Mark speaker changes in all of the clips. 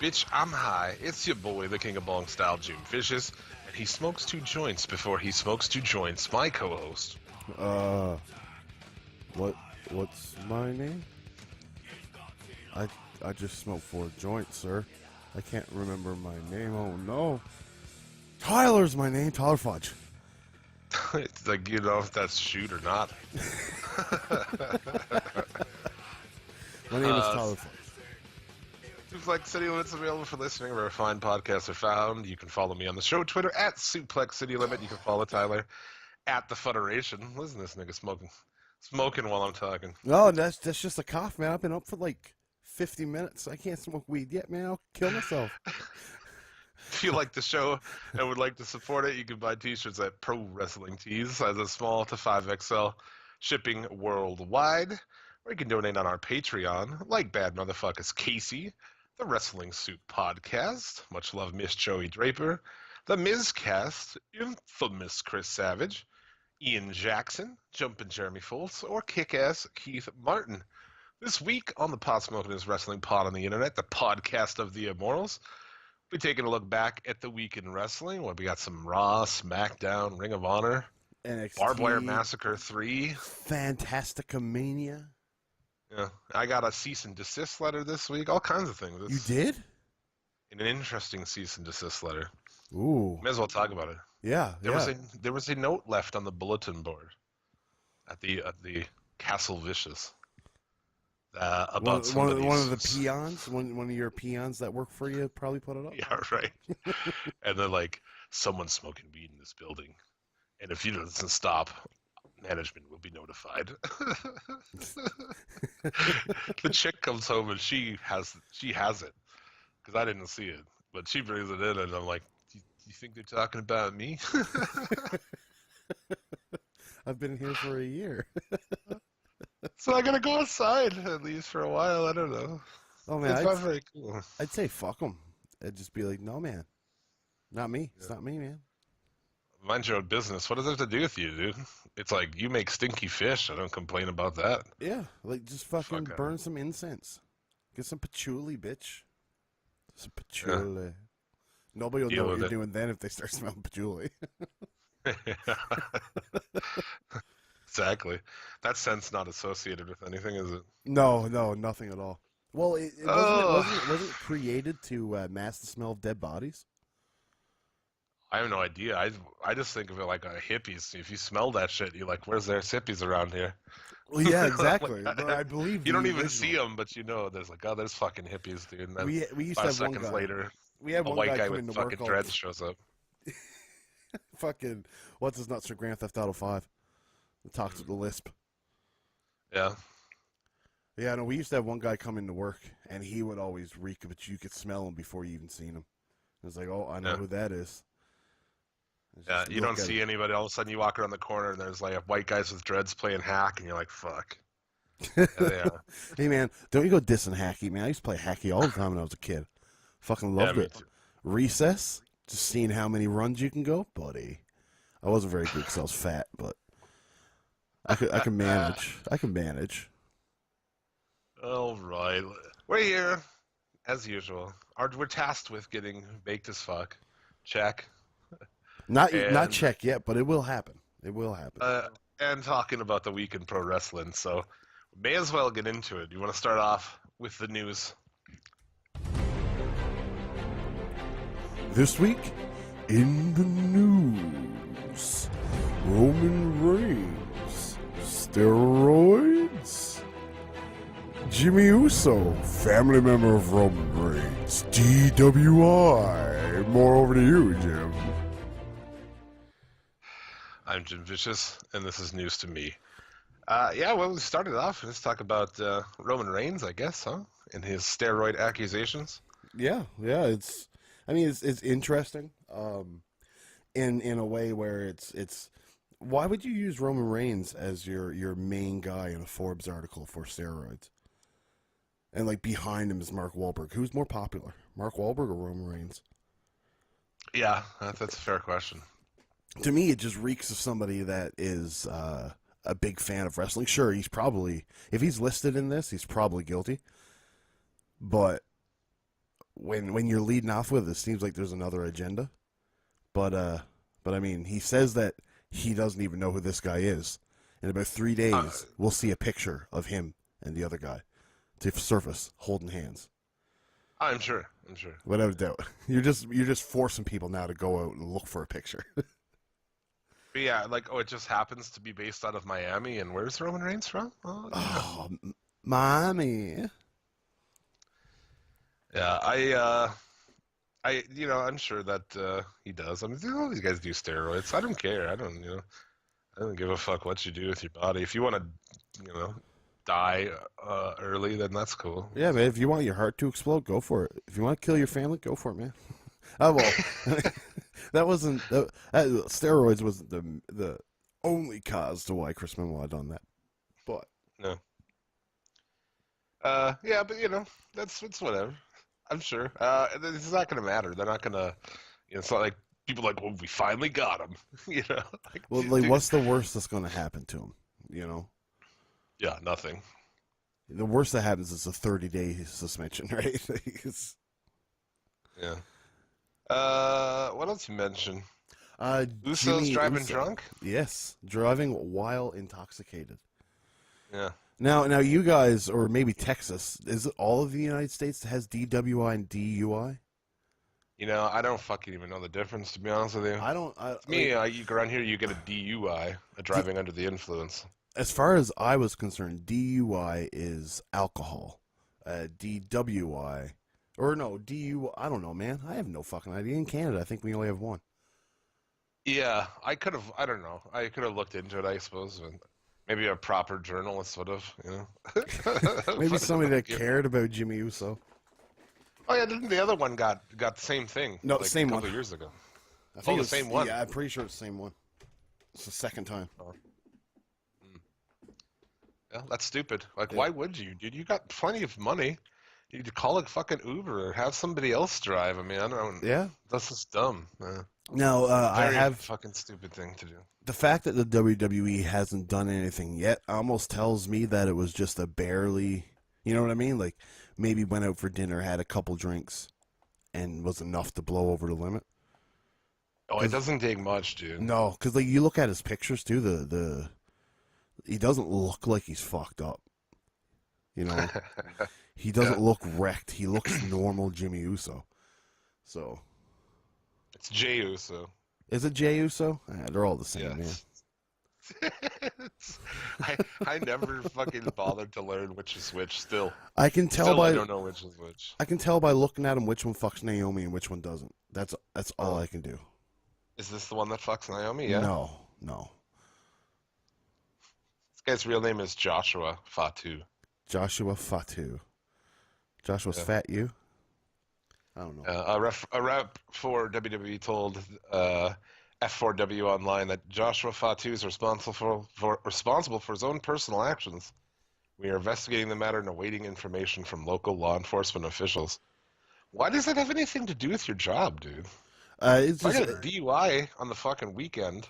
Speaker 1: Bitch, I'm high. It's your boy, the king of bong style, Jim Vicious, and he smokes two joints before he smokes two joints. My co-host.
Speaker 2: Uh, what? What's my name? I just smoked 4 joints, sir. I can't remember my name. Oh no. Tyler's my name. Tyler Fudge.
Speaker 1: It's like, you know if that's shoot or not.
Speaker 2: My name is Tyler Fudge.
Speaker 1: Suplex City Limit's available for listening where fine podcasts are found. You can follow me on the show Twitter at Suplex City Limit. You can follow Tyler at the Federation. Listen to this nigga smoking while I'm talking.
Speaker 2: No, that's just a cough, man. I've been up for like 50 minutes. I can't smoke weed yet, man. I'll kill myself.
Speaker 1: If you like the show and would like to support it, you can buy t-shirts at Pro Wrestling Tees, size a small to 5XL, shipping worldwide. Or you can donate on our Patreon, like Bad Motherfuckers Casey, the Wrestling Soup Podcast, much love Miss Joey Draper, the Mizcast, infamous Chris Savage, Ian Jackson, Jumpin' Jeremy Foltz, or Kick-Ass Keith Martin. This week on the Pot Smoking is Wrestling Pod on the Internet, the podcast of the Immortals, we're taking a look back at the week in wrestling. Where we got some Raw, SmackDown, Ring of Honor,
Speaker 2: NXT,
Speaker 1: Barbed Wire Massacre 3.
Speaker 2: Fantasticamania.
Speaker 1: Yeah, I got a cease and desist letter this week. All kinds of things.
Speaker 2: You did?
Speaker 1: An interesting cease and desist letter.
Speaker 2: Ooh.
Speaker 1: May as well talk about it.
Speaker 2: Yeah.
Speaker 1: There was a note left on the bulletin board at the Castle Vicious about
Speaker 2: one of the peons, one of your peons that work for you probably put it up.
Speaker 1: Yeah, right. And then like someone's smoking weed in this building, and if he doesn't stop, management will be notified. The chick comes home and she has it because I didn't see it, but she brings it in, and I'm like, do you think they're talking about me?
Speaker 2: I've been here for a year.
Speaker 1: So I gotta go outside at least for a while. I don't know.
Speaker 2: Oh man,
Speaker 1: it's not very cool.
Speaker 2: I'd say fuck them. I'd just be like, no man, not me. It's not me, man.
Speaker 1: Mind your own business. What does that have to do with you, dude? It's like you make stinky fish. I don't complain about that.
Speaker 2: Yeah, like just fucking burn some incense. Get some patchouli, bitch. Some patchouli. Yeah. Nobody will know what you're doing then if they start smelling patchouli.
Speaker 1: Exactly. That scent's not associated with anything, is it?
Speaker 2: No, nothing at all. Well, it wasn't created to mask the smell of dead bodies?
Speaker 1: I have no idea. I just think of it like hippies. If you smell that shit, you're like, where's there hippies around here?
Speaker 2: Well, yeah, exactly. Like, I believe
Speaker 1: you don't even see them, but you know there's like, oh, there's fucking hippies, dude. And then
Speaker 2: we used to have 5 seconds
Speaker 1: later,
Speaker 2: we had one
Speaker 1: white guy
Speaker 2: with
Speaker 1: fucking dreads shows up.
Speaker 2: Fucking what's his nuts for Grand Theft Auto 5? Talks with the lisp.
Speaker 1: Yeah.
Speaker 2: Yeah, no, we used to have one guy come into work, and he would always reek, but you could smell him before you even seen him. It was like, oh, I know who that is.
Speaker 1: Yeah, you don't see anybody. All of a sudden, you walk around the corner, and there's like white guys with dreads playing hack, and you're like, fuck. Yeah.
Speaker 2: Hey, man, don't you go dissing hacky, man. I used to play hacky all the time when I was a kid. Fucking loved it. Recess, just seeing how many runs you can go, buddy. I wasn't very good because I was fat, but I can manage. I can manage.
Speaker 1: All right. We're here, as usual. We're tasked with getting baked as fuck. Check.
Speaker 2: Not check yet, but it will happen. It will happen.
Speaker 1: And talking about the week in pro wrestling, so may as well get into it. You want to start off with the news?
Speaker 2: This week in the news, Roman Reigns, steroids, Jimmy Uso, family member of Roman Reigns, DWI. More over to you, Jim.
Speaker 1: I'm Jim Vicious, and this is news to me. Well, we started off. Let's talk about Roman Reigns, I guess, huh? And his steroid accusations.
Speaker 2: Yeah. It's interesting. In a way where it's. Why would you use Roman Reigns as your main guy in a Forbes article for steroids? And like behind him is Mark Wahlberg. Who's more popular, Mark Wahlberg or Roman Reigns?
Speaker 1: Yeah, that's a fair question.
Speaker 2: To me, it just reeks of somebody that is a big fan of wrestling. Sure, he's probably, if he's listed in this, he's probably guilty. But when you're leading off with it seems like there's another agenda. But I mean, he says that he doesn't even know who this guy is. In about 3
Speaker 1: Uh,
Speaker 2: days, we'll see a picture of him and the other guy to surface holding hands.
Speaker 1: I'm sure. I'm sure.
Speaker 2: Without a doubt. You're just forcing people now to go out and look for a picture.
Speaker 1: But yeah, like, oh, it just happens to be based out of Miami, and where's Roman Reigns from? Oh, yeah.
Speaker 2: Oh, Miami.
Speaker 1: Yeah, I'm sure that he does. I mean, all these guys do steroids. I don't care. I don't give a fuck what you do with your body. If you want to, die early, then that's cool.
Speaker 2: Yeah, man. If you want your heart to explode, go for it. If you want to kill your family, go for it, man. Oh well, that wasn't steroids wasn't the only cause to why Chris Benoit done that. But
Speaker 1: No. Yeah, but that's it's whatever. I'm sure. It's not gonna matter. They're not gonna. It's not like people are like, well, we finally got him. Like,
Speaker 2: well, like, what's the worst that's going to happen to him? You know,
Speaker 1: yeah, nothing.
Speaker 2: the worst that happens is a 30-day suspension, right?
Speaker 1: Yeah. What else you mentioned? Usos
Speaker 2: Jimmy
Speaker 1: driving
Speaker 2: Uso.
Speaker 1: drunk?
Speaker 2: Yes, driving while intoxicated.
Speaker 1: Yeah.
Speaker 2: Now, you guys, or maybe Texas, is it all of the United States that has DWI and DUI?
Speaker 1: I don't fucking even know the difference, to be honest with you.
Speaker 2: I don't.
Speaker 1: To me, you go around here, you get a DUI, a driving under the influence.
Speaker 2: As far as I was concerned, DUI is alcohol. DWI, or no, DU. I don't know, man. I have no fucking idea. In Canada, I think we only have one.
Speaker 1: Yeah, I don't know. I could have looked into it, I suppose. And maybe a proper journalist would have.
Speaker 2: Maybe
Speaker 1: But,
Speaker 2: somebody that cared about Jimmy Uso.
Speaker 1: Oh yeah, didn't the other one got the same thing?
Speaker 2: No,
Speaker 1: like
Speaker 2: same
Speaker 1: a couple
Speaker 2: one.
Speaker 1: years ago.
Speaker 2: I think
Speaker 1: the
Speaker 2: it's
Speaker 1: same one.
Speaker 2: Yeah, I'm pretty sure it's the same one. It's the second time.
Speaker 1: Oh. Yeah, that's stupid. Like,
Speaker 2: Yeah.
Speaker 1: why would you, dude? You got plenty of money. You could call a fucking Uber or have somebody else drive. I mean, I don't.
Speaker 2: Yeah.
Speaker 1: That's just dumb.
Speaker 2: Now, I
Speaker 1: Very
Speaker 2: have
Speaker 1: fucking stupid thing to do.
Speaker 2: the fact that the WWE hasn't done anything yet almost tells me that it was just a barely, you know what I mean? Like maybe went out for dinner, had a couple drinks, and was enough to blow over the limit.
Speaker 1: Oh, it doesn't take much, dude.
Speaker 2: No, because like you look at his pictures too, he doesn't look like he's fucked up. You know, he doesn't look wrecked. He looks normal, Jimmy Uso. So,
Speaker 1: It's Jey Uso.
Speaker 2: is it Jey Uso? They're all the same,
Speaker 1: Yeah.
Speaker 2: man.
Speaker 1: I never fucking bothered to learn which is which. Still,
Speaker 2: I can tell
Speaker 1: I
Speaker 2: by
Speaker 1: don't know which is which.
Speaker 2: I can tell by looking at him which one fucks Naomi and which one doesn't. That's all I can do.
Speaker 1: Is this the one that fucks Naomi? Yeah.
Speaker 2: No.
Speaker 1: This guy's real name is Joshua Fatu.
Speaker 2: Joshua Fatu. Joshua's
Speaker 1: Yeah.
Speaker 2: fat you? I don't know.
Speaker 1: A rep for WWE told F4W Online that Joshua Fatu is responsible for his own personal actions. We are investigating the matter and awaiting information from local law enforcement officials. Why does that have anything to do with your job, dude?
Speaker 2: It's
Speaker 1: If I
Speaker 2: just,
Speaker 1: got a DUI on the fucking weekend,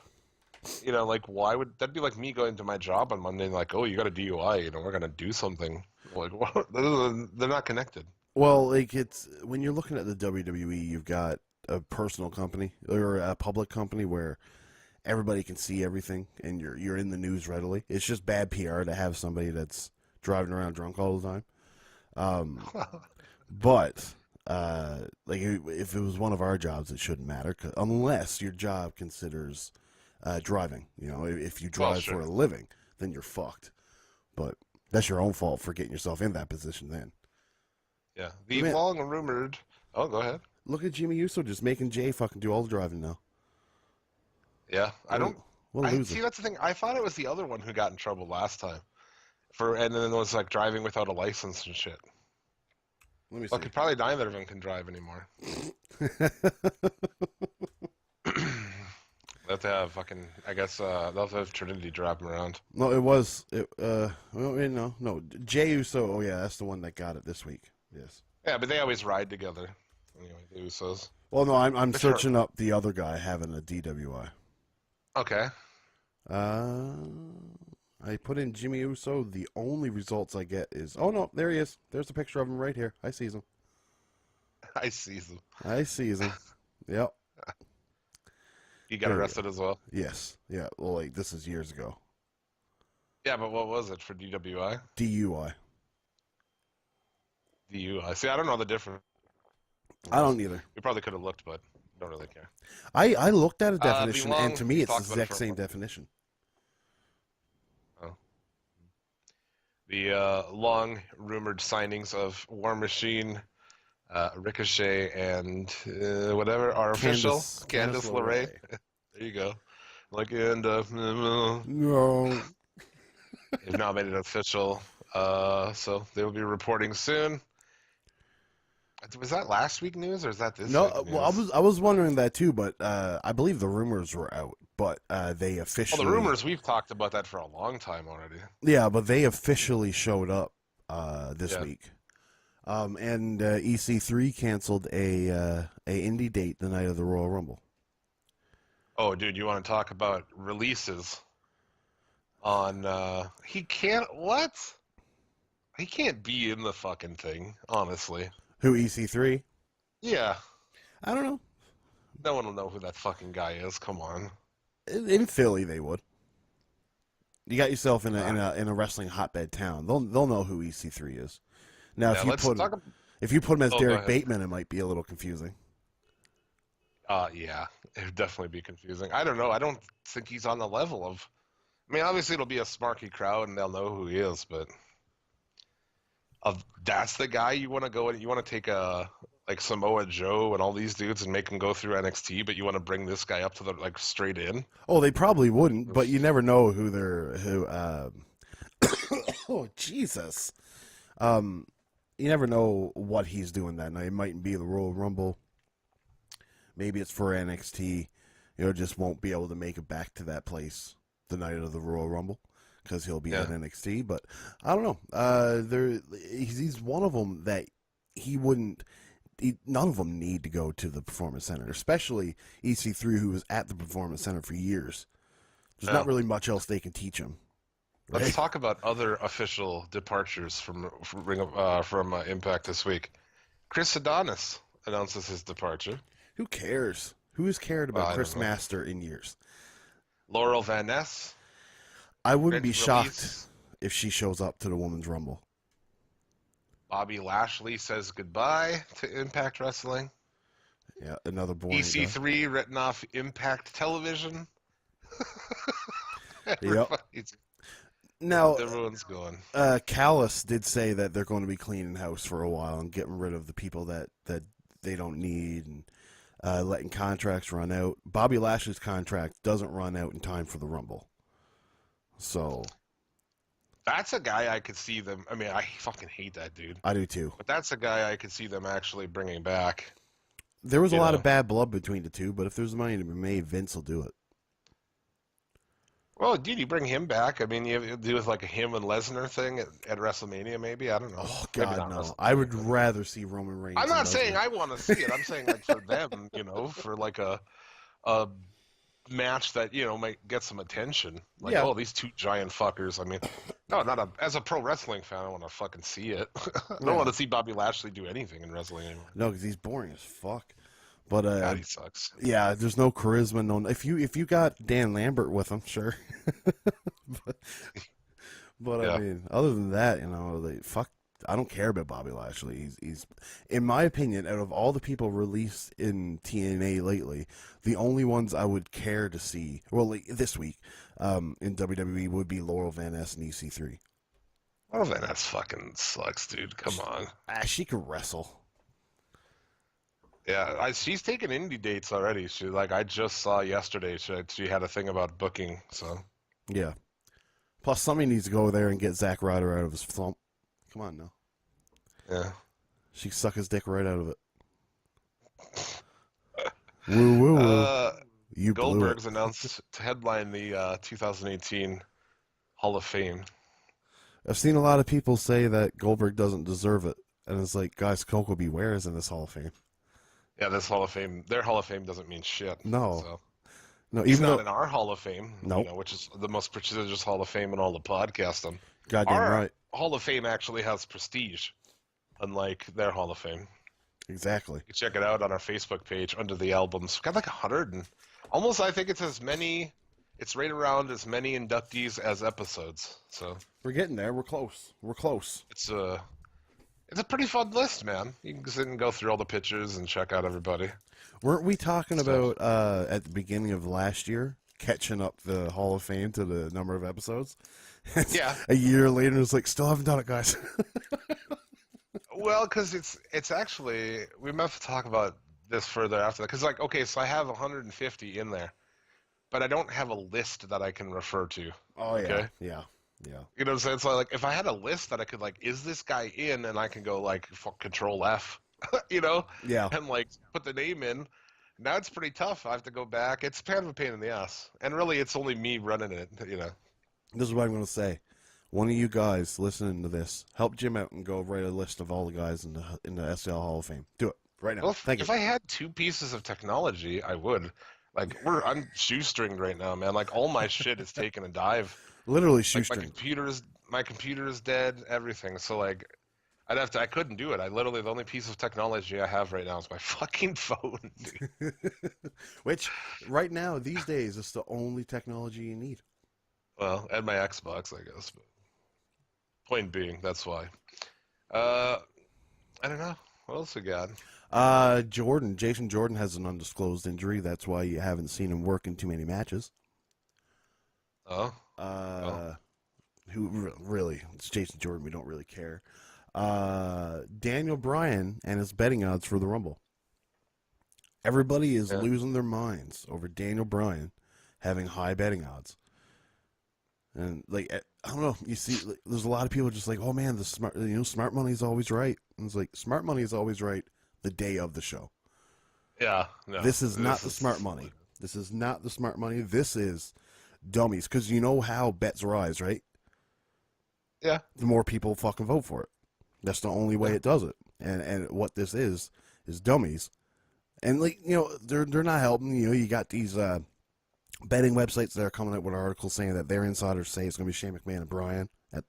Speaker 1: like, why would that be like me going to my job on Monday and like, oh, you got a DUI, we're gonna do something. Like, what? They're not connected.
Speaker 2: well, like it's when you're looking at the WWE, you've got a personal company or a public company where everybody can see everything and you're in the news readily. It's just bad PR to have somebody that's driving around drunk all the time. But like if it was one of our jobs, it shouldn't matter unless your job considers driving. If you drive
Speaker 1: sure.
Speaker 2: for a living, then you're fucked. But that's your own fault for getting yourself in that position. Then
Speaker 1: Yeah, the
Speaker 2: Man.
Speaker 1: long rumored. Oh, go ahead.
Speaker 2: look at Jimmy Uso just making Jay fucking do all the driving now.
Speaker 1: Yeah, I don't.
Speaker 2: What a
Speaker 1: I
Speaker 2: loser.
Speaker 1: see. That's the thing. I thought it was the other one who got in trouble last time, and then it was like driving without a license and shit.
Speaker 2: Let me see.
Speaker 1: Look, probably neither of them can drive anymore. They'll have to have fucking. I guess they'll have to have Trinity drive them around.
Speaker 2: No, it was. No. Jay Uso. Oh yeah, that's the one that got it this week. Yes.
Speaker 1: Yeah, but they always ride together. Anyway, the Usos.
Speaker 2: Well, no, I'm
Speaker 1: For sure.
Speaker 2: searching up the other guy having a DWI.
Speaker 1: Okay.
Speaker 2: I put in Jimmy Uso. The only results I get is, oh no, there he is. There's a picture of him right here. I sees him.
Speaker 1: I sees him.
Speaker 2: I sees him. Yep.
Speaker 1: He got
Speaker 2: There we go.
Speaker 1: arrested as well.
Speaker 2: Yes. Yeah. Well, like this is years ago.
Speaker 1: Yeah, but what was it for DWI?
Speaker 2: DUI.
Speaker 1: DUI. See, I don't know the difference.
Speaker 2: I don't either.
Speaker 1: We probably could have looked, but don't really care.
Speaker 2: I looked at a
Speaker 1: The
Speaker 2: definition, and
Speaker 1: long,
Speaker 2: to me,
Speaker 1: we
Speaker 2: it's the
Speaker 1: talked about it
Speaker 2: exact
Speaker 1: for a
Speaker 2: same
Speaker 1: month.
Speaker 2: definition.
Speaker 1: Oh. The long rumored signings of War Machine, Ricochet, and whatever are official.
Speaker 2: Candice
Speaker 1: Candice LeRae.
Speaker 2: LeRae.
Speaker 1: There you go. Like, and
Speaker 2: No.
Speaker 1: they've now made it official. So they will be reporting soon. Was that last week news or is that this
Speaker 2: No,
Speaker 1: week
Speaker 2: well,
Speaker 1: news?
Speaker 2: I was wondering that too, but I believe the rumors were out, but they
Speaker 1: Well,
Speaker 2: officially
Speaker 1: the rumors, we've talked about that for a long time already.
Speaker 2: yeah, but they officially showed up this
Speaker 1: Yeah.
Speaker 2: week. And EC3 canceled a indie date the night of the Royal Rumble.
Speaker 1: Oh, dude, you want to talk about releases on he can't what? He can't be in the fucking thing, honestly.
Speaker 2: Who EC3?
Speaker 1: Yeah.
Speaker 2: I don't know.
Speaker 1: No one will know who that fucking guy is. Come on.
Speaker 2: In Philly, they would. You got yourself in
Speaker 1: Ah.
Speaker 2: a wrestling hotbed town. They'll know who EC3 is. Now,
Speaker 1: Yeah, let's talk.
Speaker 2: if you put him as
Speaker 1: Oh, go
Speaker 2: Derek
Speaker 1: ahead.
Speaker 2: Bateman, it might be a little confusing.
Speaker 1: Yeah, it would definitely be confusing. I don't know. I don't think he's on the level of. I mean, obviously it'll be a smarky crowd and they'll know who he is, but that's the guy you want to go and you want to take a like Samoa Joe and all these dudes and make them go through NXT, but you want to bring this guy up to the like straight in.
Speaker 2: Oh, they probably wouldn't, but you never know who they're. Oh, Jesus. You never know what he's doing that night. It might be the Royal Rumble. Maybe it's for NXT. Just won't be able to make it back to that place the night of the Royal Rumble because he'll be at NXT. But I don't know. He's one of them that he wouldn't. None of them need to go to the Performance Center, especially EC3, who was at the Performance Center for years. There's not really much else they can teach him. Right?
Speaker 1: Let's talk about other official departures from Impact this week. Chris Adonis announces his departure.
Speaker 2: Who cares? Who has cared about
Speaker 1: I
Speaker 2: Chris
Speaker 1: don't know.
Speaker 2: Master in years?
Speaker 1: Laurel Van Ness.
Speaker 2: I wouldn't be
Speaker 1: Release.
Speaker 2: shocked if she shows up to the Women's Rumble.
Speaker 1: Bobby Lashley says goodbye to Impact Wrestling.
Speaker 2: Yeah, another boring guy.
Speaker 1: EC3 written off Impact Television.
Speaker 2: Yep. Now,
Speaker 1: Everyone's going.
Speaker 2: Callis did say that they're going to be cleaning house for a while and getting rid of the people that they don't need and letting contracts run out. Bobby Lashley's contract doesn't run out in time for the Rumble. So
Speaker 1: That's a guy I could see them. I mean, I fucking hate that dude.
Speaker 2: I do too.
Speaker 1: But that's a guy I could see them actually bringing back.
Speaker 2: There was a
Speaker 1: You
Speaker 2: lot
Speaker 1: know.
Speaker 2: of bad blood between the two, but if there's money to be made, Vince will do it.
Speaker 1: Well, dude, you bring him back. I mean, you do with like a him and Lesnar thing at WrestleMania, maybe. I don't know.
Speaker 2: Oh
Speaker 1: Maybe
Speaker 2: God,
Speaker 1: not
Speaker 2: no!
Speaker 1: WrestleMania,
Speaker 2: I would
Speaker 1: but-
Speaker 2: rather see Roman Reigns.
Speaker 1: I'm not
Speaker 2: and
Speaker 1: saying
Speaker 2: Lesnar.
Speaker 1: I want to see it. I'm saying like for them, for like a match that might get some attention. Like,
Speaker 2: Yeah.
Speaker 1: oh, these two giant fuckers. I mean, no, as a pro wrestling fan, I want to fucking see it. I don't
Speaker 2: Yeah.
Speaker 1: want to see Bobby Lashley do anything in wrestling anymore.
Speaker 2: No, because he's boring as fuck. But
Speaker 1: God, he sucks.
Speaker 2: yeah, there's no charisma. No, if you got Dan Lambert with him, sure. but
Speaker 1: Yeah.
Speaker 2: I mean, other than that, fuck. I don't care about Bobby Lashley. He's, in my opinion, out of all the people released in TNA lately, the only ones I would care to see, well, like this week, in WWE would be Laurel Van Ness and EC3.
Speaker 1: Oh, man, that fucking sucks, dude. Come on.
Speaker 2: She could wrestle.
Speaker 1: Yeah, she's taken indie dates already. I just saw yesterday. She had a thing about booking. So
Speaker 2: Yeah. Plus, somebody needs to go there and get Zack Ryder out of his slump. Come on now.
Speaker 1: yeah.
Speaker 2: She can suck his dick right out of it. Woo woo woo. You blew it.
Speaker 1: Goldberg's announced to headline the 2018 Hall of Fame.
Speaker 2: I've seen a lot of people say that Goldberg doesn't deserve it. And it's like, guys, Coco Beware is in this Hall of Fame.
Speaker 1: Yeah, this Hall of Fame, their Hall of Fame doesn't mean shit.
Speaker 2: No.
Speaker 1: So.
Speaker 2: No,
Speaker 1: He's
Speaker 2: even
Speaker 1: not
Speaker 2: though.
Speaker 1: in our Hall of Fame,
Speaker 2: Nope.
Speaker 1: which is the most prestigious Hall of Fame in all the podcasting.
Speaker 2: Goddamn
Speaker 1: Our
Speaker 2: right.
Speaker 1: Hall of Fame actually has prestige, unlike their Hall of Fame.
Speaker 2: Exactly.
Speaker 1: You can check it out on our Facebook page under the albums. We've got like 100 and almost, I think it's as many, it's right around as many inductees as episodes. So
Speaker 2: We're getting there. We're close. We're close.
Speaker 1: it's a pretty fun list, man. You can sit and go through all the pictures and check out everybody.
Speaker 2: Weren't we talking
Speaker 1: Stuff.
Speaker 2: about at the beginning of last year catching up the Hall of Fame to the number of episodes?
Speaker 1: Yeah.
Speaker 2: A year later, it's like, still haven't done it, guys.
Speaker 1: Well, because it's actually we might have to talk about this further after that. Because like, okay, so I have 150 in there, but I don't have a list that I can refer to.
Speaker 2: Oh, yeah.
Speaker 1: Okay.
Speaker 2: Yeah. Yeah.
Speaker 1: You know what I'm saying? So like, if I had a list that I could like, is this guy in, and I can go like Control F, you know,
Speaker 2: Yeah.
Speaker 1: and like put the name in. Now it's pretty tough. I have to go back. It's kind of a pain in the ass, and really, it's only me running it. You know.
Speaker 2: This is what I'm going to say. One of you guys listening to this, help Jim out and go write a list of all the guys in the SL Hall of Fame. Do it right now.
Speaker 1: Well,
Speaker 2: Thank
Speaker 1: if
Speaker 2: you.
Speaker 1: I had two pieces of technology, I would. Like I'm shoestringed right now, man. Like all my shit is taking a dive.
Speaker 2: Literally
Speaker 1: Like
Speaker 2: shoestring.
Speaker 1: my computer is dead, everything. So like I couldn't do it. I literally the only piece of technology I have right now is my fucking phone.
Speaker 2: Which, right now, these days, is the only technology you need.
Speaker 1: Well, and my Xbox, I guess. But point being, that's why. Uh, I don't know. What else we got?
Speaker 2: Jason Jordan has an undisclosed injury. That's why you haven't seen him work in too many matches.
Speaker 1: Oh, oh.
Speaker 2: Really, it's Jason Jordan. We don't really care. Daniel Bryan and his betting odds for the Rumble. Everybody is
Speaker 1: Yeah.
Speaker 2: losing their minds over Daniel Bryan having high betting odds. And like, I don't know, you see, like, there's a lot of people just like, oh man, the smart money is always right. And it's like, smart money is always right the day of the show.
Speaker 1: Yeah. No.
Speaker 2: This is not the smart money. This is not the smart money. This is dummies. Because you know how bets rise, right?
Speaker 1: Yeah.
Speaker 2: The more people fucking vote for it. That's the only way it does it. And what this is dummies. And like, they're not helping. You got these betting websites that are coming out with articles saying that their insiders say it's going to be Shane McMahon and Bryan at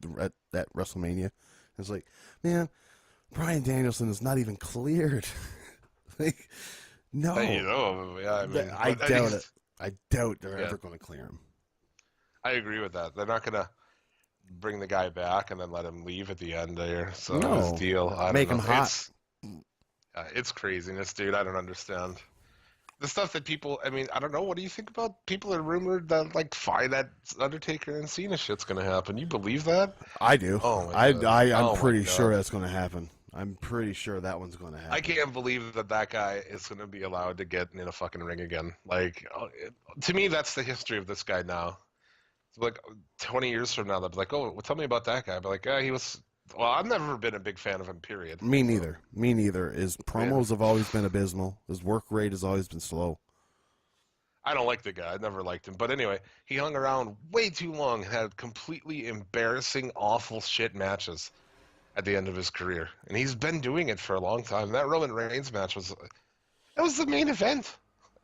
Speaker 2: WrestleMania. It's like, man, Bryan Danielson is not even cleared. Like, no.
Speaker 1: Yeah, I mean,
Speaker 2: I doubt it. I doubt they're ever going to clear him.
Speaker 1: I agree with that. They're not going to bring the guy back and then let him leave at the end there. So
Speaker 2: No.
Speaker 1: his deal, I
Speaker 2: Make
Speaker 1: don't know.
Speaker 2: him hot.
Speaker 1: It's craziness, dude. I don't understand. The stuff that people, I mean, I don't know. What do you think about people are rumored that like that Undertaker and Cena shit's gonna happen? You believe that?
Speaker 2: I do.
Speaker 1: Oh my God.
Speaker 2: I'm pretty sure that's going to happen. I'm pretty sure that one's going to happen.
Speaker 1: I can't believe that guy is gonna be allowed to get in a fucking ring again. Like, to me, that's the history of this guy now. Like 20 years from now, they'll be like, "Oh, well, tell me about that guy." I'll be like, "Yeah, he was." Well, I've never been a big fan of him. Period.
Speaker 2: Me neither. Me neither. His promos have always been abysmal. His work rate has always been slow.
Speaker 1: I don't like the guy. I never liked him. But anyway, he hung around way too long and had completely embarrassing, awful shit matches at the end of his career. And he's been doing it for a long time. That Roman Reigns match was the main event.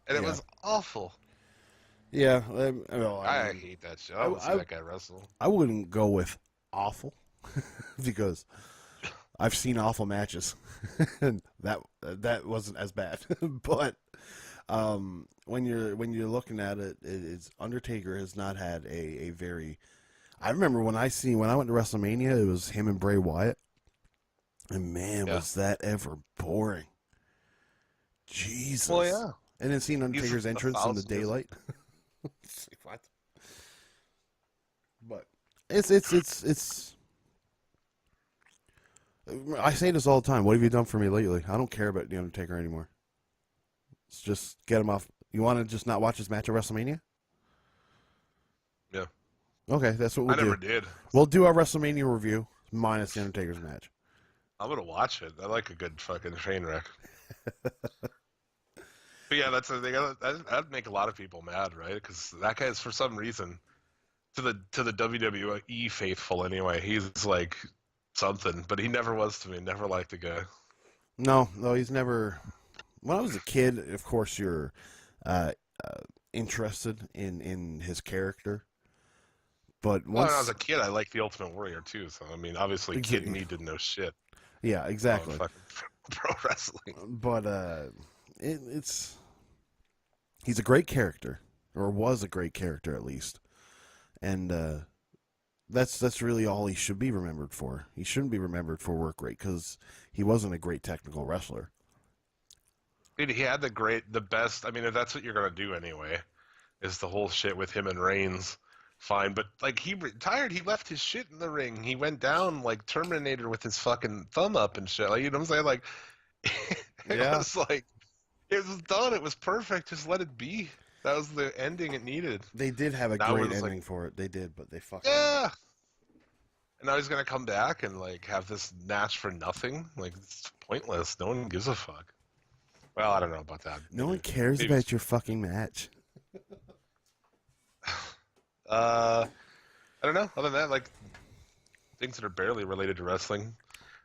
Speaker 1: And it was awful.
Speaker 2: Yeah.
Speaker 1: I hate that shit. I don't see that guy wrestle.
Speaker 2: I wouldn't go with awful because I've seen awful matches. And that wasn't as bad. But when you're looking at it, it's Undertaker has not had a very. I remember when I went to WrestleMania, it was him and Bray Wyatt, and man, was that ever boring. Jesus.
Speaker 1: Well, yeah.
Speaker 2: And then seeing Undertaker's entrance in the daylight. What? But it's. I say this all the time. What have you done for me lately? I don't care about the Undertaker anymore. Let's just get him off. You want to just not watch his match at WrestleMania?
Speaker 1: Yeah.
Speaker 2: Okay, that's what we'll do.
Speaker 1: I never did.
Speaker 2: We'll do our WrestleMania review minus the Undertaker's match.
Speaker 1: I'm gonna watch it. I like a good fucking train wreck. But yeah, that's the thing. That'd make a lot of people mad, right? Because that guy is, for some reason, to the WWE faithful anyway, he's like something, but he never was to me. Never liked the guy.
Speaker 2: No, he's never. When I was a kid, of course, you're interested in his character. But
Speaker 1: When I was a kid, I liked the Ultimate Warrior too. So I mean, obviously, kid me didn't know shit.
Speaker 2: Yeah, exactly.
Speaker 1: pro wrestling.
Speaker 2: But it's he's a great character, or was a great character at least, and that's really all he should be remembered for. He shouldn't be remembered for work rate because he wasn't a great technical wrestler.
Speaker 1: Dude, he had the best. I mean, if that's what you're gonna do anyway, is the whole shit with him and Reigns. Fine, but like he retired, he left his shit in the ring. He went down like Terminator with his fucking thumb up and shit. Like, you know what I'm saying? Like, it
Speaker 2: Yeah,
Speaker 1: was like it was done. It was perfect. Just let it be. That was the ending it needed.
Speaker 2: they did have a
Speaker 1: Now
Speaker 2: great
Speaker 1: it was like,
Speaker 2: ending for it. They did, but they fucking
Speaker 1: yeah. And now he's gonna come back and like have this match for nothing. Like, it's pointless. No one gives a fuck. Well, I don't know about that.
Speaker 2: no one cares
Speaker 1: Maybe
Speaker 2: about your fucking match.
Speaker 1: I don't know. Other than that, like things that are barely related to wrestling.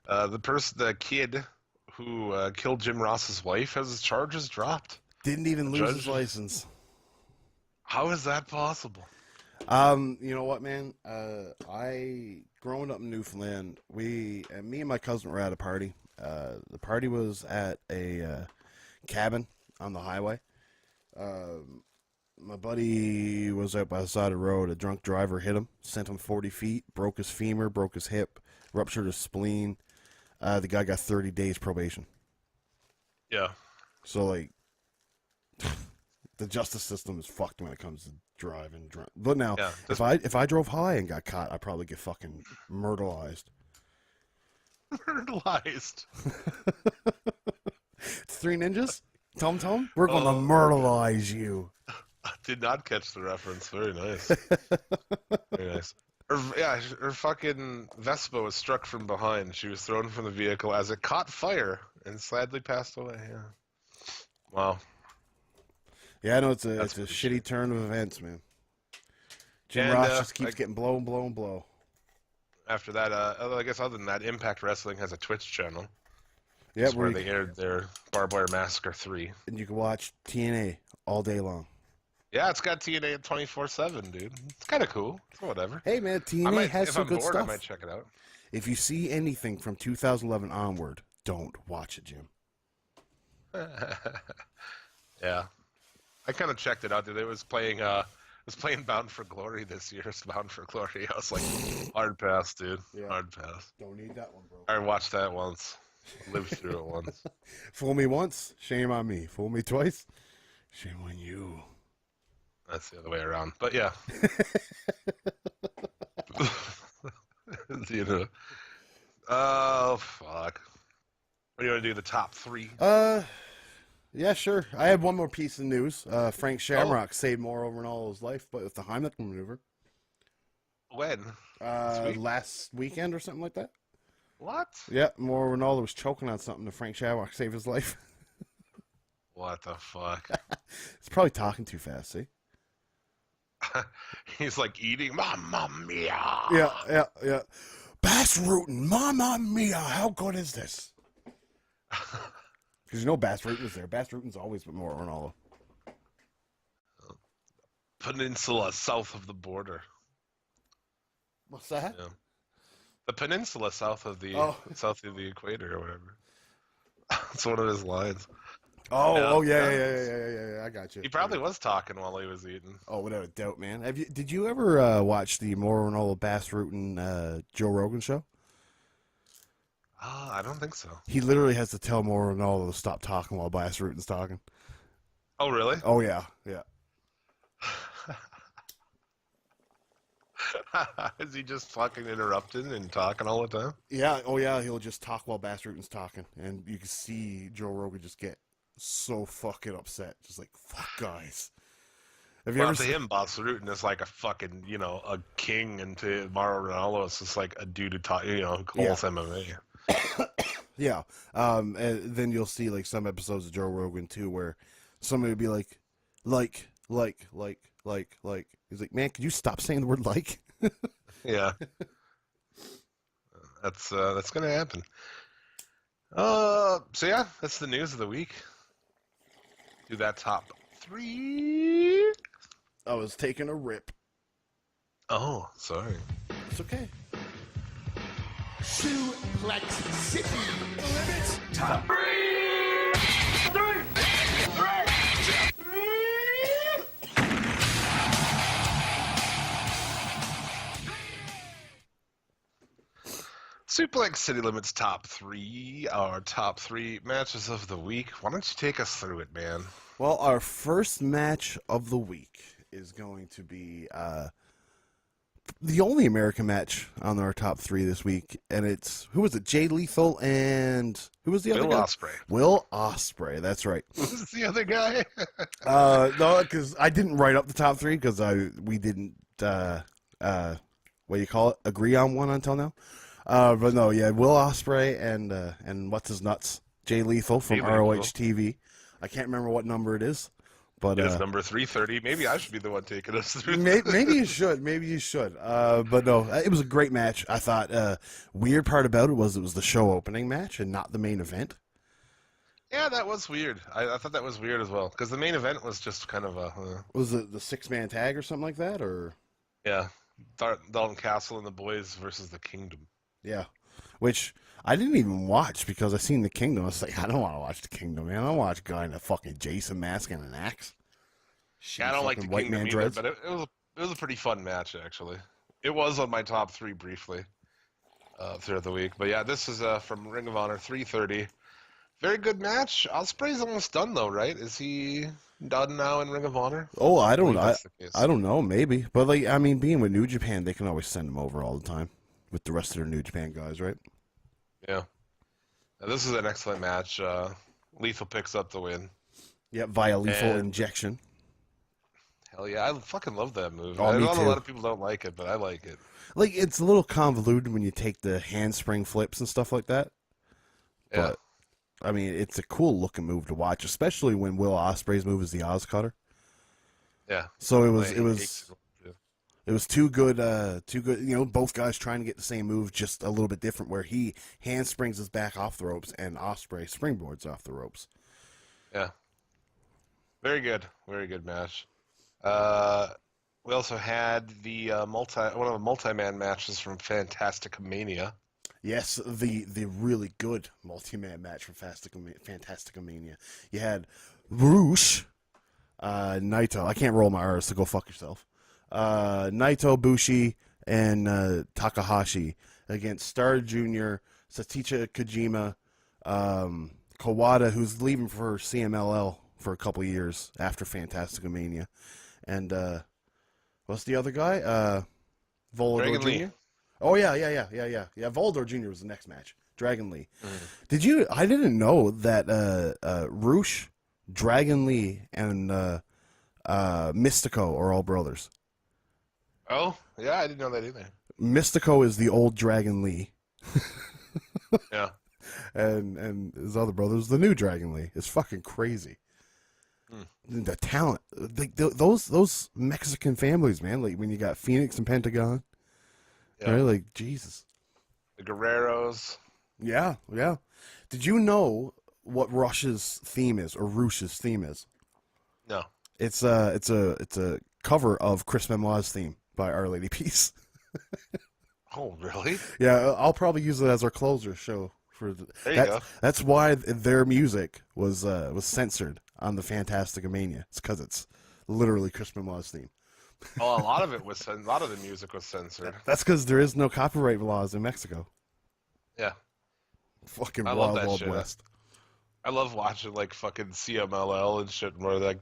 Speaker 1: The kid who killed Jim Ross's wife has his charges dropped.
Speaker 2: Didn't even
Speaker 1: The
Speaker 2: lose his
Speaker 1: judge.
Speaker 2: license.
Speaker 1: How is that possible?
Speaker 2: You know what, man? I growing up in Newfoundland, me and my cousin were at a party. The party was at a cabin on the highway. My buddy was out by the side of the road. A drunk driver hit him, sent him 40 feet, broke his femur, broke his hip, ruptured his spleen. The guy got 30 days probation.
Speaker 1: Yeah.
Speaker 2: So, like, the justice system is fucked when it comes to driving drunk. But now,
Speaker 1: Yeah.
Speaker 2: if I drove high and got caught, I'd probably get fucking murderized.
Speaker 1: Murderized.
Speaker 2: It's Three Ninjas? Tom Tom? We're going to
Speaker 1: Oh.
Speaker 2: murderize you.
Speaker 1: I did not catch the reference. Very nice. Very nice. Her fucking Vespa was struck from behind. She was thrown from the vehicle as it caught fire and sadly passed away. Yeah. Wow.
Speaker 2: Yeah, I know it's a
Speaker 1: That's
Speaker 2: shitty
Speaker 1: pretty
Speaker 2: turn of events, man. Jim
Speaker 1: And,
Speaker 2: Ross just keeps
Speaker 1: like,
Speaker 2: getting blow.
Speaker 1: after that, I guess other than that, Impact Wrestling has a Twitch channel.
Speaker 2: Yeah,
Speaker 1: That's where they aired their Barbed Wire Massacre 3.
Speaker 2: and you can watch TNA all day long.
Speaker 1: Yeah, it's got TNA at 24/7, dude. It's kind of cool. So whatever.
Speaker 2: Hey, man,
Speaker 1: I
Speaker 2: TNA
Speaker 1: might,
Speaker 2: has
Speaker 1: if
Speaker 2: some
Speaker 1: I'm
Speaker 2: good
Speaker 1: bored, I
Speaker 2: stuff.
Speaker 1: might check it out.
Speaker 2: If you see anything from 2011 onward, don't watch it, Jim.
Speaker 1: Yeah, I kind of checked it out, dude. It was playing Bound for Glory this year. It's Bound for Glory. I was like, hard pass, dude.
Speaker 2: Yeah.
Speaker 1: Hard pass.
Speaker 2: Don't need that one, bro.
Speaker 1: I watched that once. Lived through it once.
Speaker 2: Fool me once, shame on me. Fool me twice, shame on you.
Speaker 1: That's the other way around. But yeah. You know. Oh fuck. What do you want to do? The top 3?
Speaker 2: Yeah, sure. I had one more piece of news. Frank Shamrock saved Mauro Ranallo's life, but with the Heimlich maneuver.
Speaker 1: When? This week?
Speaker 2: Last weekend or something like that.
Speaker 1: What?
Speaker 2: Yeah, Mauro Ranallo was choking on something, and Frank Shamrock saved his life.
Speaker 1: What the fuck?
Speaker 2: He's probably talking too fast, see?
Speaker 1: He's like eating Mamma Mia.
Speaker 2: Yeah. Bass Rutten, Mamma Mia, how good is this? Because you know Bass Rutten's there. Bass Rutten's always been more Ronaldo.
Speaker 1: Peninsula south of the border.
Speaker 2: What's that?
Speaker 1: Yeah. The peninsula south of the equator or whatever. That's one of his lines.
Speaker 2: Yeah. I got you.
Speaker 1: He probably was talking while he was eating.
Speaker 2: Oh, without a doubt, man. Did you ever watch the Mauro Ranallo Bass Rutten Joe Rogan show?
Speaker 1: I don't think so.
Speaker 2: He literally has to tell Mauro Ranallo to stop talking while Bass Rutten's talking.
Speaker 1: Oh, really?
Speaker 2: Oh yeah.
Speaker 1: Is he just fucking interrupting and talking all the time?
Speaker 2: Yeah. Oh yeah. He'll just talk while Bass Rutten's talking, and you can see Joe Rogan just get so fucking upset, just like fuck guys. Have you
Speaker 1: Well,
Speaker 2: ever
Speaker 1: to
Speaker 2: seen?
Speaker 1: him, Boss Rutan is like a fucking, a king, and to Mauro Ranallo, it's just like a dude who taught, who calls MMA.
Speaker 2: Yeah. And then you'll see like some episodes of Joe Rogan too, where somebody would be like. He's like, man, could you stop saying the word like?
Speaker 1: Yeah. That's gonna happen. So yeah, that's the news of the week. Do that top 3.
Speaker 2: I was taking a rip.
Speaker 1: Oh, sorry.
Speaker 2: It's okay.
Speaker 3: Suplex City. Limits top.
Speaker 1: Suplex City Limits top three, our top three matches of the week. Why don't you take us through it, man?
Speaker 2: Well, our first match of the week is going to be the only American match on our top three this week, and it's who was it? Jay Lethal and who was the other
Speaker 1: Will
Speaker 2: guy?
Speaker 1: Ospreay.
Speaker 2: Will Ospreay. That's right.
Speaker 1: Who's the other guy?
Speaker 2: No, because I didn't write up the top three because we didn't what do you call it? Agree on one until now. But no, yeah, Will Ospreay and what's his nuts? Jay Lethal from
Speaker 1: Jay
Speaker 2: ROH
Speaker 1: Lethal.
Speaker 2: TV. I can't remember what number it is, but
Speaker 1: It is number 330. Maybe I should be the one taking us through.
Speaker 2: maybe you should. Maybe you should. But no, it was a great match. I thought weird part about it was the show opening match and not the main event.
Speaker 1: Yeah, that was weird. I thought that was weird as well because the main event was just kind of a
Speaker 2: Was it the 6-man tag or something like that? Or
Speaker 1: yeah, Dalton Castle and the Boys versus the Kingdom.
Speaker 2: yeah, which I didn't even watch because I seen the Kingdom. I was like, I don't want to watch the Kingdom, man. I don't watch a guy in a fucking Jason mask and an axe.
Speaker 1: Yeah, I don't like the
Speaker 2: Fucking white
Speaker 1: Kingdom
Speaker 2: man
Speaker 1: either,
Speaker 2: dreads.
Speaker 1: but it was a pretty fun match actually. It was on my top three briefly throughout the week, but yeah, this is from Ring of Honor 330. Very good match. Ospreay's almost done though, right? Is he done now in Ring of Honor?
Speaker 2: Oh, I don't.
Speaker 1: believe that's the case.
Speaker 2: I don't know. Maybe, but like, I mean, being with New Japan, they can always send him over all the time with the rest of their New Japan guys, right?
Speaker 1: Yeah. Now, this is an excellent match. Lethal picks up the win.
Speaker 2: Yep, via lethal
Speaker 1: And-
Speaker 2: injection.
Speaker 1: Hell yeah, I fucking love that move.
Speaker 2: Oh,
Speaker 1: I
Speaker 2: me
Speaker 1: know a
Speaker 2: too.
Speaker 1: lot of people don't like it, but I like it.
Speaker 2: Like, it's a little convoluted when you take the handspring flips and stuff like that.
Speaker 1: Yeah.
Speaker 2: But I mean, it's a cool looking move to watch, especially when Will Ospreay's move is the Oz Cutter.
Speaker 1: Yeah.
Speaker 2: So it
Speaker 1: Like,
Speaker 2: was it was too good. You know, both guys trying to get the same move, just a little bit different. Where he handsprings his back off the ropes, and Ospreay springboards off the ropes.
Speaker 1: Yeah. Very good. Very good match. We also had the one of the multi-man matches from Fantastic Mania.
Speaker 2: Yes, the really good multi-man match for Fantastica Mania. You had Roosh, Naito. I can't roll my R's, so go fuck yourself. Naito, Bushi, and Takahashi against Star Jr., Saticha Kojima, Kawada, who's leaving for CMLL for a couple years after Fantastica Mania, and what's the other guy? Volador
Speaker 1: Dragon
Speaker 2: Jr.
Speaker 1: Lee.
Speaker 2: Oh yeah. Volador Jr. was the next match. Dragon Lee. I didn't know that Roosh, Dragon Lee, and Mystico are all brothers.
Speaker 1: Oh, yeah, I didn't know that either.
Speaker 2: Mystico is the old Dragon Lee,
Speaker 1: Yeah.
Speaker 2: and his other brother is the new Dragon Lee. It's fucking crazy. The talent, those Mexican families, man. Like when you got Phoenix and Pentagon,
Speaker 1: Yeah.
Speaker 2: right? Like Jesus.
Speaker 1: The Guerreros.
Speaker 2: Yeah. Did you know what Rush's theme is, or Roosh's theme is?
Speaker 1: No.
Speaker 2: It's a cover of Chris Benoit's theme by Our Lady Peace.
Speaker 1: Oh, really?
Speaker 2: Yeah, I'll probably use it as our closer show for
Speaker 1: There you go.
Speaker 2: That's why their music was censored on the Fantastica Mania. It's because it's literally Chris Benoit's theme.
Speaker 1: Oh, a lot of the music was censored.
Speaker 2: That's because there is no copyright laws in Mexico.
Speaker 1: Yeah.
Speaker 2: Fucking
Speaker 1: I love
Speaker 2: Wild
Speaker 1: that
Speaker 2: Wild
Speaker 1: shit.
Speaker 2: West.
Speaker 1: I love watching like fucking CMLL and shit where like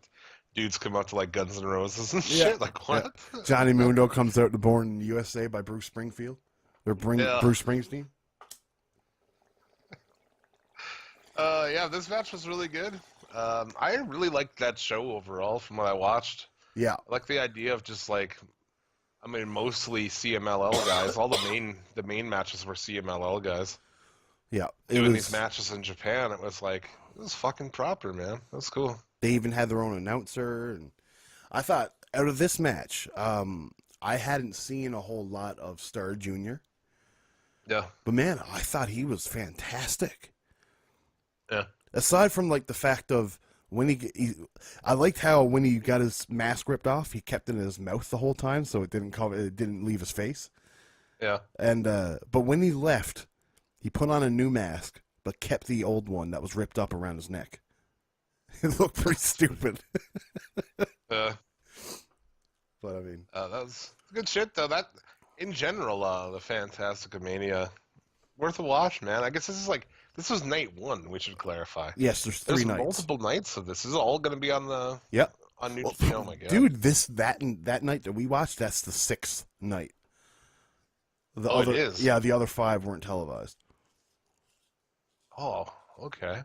Speaker 1: dudes come out to like Guns N' Roses and
Speaker 2: Yeah.
Speaker 1: shit. Like what?
Speaker 2: Johnny Mundo comes out to Born in the USA by Bruce Springfield.
Speaker 1: Yeah.
Speaker 2: Bruce Springsteen.
Speaker 1: Yeah, this match was really good. I really liked that show overall from what I watched.
Speaker 2: Yeah.
Speaker 1: I like the idea of just like, I mean, mostly CMLL guys. All the main matches were CMLL guys.
Speaker 2: Yeah.
Speaker 1: Doing these matches in Japan, it was like, it was fucking proper, man. That's cool.
Speaker 2: They even had their own announcer, and I thought out of this match, I hadn't seen a whole lot of Star Jr.
Speaker 1: Yeah.
Speaker 2: But man, I thought he was fantastic.
Speaker 1: Yeah.
Speaker 2: Aside from like the fact of when I liked how when he got his mask ripped off, he kept it in his mouth the whole time, so it didn't leave his face.
Speaker 1: Yeah.
Speaker 2: And but when he left, He put on a new mask, but kept the old one that was ripped up around his neck. It looked pretty stupid.
Speaker 1: Uh,
Speaker 2: But I mean,
Speaker 1: that was good shit though. That in general, the Fantastica Mania, worth a watch, man. I guess this was night one. We should clarify.
Speaker 2: yes, there's
Speaker 1: There's
Speaker 2: three nights.
Speaker 1: multiple nights of this. This is all going to be on the
Speaker 2: Yep.
Speaker 1: on New
Speaker 2: Well,
Speaker 1: Japan. Oh my god,
Speaker 2: dude, that night that we watched, that's the sixth night. The
Speaker 1: Oh, it
Speaker 2: other,
Speaker 1: is?
Speaker 2: yeah, the other five weren't televised.
Speaker 1: Oh, okay.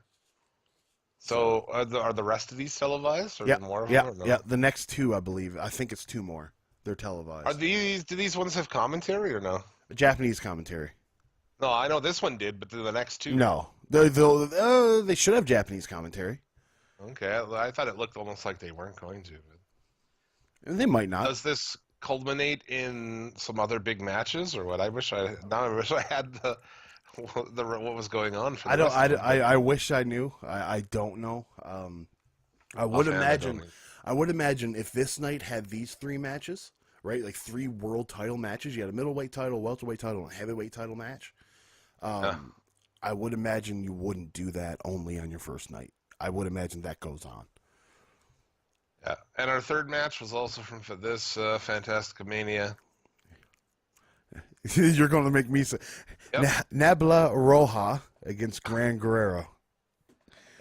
Speaker 1: So are the rest of these televised, or
Speaker 2: Yeah,
Speaker 1: are there more of
Speaker 2: yeah,
Speaker 1: them? Or no?
Speaker 2: yeah. The next two, I believe. I think it's two more. They're televised.
Speaker 1: Are these? Do these ones have commentary or no?
Speaker 2: Japanese commentary.
Speaker 1: No, I know this one did, but do the next two?
Speaker 2: No, they should have Japanese commentary.
Speaker 1: Okay, I thought it looked almost like they weren't going to. But
Speaker 2: And they might not.
Speaker 1: does this culminate in some other big matches, or what? I wish I had the what was going on for the
Speaker 2: I don't.
Speaker 1: rest of them, but
Speaker 2: I wish I knew. I don't know. I would
Speaker 1: offhand, I don't
Speaker 2: imagine. I would imagine if this night had these three matches, right? Like three world title matches. You had a middleweight title, welterweight title, and a heavyweight title match. I would imagine you wouldn't do that only on your first night. I would imagine that goes on.
Speaker 1: Yeah, and our third match was also from this Fantastica Mania.
Speaker 2: You're going to make me say
Speaker 1: Yep.
Speaker 2: Nabla Roja against Gran Guerrero.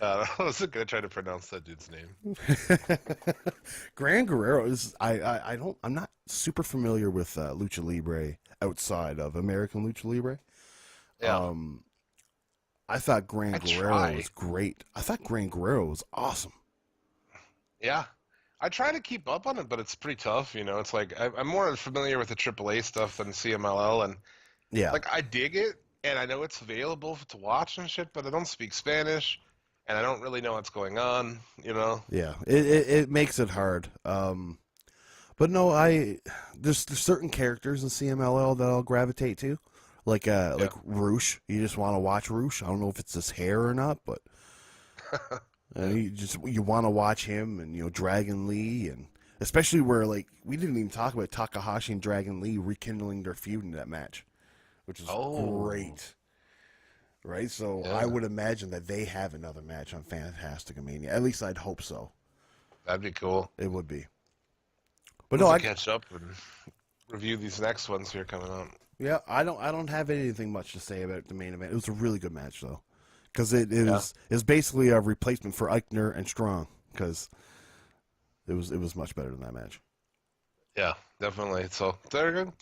Speaker 1: I wasn't gonna try to pronounce that dude's name.
Speaker 2: Gran Guerrero is I'm not super familiar with Lucha Libre outside of American Lucha Libre.
Speaker 1: Yeah,
Speaker 2: I thought Gran
Speaker 1: I
Speaker 2: Guerrero
Speaker 1: try.
Speaker 2: was great. I thought Gran Guerrero was awesome.
Speaker 1: yeah. I try to keep up on it, but it's pretty tough. You know, it's like I'm more familiar with the AAA stuff than CMLL, and
Speaker 2: Yeah,
Speaker 1: like I dig it, and I know it's available to watch and shit, but I don't speak Spanish, and I don't really know what's going on. You know.
Speaker 2: yeah. It makes it hard. But no, there's certain characters in CMLL that I'll gravitate to, like Roosh. You just want to watch Roosh. I don't know if it's his hair or not, but you want to watch him, and Dragon Lee, and especially where like we didn't even talk about Takahashi and Dragon Lee rekindling their feud in that match, which is great. Right, so
Speaker 1: Yeah.
Speaker 2: I would imagine that they have another match on Fantastica Mania. At least I'd hope so.
Speaker 1: That'd be cool.
Speaker 2: It would be. But
Speaker 1: We'll
Speaker 2: no,
Speaker 1: have to catch up and review these next ones here coming out.
Speaker 2: yeah, I don't have anything much to say about the main event. It was a really good match though, because it was basically a replacement for Eichner and Strong, because it was much better than that match.
Speaker 1: Yeah, definitely. So there you go.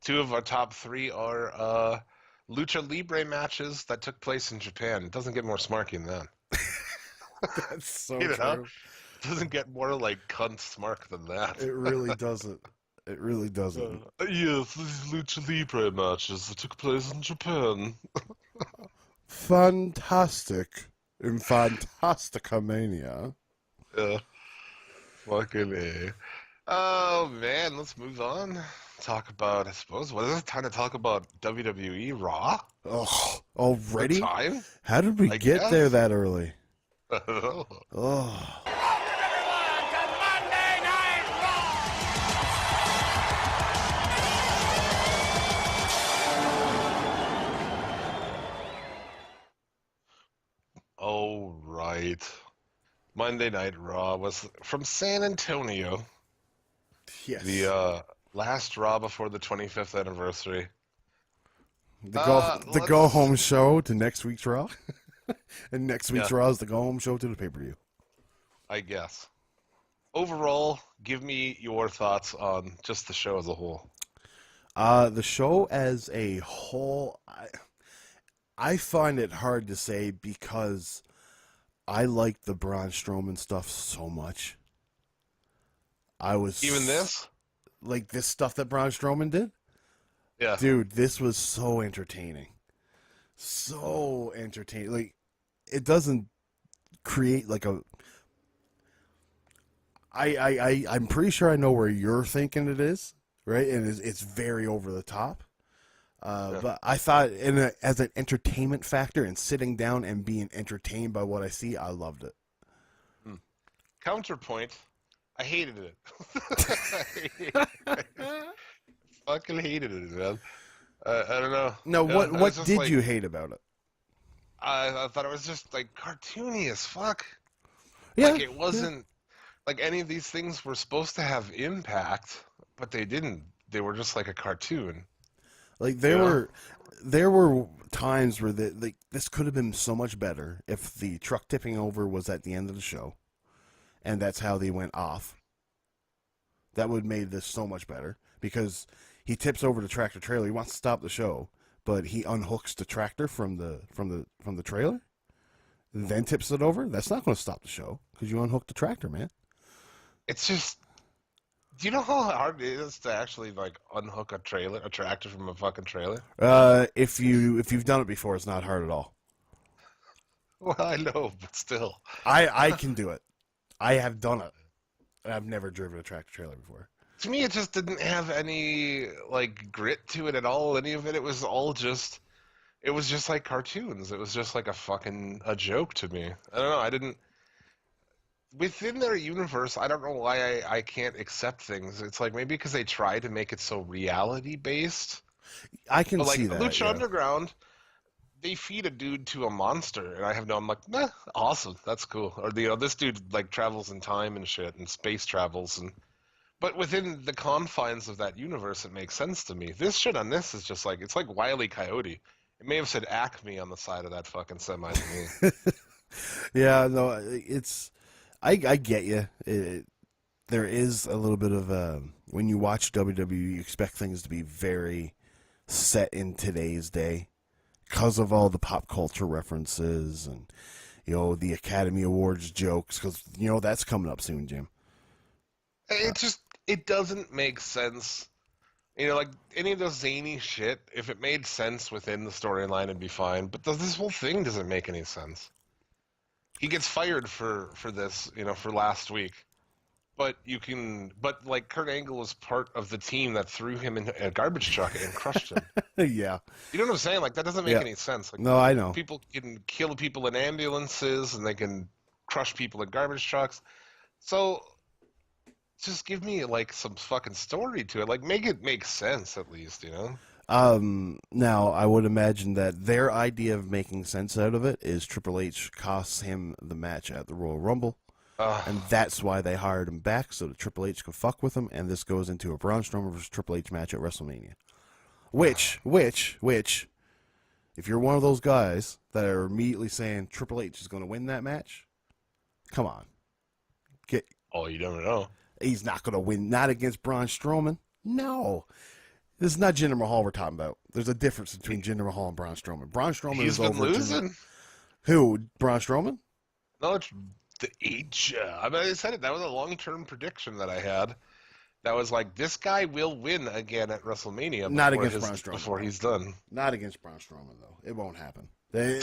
Speaker 1: Two of our top three are Lucha Libre matches that took place in Japan. It doesn't get more smarky than that.
Speaker 2: That's so
Speaker 1: You know?
Speaker 2: true.
Speaker 1: It doesn't get more like cunt smark than that.
Speaker 2: It really doesn't. It really doesn't.
Speaker 1: Yes, these Lucha Libre matches that took place in Japan.
Speaker 2: Fantastic in Fantastica Mania.
Speaker 1: Yeah. Fucking A. Oh man, let's move on. Talk about, I suppose, what is it? Time to talk about WWE Raw?
Speaker 2: Oh,
Speaker 1: The
Speaker 2: already?
Speaker 1: time?
Speaker 2: How did we
Speaker 1: I
Speaker 2: get there
Speaker 1: guess.
Speaker 2: that early?
Speaker 1: I don't know.
Speaker 2: Oh,
Speaker 3: Everyone to Monday Night Raw!
Speaker 1: Oh, right. Monday Night Raw was from San Antonio.
Speaker 2: yes.
Speaker 1: The last Raw before the 25th anniversary.
Speaker 2: The
Speaker 1: let's-
Speaker 2: go home show to next week's Raw, and next week's
Speaker 1: Yeah.
Speaker 2: Raw is the go home show to the pay per view.
Speaker 1: I guess. Overall, give me your thoughts on just the show as a whole.
Speaker 2: The show as a whole, I find it hard to say because I like the Braun Strowman stuff so much. I was
Speaker 1: Even this?
Speaker 2: like this stuff that Braun Strowman did.
Speaker 1: Yeah.
Speaker 2: Dude, this was so entertaining. So entertaining. Like, it doesn't create like a. I'm pretty sure I know where you're thinking it is, right? And it's very over the top.
Speaker 1: Yeah.
Speaker 2: But I thought, as an entertainment factor and sitting down and being entertained by what I see, I loved it.
Speaker 1: Counterpoint, I hated it. Fucking hated it, man. I don't know.
Speaker 2: No,
Speaker 1: You know,
Speaker 2: what
Speaker 1: I was just
Speaker 2: did
Speaker 1: like,
Speaker 2: you hate about it?
Speaker 1: I thought it was just like cartoony as fuck.
Speaker 2: Yeah,
Speaker 1: Like it
Speaker 2: yeah.
Speaker 1: wasn't like any of these things were supposed to have impact, but they didn't. They were just like a cartoon,
Speaker 2: Like
Speaker 1: you know?
Speaker 2: there were times where like this could have been so much better if the truck tipping over was at the end of the show, and that's how they went off. That would have made this so much better because he tips over the tractor trailer. He wants to stop the show, but he unhooks the tractor from the trailer, and then tips it over. That's not going to stop the show because you unhooked the tractor, man.
Speaker 1: It's just, do you know how hard it is to actually like unhook a tractor from a fucking trailer?
Speaker 2: If you've done it before, it's not hard at all.
Speaker 1: Well, I know, but still.
Speaker 2: I can do it. I have done it. I've never driven a tractor trailer before.
Speaker 1: To me, it just didn't have any like grit to it at all. Any of it, it was just like cartoons. It was just like a joke to me. I don't know. I didn't within their universe. I don't know why I can't accept things. It's like maybe because they try to make it so reality based.
Speaker 2: I can
Speaker 1: But like
Speaker 2: see that.
Speaker 1: Lucha
Speaker 2: Yeah.
Speaker 1: Underground, they feed a dude to a monster, and I'm like, nah, awesome, that's cool. Or this dude like travels in time and shit, and space travels, and but within the confines of that universe, it makes sense to me. This shit on this is just like it's like Wile E. Coyote. It may have said Acme on the side of that fucking semi to me.
Speaker 2: Yeah. No. It's. I get you. There is a little bit of when you watch WWE, you expect things to be very set in today's day because of all the pop culture references and the Academy Awards jokes because that's coming up soon, Jim.
Speaker 1: It doesn't make sense. Like any of those zany shit, if it made sense within the storyline, it'd be fine. But this whole thing doesn't make any sense. He gets fired for this, for last week. But like Kurt Angle was part of the team that threw him in a garbage truck and crushed him.
Speaker 2: Yeah.
Speaker 1: You know what I'm saying? Like that doesn't make
Speaker 2: Yeah.
Speaker 1: any sense. Like
Speaker 2: No, I know.
Speaker 1: people can kill people in ambulances and they can crush people in garbage trucks. So just give me like some fucking story to it. Like make it make sense at least,
Speaker 2: Now I would imagine that their idea of making sense out of it is Triple H costs him the match at the Royal Rumble. And that's why they hired him back, so that Triple H could fuck with him, and this goes into a Braun Strowman versus Triple H match at WrestleMania. Which, if you're one of those guys that are immediately saying Triple H is going to win that match, come on.
Speaker 1: You don't know.
Speaker 2: He's not going to win, not against Braun Strowman. No. This is not Jinder Mahal we're talking about. There's a difference between Jinder Mahal and Braun Strowman. Braun Strowman
Speaker 1: He's
Speaker 2: is
Speaker 1: been
Speaker 2: over
Speaker 1: losing.
Speaker 2: Who? Braun Strowman?
Speaker 1: No, it's the age. I mean, I said it. That was a long-term prediction that I had. That was like, this guy will win again at WrestleMania.
Speaker 2: Not against Braun Strowman.
Speaker 1: Before he's done.
Speaker 2: Not against Braun Strowman, though. It won't happen.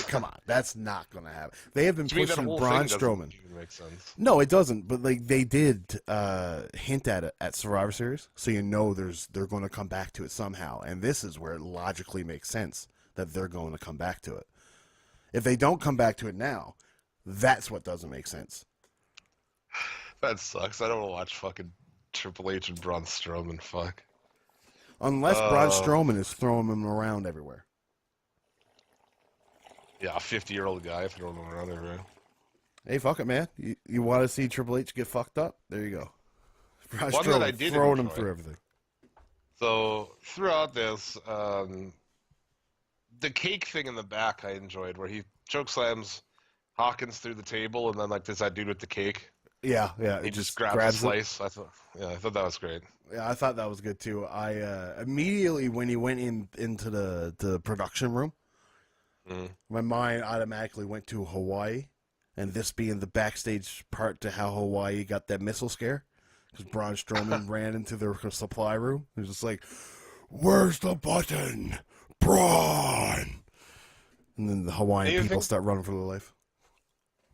Speaker 2: Come on. That's not going to happen. They have been
Speaker 1: To me, that
Speaker 2: pushing
Speaker 1: whole
Speaker 2: Braun
Speaker 1: thing
Speaker 2: Strowman.
Speaker 1: doesn't even make sense.
Speaker 2: No, it doesn't. But like they did hint at it at Survivor Series, so they're going to come back to it somehow. And this is where it logically makes sense that they're going to come back to it. If they don't come back to it now, that's what doesn't make sense.
Speaker 1: That sucks. I don't want to watch fucking Triple H and Braun Strowman. Fuck.
Speaker 2: Unless Braun Strowman is throwing them around everywhere.
Speaker 1: Yeah, a 50-year-old guy throwing them around everywhere.
Speaker 2: Hey, fuck it, man. You want to see Triple H get fucked up? There you go. Braun
Speaker 1: One that I did
Speaker 2: throwing him
Speaker 1: enjoy.
Speaker 2: through everything.
Speaker 1: So throughout this, the cake thing in the back I enjoyed, where he chokeslams Hawkins through the table, and then like there's that dude with the cake.
Speaker 2: Yeah.
Speaker 1: He
Speaker 2: It
Speaker 1: just
Speaker 2: grabs
Speaker 1: a
Speaker 2: it.
Speaker 1: slice. I thought that was great.
Speaker 2: Yeah, I thought that was good too. I immediately when he went into the production room, my mind automatically went to Hawaii, and this being the backstage part to how Hawaii got that missile scare, because Braun Strowman ran into their supply room. It was just like, "Where's the button, Braun?" And then the Hawaiian people start running for their life.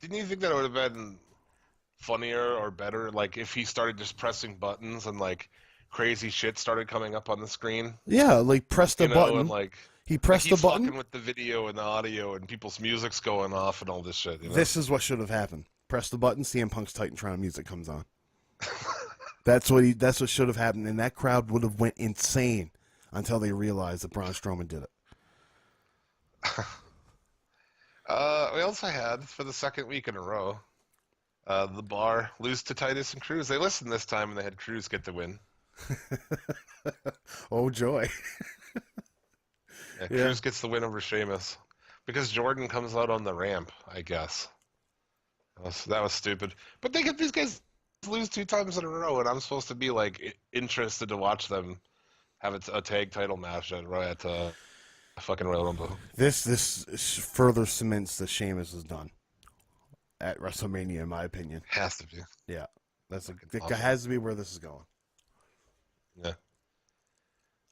Speaker 1: Didn't you think that it would have been funnier or better, like if he started just pressing buttons and like crazy shit started coming up on the screen?
Speaker 2: Yeah, like press the button.
Speaker 1: And like
Speaker 2: he pressed
Speaker 1: he's
Speaker 2: the button.
Speaker 1: fucking with the video and the audio and people's music's going off and all this shit.
Speaker 2: This is what should have happened. Press the button. CM Punk's Titantron music comes on. That's what should have happened, and that crowd would have went insane. until they realized that Braun Strowman did it.
Speaker 1: We also had, for the second week in a row, the Bar lose to Titus and Cruz. They listened this time and they had Cruz get the win.
Speaker 2: Oh, joy.
Speaker 1: Yeah,
Speaker 2: Yeah.
Speaker 1: Cruz gets the win over Sheamus. Because Jordan comes out on the ramp, I guess. That was stupid. But they get these guys lose 2 times in a row, and I'm supposed to be like interested to watch them have a tag title match at fucking Royal Rumble.
Speaker 2: This further cements that Sheamus is done at WrestleMania, in my opinion.
Speaker 1: Has to be.
Speaker 2: Yeah, it
Speaker 1: awful.
Speaker 2: has to be where this is going.
Speaker 1: Yeah.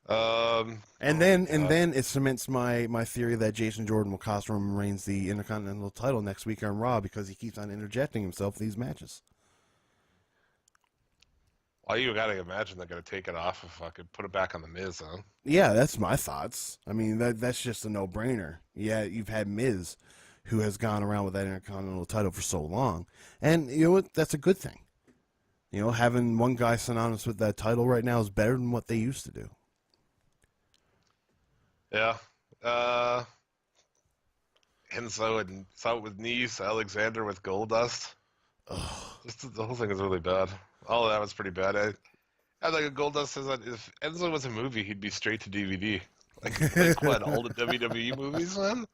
Speaker 2: And then it cements my theory that Jason Jordan will cost Roman Reigns the Intercontinental title next week on Raw because he keeps on interjecting himself in these matches.
Speaker 1: Well, you gotta imagine they're gonna take it off if I could put it back on the Miz, huh?
Speaker 2: Yeah, that's my thoughts. I mean, that's just a no-brainer. Yeah, you've had Miz, who has gone around with that Intercontinental title for so long, and you know what? That's a good thing. You know, having one guy synonymous with that title right now is better than what they used to do.
Speaker 1: Yeah. Enzo and out with knees, Alexander with Goldust. Just the whole thing is really bad. All of that was pretty bad. I like Goldust says that if Enzo was a movie, he'd be straight to DVD. Like what? All the WWE movies, man.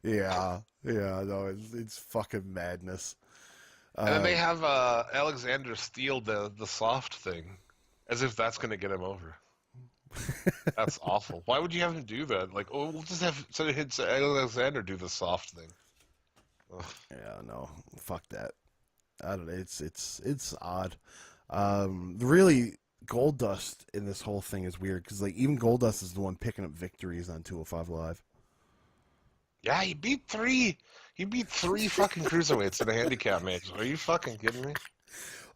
Speaker 2: Yeah, no, it's fucking madness.
Speaker 1: And then they have Alexander steal the soft thing, as if that's gonna get him over. That's awful. Why would you have him do that? Like, oh, we'll just have Alexander do the soft thing. Ugh.
Speaker 2: Yeah, no, fuck that. I don't know. It's odd. Really, Goldust in this whole thing is weird because like even Goldust is the one picking up victories on 205 Live.
Speaker 1: Yeah, he beat 3. He beat 3 fucking cruiserweights in a handicap match. Are you fucking kidding me?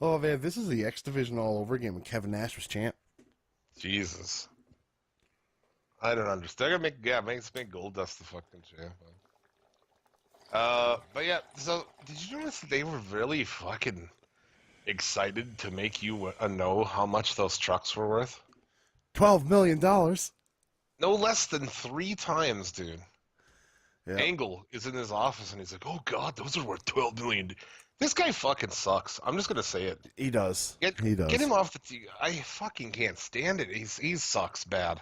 Speaker 2: Oh man, this is the X Division all over again when Kevin Nash was champ.
Speaker 1: Jesus. I don't understand. They're gonna make Goldust the fucking champ. But yeah, so did you notice that they were really fucking excited to make you know how much those trucks were worth?
Speaker 2: $12 million.
Speaker 1: No less than 3 times, dude.
Speaker 2: Yeah.
Speaker 1: Angle is in his office and he's like, "Oh God, those are worth $12 million." This guy fucking sucks. I'm just gonna say it.
Speaker 2: He does. He does.
Speaker 1: Get him off the TV. I fucking can't stand it. He sucks bad.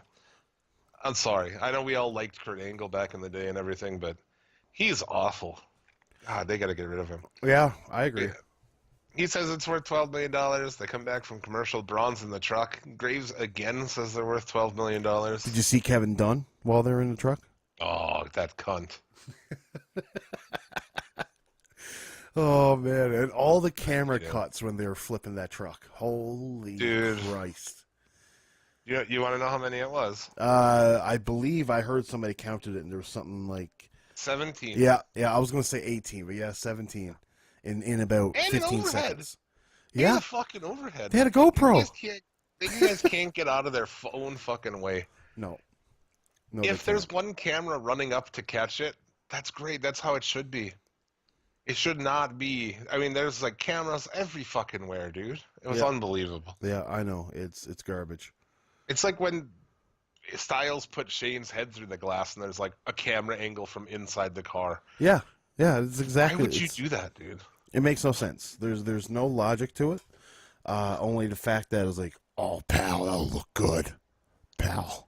Speaker 1: I'm sorry. I know we all liked Kurt Angle back in the day and everything, but he's awful. God, they gotta get rid of him.
Speaker 2: Yeah, I agree.
Speaker 1: He says it's worth $12 million. They come back from commercial, Braun's in the truck. Graves again says they're worth $12 million.
Speaker 2: Did you see Kevin Dunn while they were in the truck?
Speaker 1: Oh, that cunt.
Speaker 2: Oh man, and all the camera cuts when they were flipping that truck. Holy Christ.
Speaker 1: You want to know how many it was?
Speaker 2: I believe I heard somebody counted it and there was something like
Speaker 1: 17.
Speaker 2: Yeah, I was going to say 18, but yeah, 17 in about
Speaker 1: and
Speaker 2: 15
Speaker 1: an overhead.
Speaker 2: seconds.
Speaker 1: Yeah.
Speaker 2: Yeah,
Speaker 1: A fucking overhead.
Speaker 2: they had a GoPro.
Speaker 1: You guys can't get out of their own fucking way.
Speaker 2: No,
Speaker 1: if there's one camera running up to catch it, that's great. That's how it should be. It should not be. I mean, there's like cameras every fucking where, dude. It was unbelievable.
Speaker 2: Yeah, I know. It's garbage.
Speaker 1: It's like when Styles put Shane's head through the glass and there's like a camera angle from inside the car.
Speaker 2: Yeah, it's exactly.
Speaker 1: Why would you do that, dude?
Speaker 2: It makes no sense. There's no logic to it. Only the fact that it was like, oh, pal, that'll look good, pal.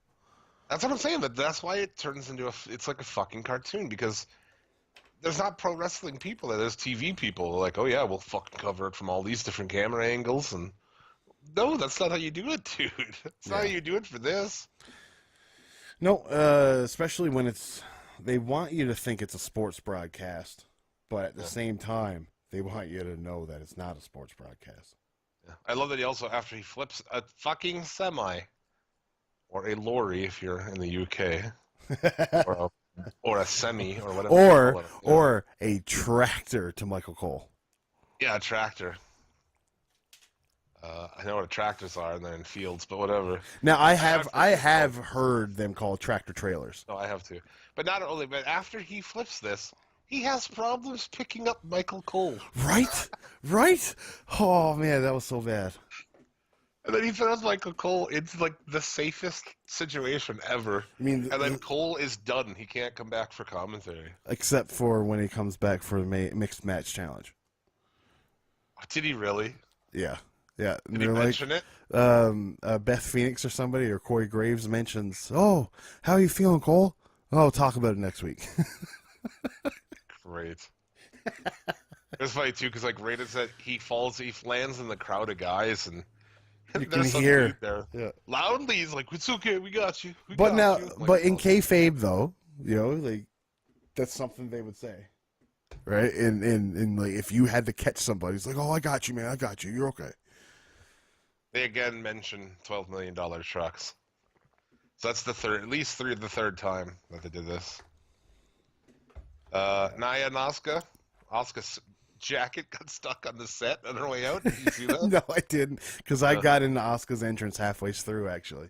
Speaker 1: That's what I'm saying. But that's why it turns into it's like a fucking cartoon because there's not pro wrestling people there. There's TV people like, oh yeah, we'll fucking cover it from all these different camera angles and. No, that's not how you do it, dude. That's not how you do it for this.
Speaker 2: No, especially when they want you to think it's a sports broadcast, but at the same time, they want you to know that it's not a sports broadcast.
Speaker 1: Yeah. I love that he also, after he flips a fucking semi, or a lorry if you're in the UK, or a semi, or whatever.
Speaker 2: Or a tractor to Michael Cole.
Speaker 1: Yeah, a tractor. I know what tractors are, and they're in fields, but whatever.
Speaker 2: Now I have heard them called tractor trailers.
Speaker 1: No, I have too. But not only, but after he flips this, he has problems picking up Michael Cole.
Speaker 2: Right? Oh man, that was so bad.
Speaker 1: And then he throws Michael Cole into like the safest situation ever.
Speaker 2: I mean,
Speaker 1: And then Cole is done. He can't come back for commentary.
Speaker 2: except for when he comes back for the mixed match challenge.
Speaker 1: Did he really?
Speaker 2: Yeah, yeah. And
Speaker 1: Did he
Speaker 2: they're
Speaker 1: mention it?
Speaker 2: Beth Phoenix or somebody or Corey Graves mentions, "Oh, how are you feeling, Cole? Oh, we'll talk about it next week."
Speaker 1: Great. It was funny too because like Raiden said he lands in the crowd of guys, and
Speaker 2: You can
Speaker 1: there's some
Speaker 2: hear.
Speaker 1: dude there
Speaker 2: Yeah.
Speaker 1: loudly. He's like, "It's okay, we got you."
Speaker 2: But now,
Speaker 1: you. Like,
Speaker 2: but in
Speaker 1: oh.
Speaker 2: kayfabe though, like that's something they would say, right? And like if you had to catch somebody, it's like, "Oh, I got you, man. I got you. You're okay."
Speaker 1: They again mention $12 million trucks. So that's at least the third time that they did this. Nia and Asuka. Asuka's jacket got stuck on the set on her way out. Did you see that?
Speaker 2: No, I didn't, because I got into Asuka's entrance halfway through. Actually,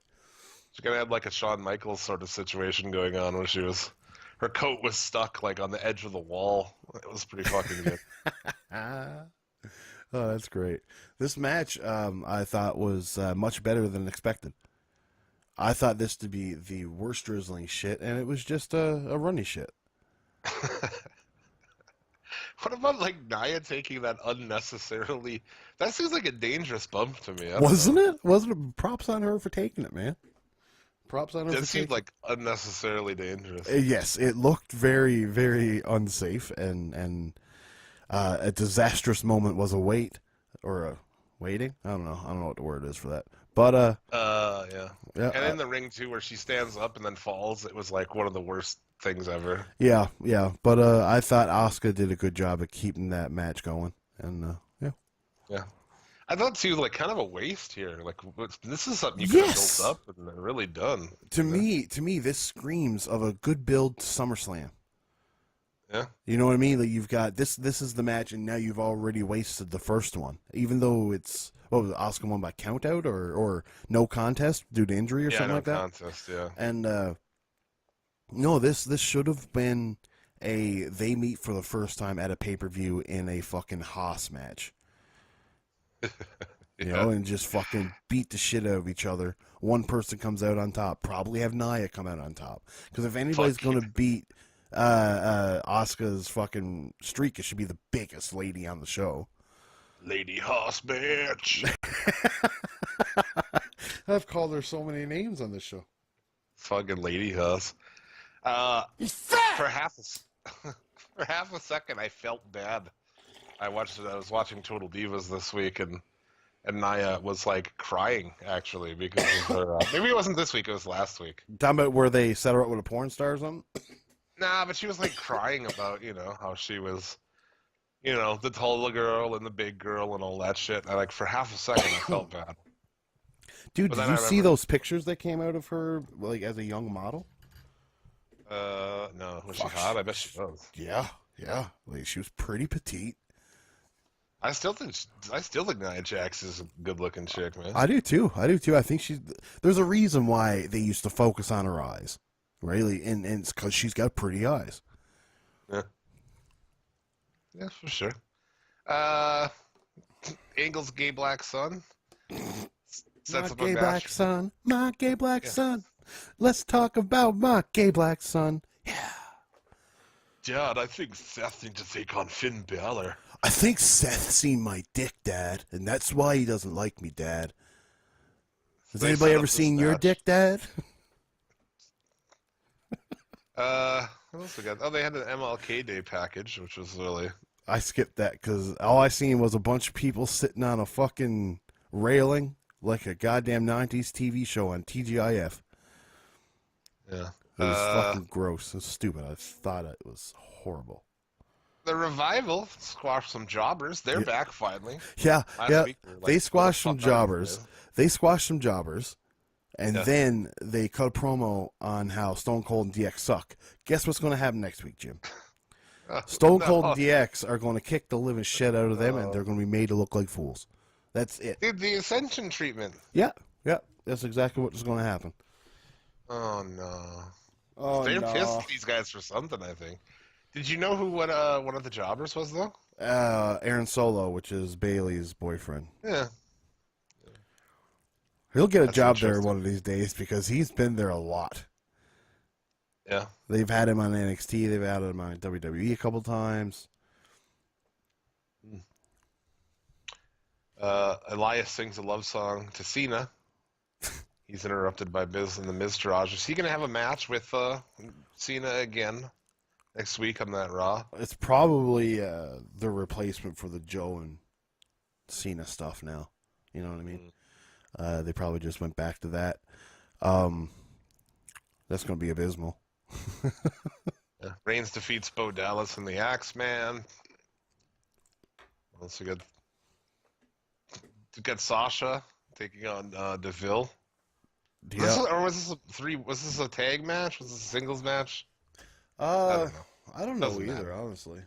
Speaker 1: She's gonna have like a Shawn Michaels sort of situation going on where her coat was stuck like on the edge of the wall. It was pretty fucking good.
Speaker 2: Oh, that's great. This match, I thought was much better than expected. I thought this to be the worst drizzling shit, and it was just a runny shit.
Speaker 1: What about like Nia taking that unnecessarily? That seems like a dangerous bump to me.
Speaker 2: Wasn't it? Wasn't it? Props on her for taking it, man. Props on her
Speaker 1: It
Speaker 2: for
Speaker 1: seemed
Speaker 2: taking
Speaker 1: like unnecessarily dangerous.
Speaker 2: it. Yes, it looked very, very unsafe, and a disastrous moment was a waiting. I don't know what the word is for that. But
Speaker 1: Yeah.
Speaker 2: yeah,
Speaker 1: And in the ring too, where she stands up and then falls, it was like one of the worst things ever.
Speaker 2: yeah. But I thought Asuka did a good job of keeping that match going, and yeah.
Speaker 1: Yeah. I thought too, like kind of a waste here. Like this is something you could have
Speaker 2: Yes!
Speaker 1: built up and really done.
Speaker 2: To me, this screams of a good build to SummerSlam.
Speaker 1: Yeah.
Speaker 2: You know what I mean? Like you've got this is the match, and now you've already wasted the first one. Even though it's what was it, Asuka won by count out or no contest due to injury or something
Speaker 1: no
Speaker 2: like that.
Speaker 1: contest, yeah.
Speaker 2: And no, this should have been they meet for the first time at a pay-per-view in a fucking Haas match. You know, and just fucking beat the shit out of each other. One person comes out on top. Probably have Nia come out on top. Because if anybody's going to beat Asuka's fucking streak, it should be the biggest lady on the show.
Speaker 1: Lady Haas bitch.
Speaker 2: I've called her so many names on this show.
Speaker 1: Fucking Lady Haas.
Speaker 3: He's fat!
Speaker 1: For half a second, I felt bad. I was watching Total Divas this week, and Nia was like crying actually because of her. Maybe it wasn't this week; it was last week.
Speaker 2: Talking about where they set her up with a porn star or something?
Speaker 1: Nah, but she was like crying about how she was, the taller girl and the big girl and all that shit. And like for half a second, I felt bad.
Speaker 2: Dude,
Speaker 1: But
Speaker 2: did
Speaker 1: then
Speaker 2: you
Speaker 1: I
Speaker 2: see
Speaker 1: remember-
Speaker 2: those pictures that came out of her like as a young model?
Speaker 1: No, was she
Speaker 2: Fuck.
Speaker 1: hot? I bet she was.
Speaker 2: Yeah. Like she was pretty petite.
Speaker 1: I still think Nia Jax is a good-looking chick, man.
Speaker 2: I do too. I think there's a reason why they used to focus on her eyes, right? Like, and it's because she's got pretty eyes.
Speaker 1: Yeah, for sure. Angle's gay black son.
Speaker 2: My
Speaker 1: Sets up
Speaker 2: gay
Speaker 1: a
Speaker 2: black
Speaker 1: match.
Speaker 2: son. My gay black
Speaker 1: Yeah.
Speaker 2: son. Let's talk about my gay black son.
Speaker 1: Dad, I think Seth needs to take on Finn Balor.
Speaker 2: I think Seth's seen my dick, Dad, and that's why he doesn't like me, Dad. Has
Speaker 1: They
Speaker 2: anybody
Speaker 1: set
Speaker 2: ever
Speaker 1: up this
Speaker 2: seen your
Speaker 1: match.
Speaker 2: dick, Dad?
Speaker 1: What else we got? Oh, they had an MLK Day package, which was really...
Speaker 2: I skipped that because all I seen was a bunch of people sitting on a fucking railing like a goddamn 90s TV show on TGIF.
Speaker 1: Yeah.
Speaker 2: It was fucking gross. It was stupid. I thought it was horrible.
Speaker 1: The Revival squashed some jobbers. They're
Speaker 2: Yeah.
Speaker 1: back finally.
Speaker 2: Yeah,
Speaker 1: Last week we were like,
Speaker 2: they
Speaker 1: "What
Speaker 2: squashed
Speaker 1: the
Speaker 2: some
Speaker 1: fuck are you
Speaker 2: jobbers.
Speaker 1: guys?"
Speaker 2: They squashed some jobbers, and
Speaker 1: Yeah.
Speaker 2: then they cut a promo on how Stone Cold and DX suck. Guess what's going to happen next week, Jim? Stone
Speaker 1: No.
Speaker 2: Cold and DX are going to kick the living shit out of them, and they're going to be made to look like fools. That's it.
Speaker 1: Dude, the Ascension treatment.
Speaker 2: Yeah. That's exactly what's going to happen.
Speaker 1: Oh, no.
Speaker 2: Oh,
Speaker 1: They're pissed at these guys for something, I think. Did you know who one of the jobbers was, though?
Speaker 2: Aaron Solo, which is Bailey's boyfriend.
Speaker 1: Yeah.
Speaker 2: He'll get a
Speaker 1: That's
Speaker 2: job there
Speaker 1: interesting.
Speaker 2: one of these days because he's been there a lot.
Speaker 1: Yeah.
Speaker 2: They've had him on NXT. They've had him on WWE a couple times.
Speaker 1: Elias sings a love song to Cena. He's interrupted by Miz and the Miztourage. Is he going to have a match with Cena again next week on that Raw?
Speaker 2: It's probably the replacement for the Joe and Cena stuff now. You know what I mean? They probably just went back to that. That's going to be abysmal.
Speaker 1: Yeah. Reigns defeats Bo Dallas and the Axeman. Also got Sasha taking on Deville.
Speaker 2: Yeah.
Speaker 1: Was this a tag match? Was this a singles match?
Speaker 2: I don't know
Speaker 1: Doesn't
Speaker 2: either,
Speaker 1: matter.
Speaker 2: honestly.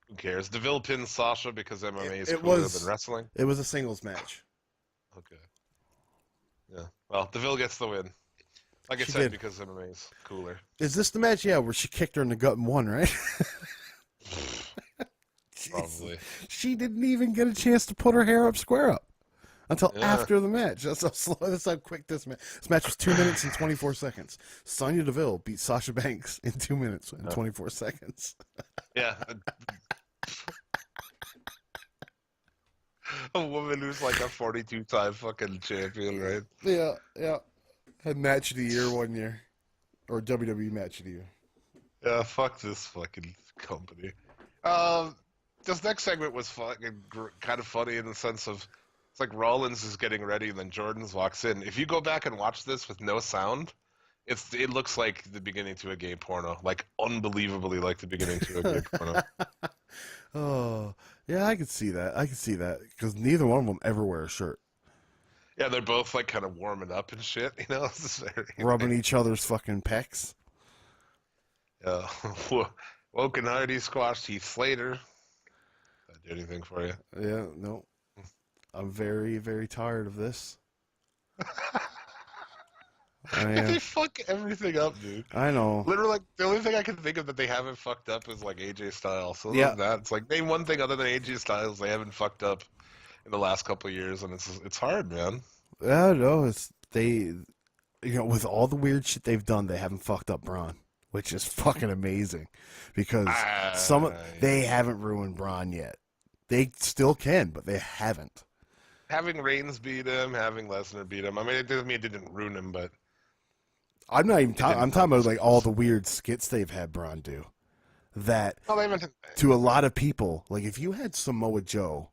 Speaker 1: Who cares? Deville pins Sasha because MMA is
Speaker 2: It
Speaker 1: cooler
Speaker 2: was-
Speaker 1: than wrestling.
Speaker 2: It was a singles match.
Speaker 1: Okay. Yeah. Well, Deville gets the win. Like I
Speaker 2: She
Speaker 1: said,
Speaker 2: did.
Speaker 1: because MMA is cooler.
Speaker 2: Is this the match? Yeah, where she kicked her in the gut and won, right?
Speaker 1: Probably.
Speaker 2: She didn't even get a chance to put her hair up square up until
Speaker 1: Yeah.
Speaker 2: after the match. That's how slow. That's how quick this match. This match was 2 minutes and 24 seconds. Sonya Deville beat Sasha Banks in 2 minutes and 24 seconds.
Speaker 1: Yeah. A woman who's like a 42-time fucking champion, right?
Speaker 2: Yeah, yeah. Had match of the year one year, or WWE match of the year.
Speaker 1: Yeah, fuck this fucking company. This next segment was fucking kind of funny in the sense of it's like Rollins is getting ready and then Jordan's walks in. If you go back and watch this with no sound, it looks like the beginning to a gay porno, like unbelievably like the beginning to a gay porno.
Speaker 2: Oh, yeah, I could see that. I could see that because neither one of them ever wear a shirt,
Speaker 1: Yeah, they're both like kind of warming up and shit. You know, it's just very
Speaker 2: rubbing each other's fucking pecs.
Speaker 1: Yeah. Woken Hardy squashed Heath Slater. Did I do anything for you?
Speaker 2: Yeah, no. I'm very, very tired of this. I
Speaker 1: They
Speaker 2: am.
Speaker 1: fuck everything up, dude.
Speaker 2: I know.
Speaker 1: Literally, like, the only thing I can think of that they haven't fucked up is like AJ Styles. So other
Speaker 2: Yeah.
Speaker 1: than that, it's like name one thing other than AJ Styles they haven't fucked up in the last couple of years, and it's hard, man.
Speaker 2: I know. It's they, with all the weird shit they've done, they haven't fucked up Braun, which is fucking amazing, because they haven't ruined Braun yet. They still can, but they haven't.
Speaker 1: Having Reigns beat him, having Lesnar beat him. I mean, it doesn't mean it didn't ruin him, but
Speaker 2: I'm not even.
Speaker 1: didn't
Speaker 2: I'm talking about
Speaker 1: help.
Speaker 2: like all the weird skits they've had Braun do. That
Speaker 1: no, they haven't.
Speaker 2: to a lot of people, like if you had Samoa Joe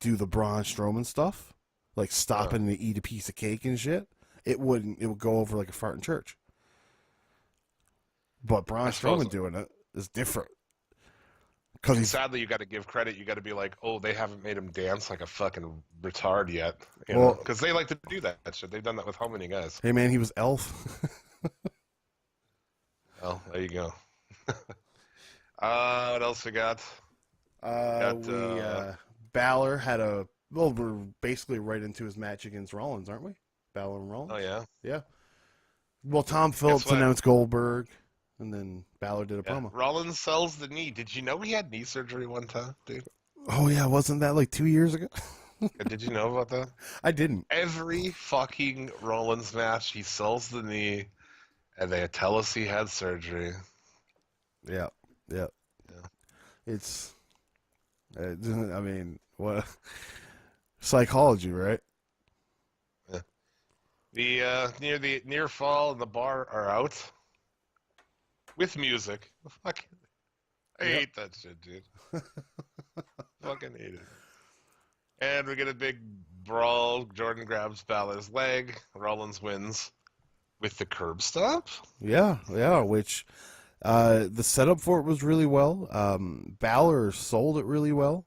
Speaker 2: do the Braun Strowman stuff, like stopping to eat a piece of cake and shit, it would go over like a fart in church. But Braun
Speaker 1: suppose-
Speaker 2: Strowman doing it is different. Because he's
Speaker 1: Sadly, you got to give credit. You got to be like, oh, they haven't made him dance like a fucking retard yet.
Speaker 2: Well-
Speaker 1: Because they like to do that shit. They've done that with how many guys?
Speaker 2: hey man, he was Elf.
Speaker 1: Well, there you go. What else we got?
Speaker 2: Balor had we're basically right into his match against Rollins, aren't we? Balor and Rollins.
Speaker 1: Oh yeah.
Speaker 2: Yeah. Well, Tom Phillips
Speaker 1: what?
Speaker 2: announced Goldberg, and then Balor did a promo.
Speaker 1: Rollins sells the knee. Did you know he had knee surgery one time, dude?
Speaker 2: Oh yeah, wasn't that like 2 years ago?
Speaker 1: Did you know about that?
Speaker 2: I didn't.
Speaker 1: Every fucking Rollins match, he sells the knee, and they tell us he had surgery.
Speaker 2: Yeah. It's, I mean, what psychology, right?
Speaker 1: The near fall and the bar are out with music. Fucking, I hate that shit, dude. Fucking hate it. And we get a big brawl. Jordan grabs Balor's leg. Rollins wins with the curb stomp.
Speaker 2: Yeah, which the setup for it was really well. Balor sold it really well.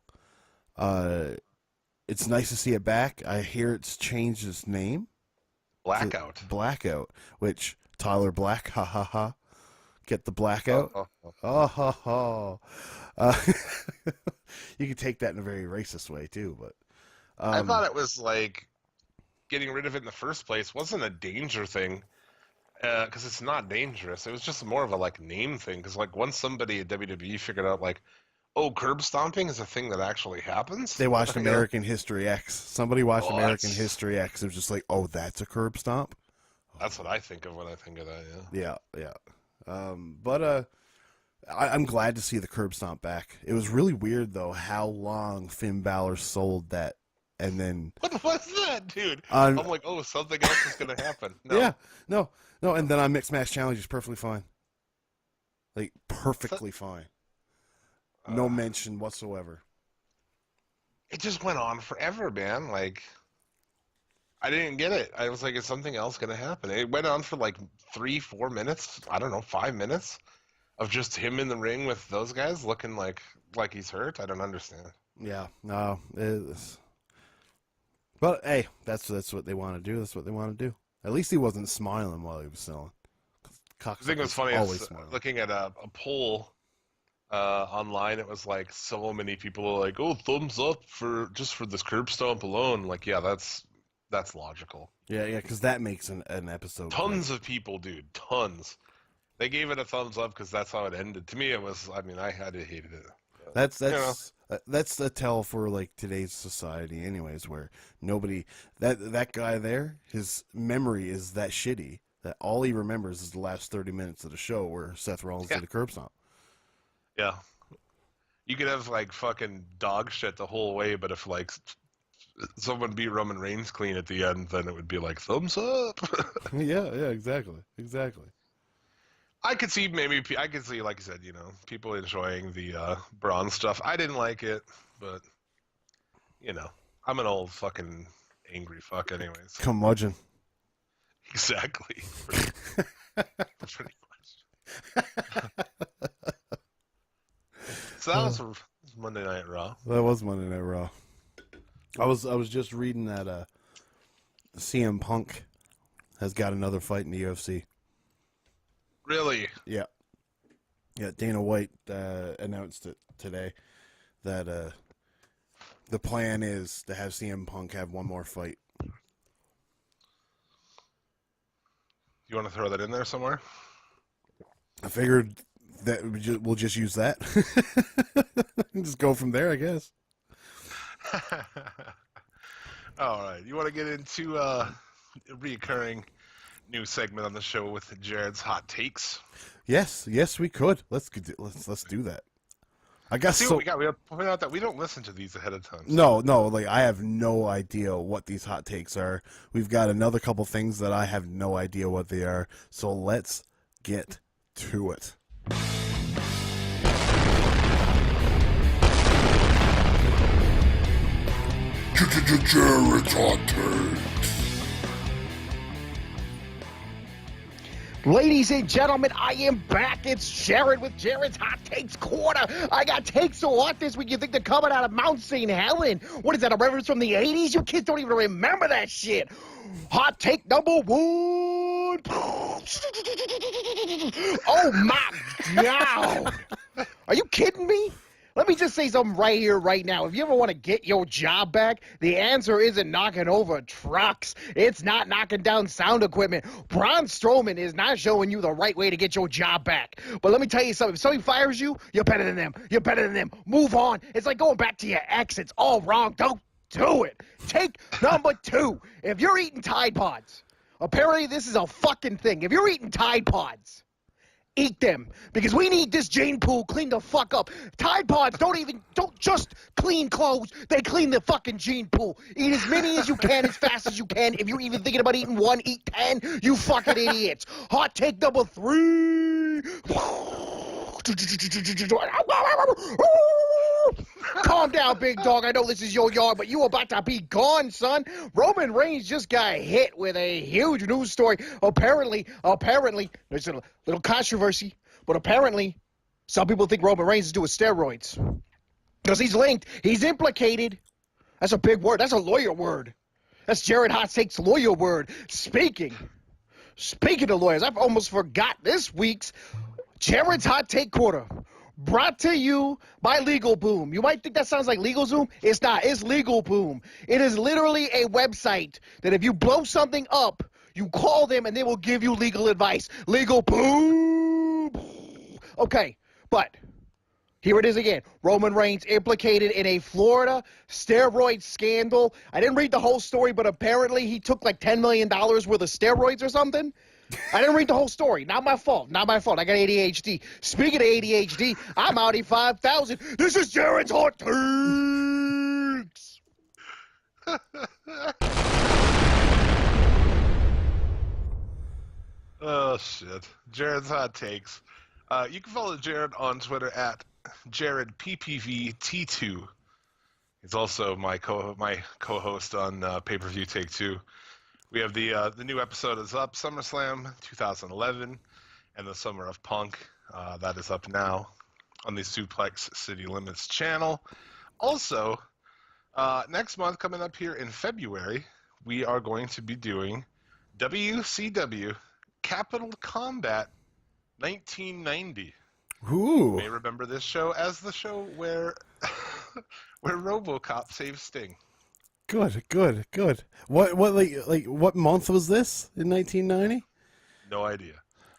Speaker 2: It's nice to see it back. I hear it's changed its name.
Speaker 1: Blackout.
Speaker 2: Blackout, which Tyler Black, ha ha ha. Get the blackout. Oh ha ha. You could take that in a very racist way too, but
Speaker 1: I thought it was like getting rid of it in the first place wasn't a danger thing, because it's not dangerous. It was just more of a like name thing. Because like once somebody at WWE figured out like, Oh, curb stomping is a thing that actually happens?
Speaker 2: They watched
Speaker 1: You know?
Speaker 2: American History X. Somebody watched
Speaker 1: Oh,
Speaker 2: American
Speaker 1: that's
Speaker 2: History X. It was just like, oh, that's a curb stomp.
Speaker 1: that's what I think of when I think of that. Yeah.
Speaker 2: Yeah. But I'm glad to see the curb stomp back. It was really weird though how long Finn Balor sold that, and then
Speaker 1: What was that, dude?
Speaker 2: on
Speaker 1: I'm like, oh, something else is gonna happen. No.
Speaker 2: yeah, no, and then on Mixed Match Challenge is perfectly fine, like perfectly fine, no mention whatsoever.
Speaker 1: It just went on forever, man. Like, I didn't get it. I was like, is something else gonna happen? It went on for like 3-4 minutes. I don't know, 5 minutes of just him in the ring with those guys looking like he's hurt. I don't understand.
Speaker 2: Yeah, no, but hey, that's what they want to do. That's what they want to do. At least he wasn't smiling while he was selling.
Speaker 1: The thing was funny
Speaker 2: always
Speaker 1: is
Speaker 2: smiling.
Speaker 1: looking at a poll online. It was like so many people were like, "Oh, thumbs up for this curb stomp alone." Like, yeah, that's logical.
Speaker 2: Yeah, because that makes an episode.
Speaker 1: Tons
Speaker 2: great.
Speaker 1: of people, dude, tons. They gave it a thumbs up because that's how it ended. To me, it was. I mean, I had hated it.
Speaker 2: That's a tell for like today's society, anyways, where nobody that guy there, his memory is that shitty that all he remembers is the last 30 minutes of the show where Seth Rollins did a curb stomp.
Speaker 1: Yeah. You could have like fucking dog shit the whole way, but if like someone beat Roman Reigns clean at the end, then it would be like thumbs up.
Speaker 2: yeah, exactly.
Speaker 1: I could see like you said, people enjoying the Braun stuff. I didn't like it, but I'm an old fucking angry fuck, anyways.
Speaker 2: Curmudgeon.
Speaker 1: Exactly. Pretty much. So that was Monday Night Raw.
Speaker 2: That was Monday Night Raw. I was just reading that CM Punk has got another fight in the UFC.
Speaker 1: Really?
Speaker 2: Yeah. Dana White announced it today that the plan is to have CM Punk have one more fight.
Speaker 1: You want to throw that in there somewhere?
Speaker 2: I figured that we'll just use that. Just go from there, I guess.
Speaker 1: All right. You want to get into a reoccurring new segment on the show with Jared's hot takes?
Speaker 2: Yes, we could. Let's do that. I guess
Speaker 1: See
Speaker 2: so.
Speaker 1: what we got. We have to point out that we don't listen to these ahead of time.
Speaker 2: No, like I have no idea what these hot takes are. We've got another couple things that I have no idea what they are. So let's get to it. Jared's hot takes.
Speaker 3: Ladies and gentlemen, I am back. It's Jared with Jared's Hot Takes Corner. I got takes so hot this week you think they're coming out of Mount St. Helen. What is that, a reference from the 80s? You kids don't even remember that shit. Hot take number 1. Oh my God. Are you kidding me? Let me just say something right here, right now. If you ever want to get your job back, the answer isn't knocking over trucks. It's not knocking down sound equipment. Braun Strowman is not showing you the right way to get your job back. But let me tell you something. If somebody fires you, you're better than them. You're better than them. Move on. It's like going back to your ex. It's all wrong. Don't do it. Take number 2. If you're eating Tide Pods, apparently this is a fucking thing. If you're eating Tide Pods, eat them, because we need this gene pool cleaned the fuck up. Tide Pods don't just clean clothes, they clean the fucking gene pool. Eat as many as you can, as fast as you can. If you're even thinking about eating 1, eat 10, you fucking idiots. Hot take number 3. Calm down, big dog. I know this is your yard, but you about to be gone, son. Roman Reigns just got hit with a huge news story. Apparently, there's a little controversy, but apparently, some people think Roman Reigns is doing steroids. Because he's linked. He's implicated. That's a big word. That's a lawyer word. That's Jared Hot Take's lawyer word. Speaking of lawyers, I've almost forgot this week's Jared's Hot Take Quarter. Brought to you by Legal Boom. You might think that sounds like LegalZoom. It's not. It's Legal Boom. It is literally a website that if you blow something up, you call them and they will give you legal advice. Legal Boom. Okay, but Here it is again. Roman Reigns implicated in a Florida steroid scandal. I didn't read the whole story, but apparently he took like $10 million worth of steroids or something. I didn't read the whole story. Not my fault. Not my fault. I got ADHD. Speaking of ADHD, I'm Audi 5000. This is Jared's Hot Takes.
Speaker 1: Oh, shit. Jared's Hot Takes. You can follow Jared on Twitter at JaredPPVT2. He's also my co-host on Pay-Per-View Take 2. We have the new episode is up, SummerSlam 2011, and the Summer of Punk. That is up now on the Suplex City Limits channel. Also, next month, coming up here in February, we are going to be doing WCW Capital Combat 1990.
Speaker 2: Ooh.
Speaker 1: You may remember this show as the show where where RoboCop saves Sting.
Speaker 2: Good. What what month was this in 1990?
Speaker 1: No idea.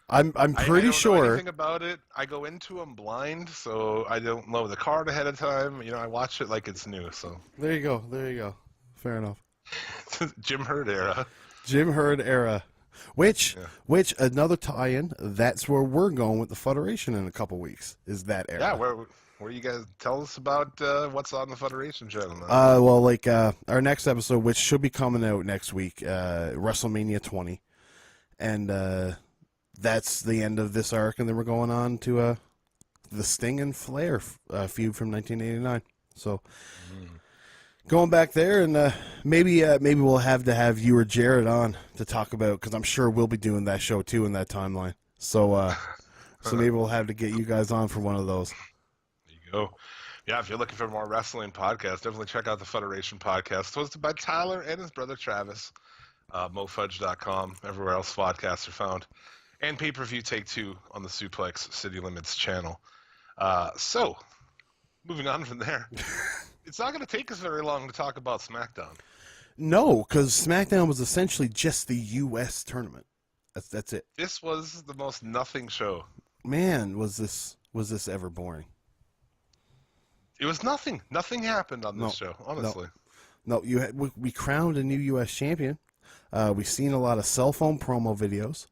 Speaker 2: I'm
Speaker 1: I
Speaker 2: pretty
Speaker 1: don't know
Speaker 2: sure.
Speaker 1: anything about it. I go into them blind, so I don't know the card ahead of time. You know, I watch it like it's new. So
Speaker 2: There you go. Fair enough.
Speaker 1: Jim Herd era.
Speaker 2: Jim Herd era. Which another tie-in, that's where we're going with the Federation in a couple weeks, is that era.
Speaker 1: Yeah, where you guys tell us about what's on the Federation channel now.
Speaker 2: Well, like our next episode, which should be coming out next week, WrestleMania 20, and that's the end of this arc, and then we're going on to the Sting and Flair feud from 1989. So going back there, and maybe we'll have you or Jared on to talk about, because I'm sure we'll be doing that show too in that timeline. So so maybe we'll have to get you guys on for one of those.
Speaker 1: There you go. Yeah, if you're looking for more wrestling podcasts, definitely check out the Federation podcast, hosted by Tyler and his brother Travis. MoFudge.com, everywhere else podcasts are found, and Pay-Per-View Take 2 on the Suplex City Limits channel. So, moving on from there, it's not going to take us very long to talk about SmackDown.
Speaker 2: No, because SmackDown was essentially just the U.S. tournament. That's it.
Speaker 1: This was the most nothing show.
Speaker 2: Man, was this ever boring?
Speaker 1: It was nothing. Nothing happened on this show, honestly.
Speaker 2: No, we crowned a new U.S. champion. We've seen a lot of cell phone promo videos.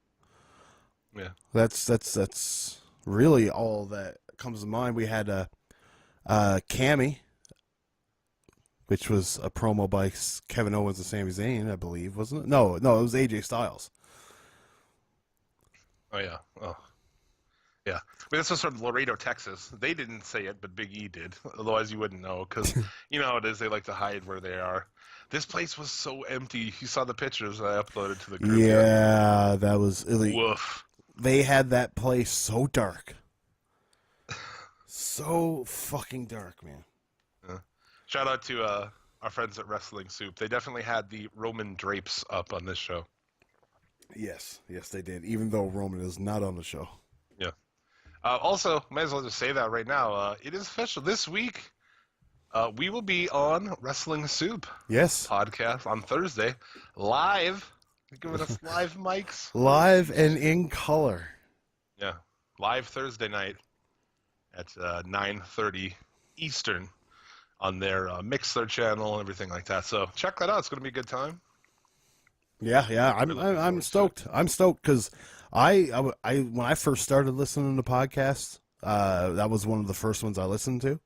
Speaker 1: Yeah.
Speaker 2: That's really all that comes to mind. We had Cammy, which was a promo by Kevin Owens and Sami Zayn, I believe, wasn't it? No, it was AJ Styles.
Speaker 1: Oh, yeah. Oh. Yeah. I mean, this was from Laredo, Texas. They didn't say it, but Big E did. Otherwise, you wouldn't know, because you know how it is. They like to hide where they are. This place was so empty. You saw the pictures I uploaded to the group.
Speaker 2: Yeah, that was elite.
Speaker 1: Woof.
Speaker 2: They had that place so dark. So fucking dark, man.
Speaker 1: Yeah. Shout out to our friends at Wrestling Soup. They definitely had the Roman drapes up on this show.
Speaker 2: Yes, they did. Even though Roman is not on the show.
Speaker 1: Yeah. Also, might as well just say that right now. It is official. This week, we will be on Wrestling Soup.
Speaker 2: Yes.
Speaker 1: Podcast on Thursday, live. They're giving us live mics.
Speaker 2: Live and in color.
Speaker 1: Yeah, live Thursday night at 9:30 Eastern on their Mixler channel and everything like that. So check that out. It's going to be a good time.
Speaker 2: Yeah. I'm stoked. I'm stoked because I when I first started listening to podcasts, that was one of the first ones I listened to.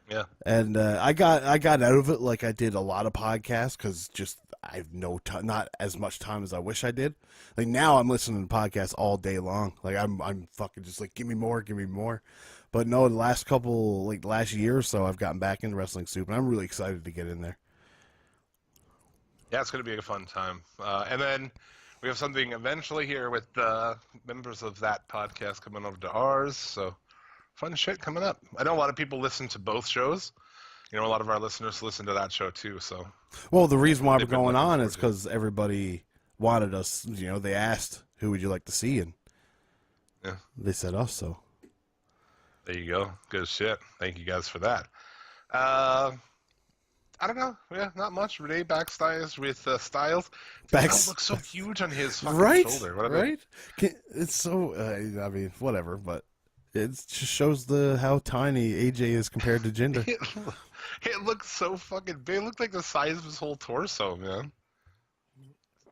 Speaker 1: Yeah.
Speaker 2: And I got out of it like I did a lot of podcasts because just I have not as much time as I wish I did. Like now I'm listening to podcasts all day long. Like I'm fucking just like give me more. But no, the last year or so I've gotten back into Wrestling Soup and I'm really excited to get in there.
Speaker 1: Yeah, it's going to be a fun time. And then we have something eventually here with members of that podcast coming over to ours. So fun shit coming up. I know a lot of people listen to both shows. You know, a lot of our listeners listen to that show too. So,
Speaker 2: well, the reason why we're
Speaker 1: They've been
Speaker 2: going
Speaker 1: looking
Speaker 2: on
Speaker 1: forward
Speaker 2: is
Speaker 1: to it.
Speaker 2: because everybody wanted us. You know, they asked, "Who would you like to see?" And
Speaker 1: Yeah.
Speaker 2: they said us. So
Speaker 1: there you go. Good shit. Thank you guys for that. I don't know. Yeah, not much. Renee backstage with Styles. Styles looks so huge on his fucking shoulder. What are they-
Speaker 2: Right? It's so. I mean, whatever. But It just shows how tiny AJ is compared to Jinder.
Speaker 1: It looks so fucking big. It looked like the size of his whole torso, man.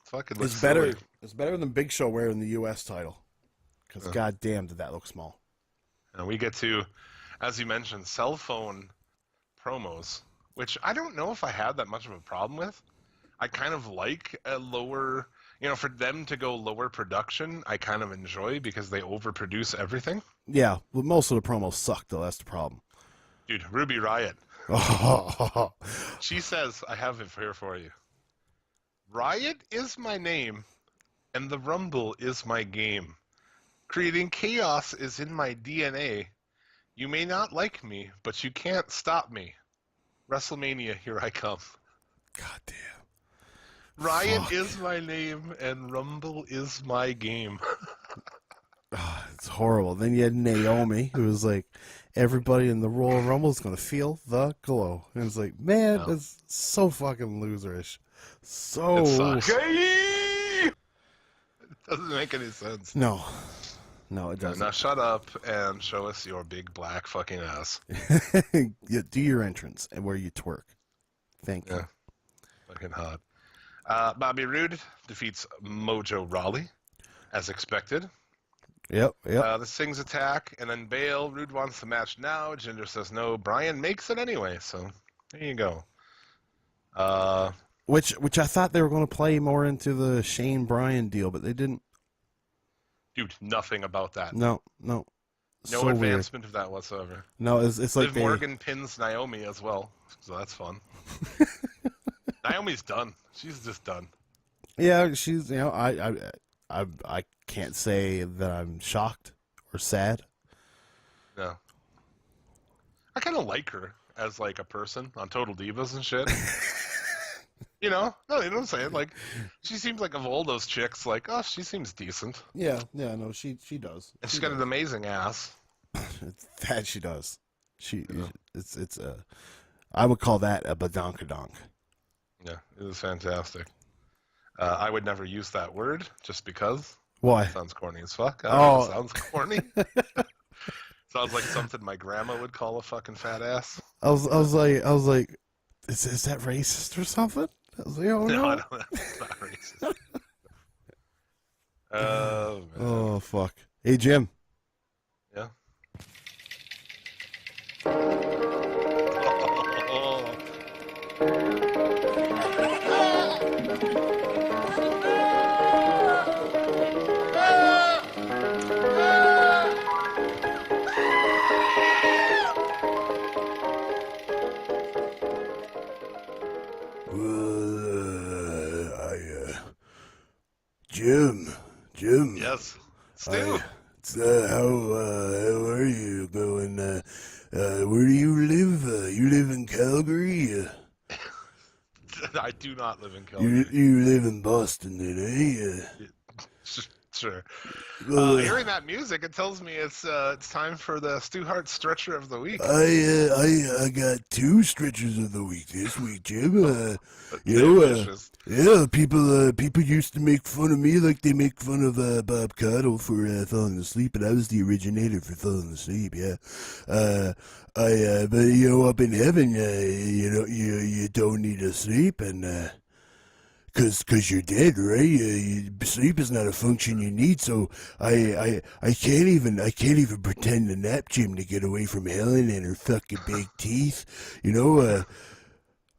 Speaker 1: Fucking looks
Speaker 2: It's better.
Speaker 1: silly.
Speaker 2: It's better than Big Show wearing the U.S. title. Because goddamn, did that look small.
Speaker 1: And we get to, as you mentioned, cell phone promos, which I don't know if I had that much of a problem with. I kind of like a lower, for them to go lower production, I kind of enjoy because they overproduce everything.
Speaker 2: Yeah, well, most of the promos suck, though. That's the problem.
Speaker 1: Dude, Ruby Riot. She says, I have it here for you. Riot is my name, and the Rumble is my game. Creating chaos is in my DNA. You may not like me, but you can't stop me. WrestleMania, here I come.
Speaker 2: God damn.
Speaker 1: Riot
Speaker 2: Fuck.
Speaker 1: is my name, and Rumble is my game.
Speaker 2: It's horrible. Then you had Naomi, who was like, everybody in the Royal Rumble is going to feel the glow. And it's like, man, that's so fucking loserish. So.
Speaker 1: It sucks. It doesn't make any sense.
Speaker 2: No, it doesn't.
Speaker 1: Now shut up and show us your big black fucking ass.
Speaker 2: Yeah, do your entrance and where you twerk. Thank you.
Speaker 1: Yeah. Fucking hot. Bobby Roode defeats Mojo Rawley, as expected.
Speaker 2: Yep.
Speaker 1: The Sings attack, and then Bale. Roode wants the match now. Jinder says no. Bryan makes it anyway, so there you go.
Speaker 2: Which I thought they were going to play more into the Shane Bryan deal, but they didn't.
Speaker 1: Dude, nothing about that.
Speaker 2: No.
Speaker 1: No
Speaker 2: So
Speaker 1: advancement of that whatsoever.
Speaker 2: No, it's like
Speaker 1: Liv Morgan pins Naomi as well, so that's fun. Naomi's done. She's just done.
Speaker 2: Yeah, she's. I can't say that I'm shocked or sad.
Speaker 1: No. I kind of like her as like a person on Total Divas and shit. No, you know what I'm saying? Like, she seems like of all those chicks, like, oh, she seems decent.
Speaker 2: Yeah, no, she does.
Speaker 1: And she's got an amazing ass.
Speaker 2: That she does. It's I would call that a badonkadonk.
Speaker 1: Yeah, it is fantastic. I would never use that word just because.
Speaker 2: Why?
Speaker 1: It sounds corny as fuck. It sounds corny. Sounds like something my grandma would call a fucking fat ass.
Speaker 2: I was like, is that racist or something? I was like, oh no.
Speaker 1: I don't know. It's not racist. Oh, man.
Speaker 2: Oh fuck. Hey Jim.
Speaker 1: Yeah.
Speaker 2: Jim.
Speaker 1: Yes. Stu.
Speaker 2: How are you going? Where do you live? You live in Calgary?
Speaker 1: I do not live in Calgary.
Speaker 2: You live in Boston, then, eh?
Speaker 1: Sure. Hearing that music, it tells me it's time for the Stu Hart Stretcher of the Week.
Speaker 2: I got 2 stretchers of the week this week, Jim. People used to make fun of me like they make fun of Bob Caudle for falling asleep, and I was the originator for falling asleep. Yeah, but up in heaven, you don't need to sleep, and cause you're dead, right? Sleep is not a function you need, so I can't even pretend to nap, Jim, to get away from Helen and her fucking big teeth,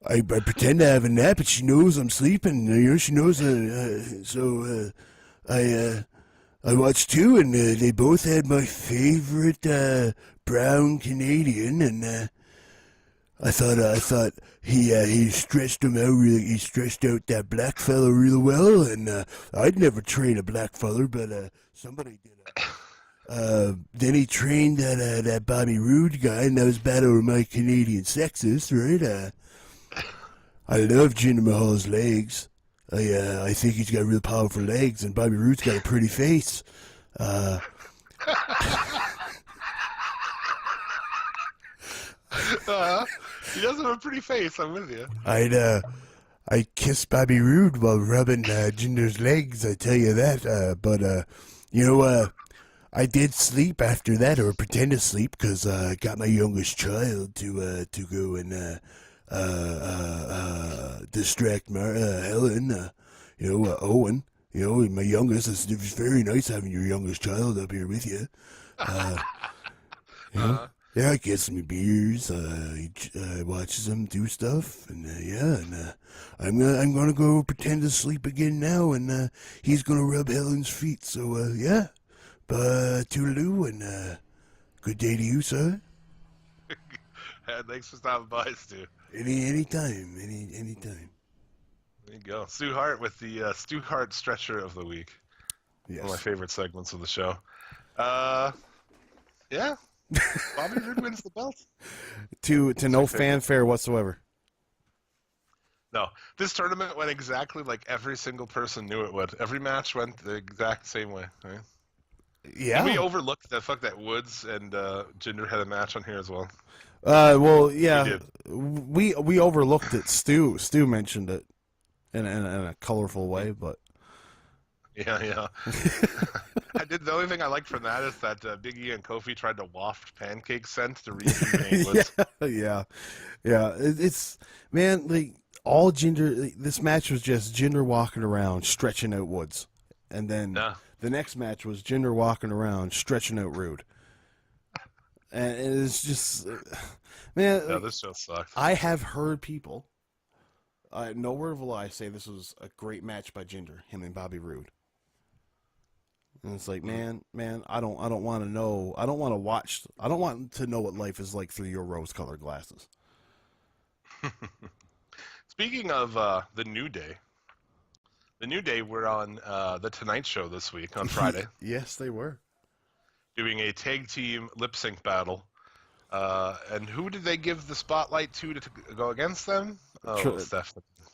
Speaker 2: I pretend to have a nap, but she knows I'm sleeping. She knows. So I watched 2, and they both had my favorite brown Canadian, and I thought he stretched him out really. He stretched out that black fella real well, and I'd never train a black fella, but somebody did. Then he trained that Bobby Roode guy, and that was Battle of my Canadian Sexes, right? I love Jinder Mahal's legs. I think he's got real powerful legs, and Bobby Roode's got a pretty face.
Speaker 1: He does have a pretty face. I'm with you.
Speaker 2: I'd kiss Bobby Roode while rubbing Jinder's legs. I tell you that. But I did sleep after that, or pretend to sleep, because I got my youngest child to go and distract Helen. Owen. My youngest. It's very nice having your youngest child up here with you.
Speaker 1: Uh,
Speaker 2: Yeah, I gets me beers. He watches them do stuff, and I'm gonna go pretend to sleep again now, and he's gonna rub Helen's feet. So yeah, toodaloo, and good day to you, sir.
Speaker 1: thanks for stopping by, Stu.
Speaker 2: Anytime, anytime.
Speaker 1: There you go. Stu Hart with the Stu Hart stretcher of the week. One of my
Speaker 2: Yes.
Speaker 1: favorite segments of the show. Yeah. Bobby Roode wins the belt.
Speaker 2: To no
Speaker 1: my favorite.
Speaker 2: fanfare whatsoever.
Speaker 1: No, this tournament went exactly like every single person knew it would. Every match went the exact same way. Right?
Speaker 2: Yeah.
Speaker 1: We overlooked the fact that Woods and Jinder had a match on here as well.
Speaker 2: Well, yeah.
Speaker 1: We did.
Speaker 2: We overlooked it. Stu mentioned it in a colorful way, but
Speaker 1: Yeah. The only thing I liked from that is that Big E and Kofi tried to waft pancake scent to rejuvenate Woods.
Speaker 2: yeah. It's man, like all Jinder. This match was just Jinder walking around stretching out Woods, and then
Speaker 1: Yeah.
Speaker 2: the next match was Jinder walking around stretching out Rude, and it's just man.
Speaker 1: Yeah, this show sucked.
Speaker 2: I have heard people, no word of a lie, say this was a great match by Jinder, him and Bobby Roode. And it's like, man, I don't want to know. I don't want to watch. I don't want to know what life is like through your rose-colored glasses.
Speaker 1: Speaking of the New Day were on the Tonight Show this week on Friday,
Speaker 2: Yes, they were.
Speaker 1: doing a tag team lip sync battle. And who did they give the spotlight to go against them? Oh,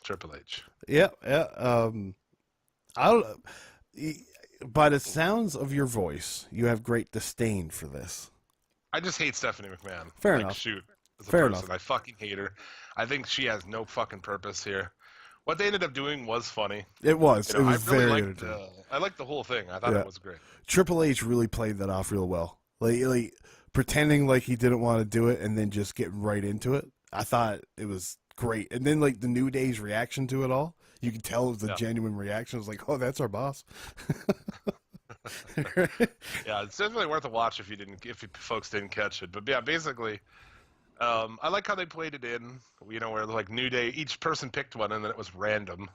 Speaker 1: Triple H.
Speaker 2: Yeah. I don't. By the sounds of your voice, you have great disdain for this.
Speaker 1: I just hate Stephanie McMahon.
Speaker 2: Fair
Speaker 1: like,
Speaker 2: enough.
Speaker 1: Shoot, as a
Speaker 2: Fair
Speaker 1: person,
Speaker 2: enough.
Speaker 1: I fucking hate her. I think she has no fucking purpose here. What they ended up doing was funny.
Speaker 2: It was.
Speaker 1: You know,
Speaker 2: It was
Speaker 1: I really
Speaker 2: very
Speaker 1: liked.
Speaker 2: entertaining.
Speaker 1: I liked the whole thing. I thought
Speaker 2: Yeah.
Speaker 1: it was great.
Speaker 2: Triple H really played that off real well. Like pretending like he didn't want to do it and then just getting right into it. I thought it was great. And then like the New Day's reaction to it all, you could tell it was a genuine reaction. It was like, oh, that's our boss.
Speaker 1: Yeah, it's definitely worth a watch if you folks didn't catch it. But yeah, basically, I like how they played it in. You know, where like New Day, each person picked one, and then it was random.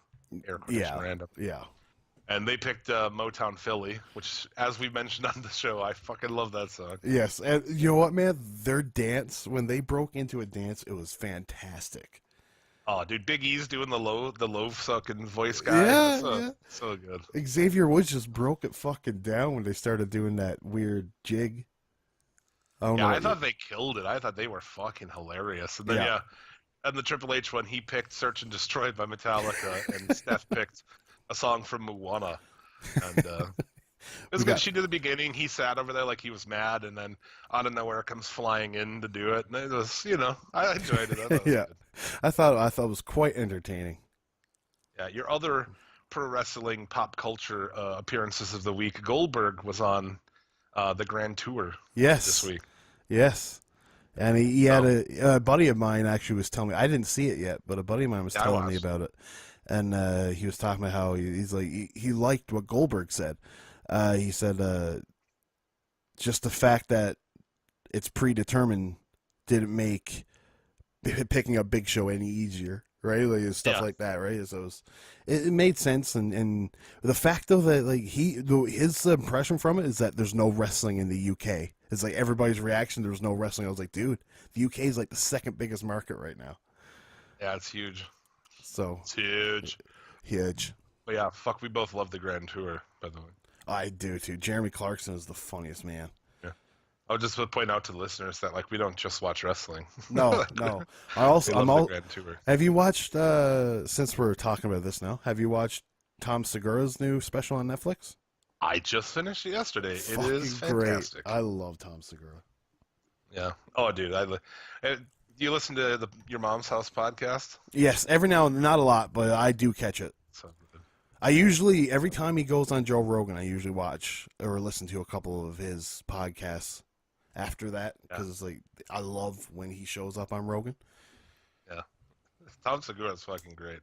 Speaker 1: Air quotation, random.
Speaker 2: Yeah.
Speaker 1: And they picked Motown Philly, which, as we mentioned on the show, I fucking love that song.
Speaker 2: Yes, and you know what, man? Their dance, when they broke into a dance, it was fantastic.
Speaker 1: Oh, dude, Big E's doing the low sucking voice guy. So good.
Speaker 2: Xavier Woods just broke it fucking down when they started doing that weird jig.
Speaker 1: I thought they killed it. I thought they were fucking hilarious. And then and the Triple H one, he picked "Search and Destroy" by Metallica, and Steph picked a song from Moana. And it was good. She did the beginning. He sat over there like he was mad, and then out of nowhere comes flying in to do it. And it was, I enjoyed it. I thought it was good.
Speaker 2: I thought it was quite entertaining.
Speaker 1: Yeah, your other pro wrestling pop culture appearances of the week. Goldberg was on the Grand Tour this week.
Speaker 2: Yes. And he had a buddy of mine actually was telling me, I didn't see it yet, but a buddy of mine was telling me about it. And he was talking about how he's like, he liked what Goldberg said. He said, just the fact that it's predetermined didn't make picking up Big Show any easier, right? Like stuff like that, right? So it made sense, and the fact though that like his impression from it is that there's no wrestling in the UK. It's like everybody's reaction. There was no wrestling. I was like, dude, the UK is like the second biggest market right now.
Speaker 1: Yeah, it's huge.
Speaker 2: So
Speaker 1: it's huge.
Speaker 2: Huge.
Speaker 1: But yeah, fuck, we both love the Grand Tour, by the way.
Speaker 2: I do too. Jeremy Clarkson is the funniest man.
Speaker 1: Yeah. I'll just point out to the listeners that like we don't just watch wrestling.
Speaker 2: No. I'm all.
Speaker 1: Grand Tour.
Speaker 2: Have you watched? Since we're talking about this now, have you watched Tom Segura's new special on Netflix?
Speaker 1: I just finished it yesterday.
Speaker 2: Fucking
Speaker 1: it is fantastic.
Speaker 2: Great. I love Tom Segura.
Speaker 1: Yeah. Oh, dude, you listen to your mom's house podcast?
Speaker 2: Yes, every now and then, not a lot, but I do catch it.
Speaker 1: So good.
Speaker 2: I usually, every time he goes on Joe Rogan, I usually watch or listen to a couple of his podcasts after that because it's like I love when he shows up on Rogan.
Speaker 1: Yeah, Tom Segura is fucking great.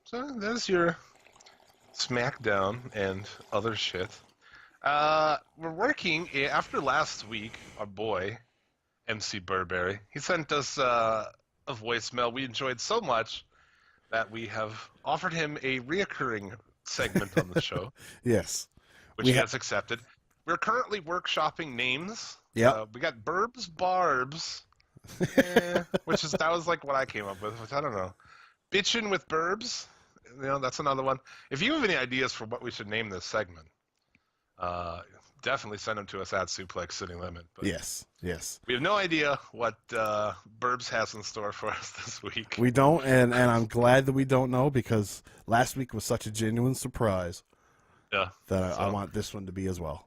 Speaker 1: So there's your SmackDown and other shit. We're working after last week. Our boy MC Burberry, he sent us a voicemail we enjoyed so much that we have offered him a reoccurring segment on the show.
Speaker 2: Yes.
Speaker 1: Which he has accepted. We're currently workshopping names.
Speaker 2: Yeah.
Speaker 1: We got Burbs Barbs, that was like what I came up with, which I don't know. Bitchin' with Burbs, that's another one. If you have any ideas for what we should name this segment, definitely send them to us at Suplex City Limit. But
Speaker 2: yes.
Speaker 1: we have no idea what Burbs has in store for us this week.
Speaker 2: We don't, and I'm glad that we don't know because last week was such a genuine surprise.
Speaker 1: Yeah.
Speaker 2: That I want this one to be as well.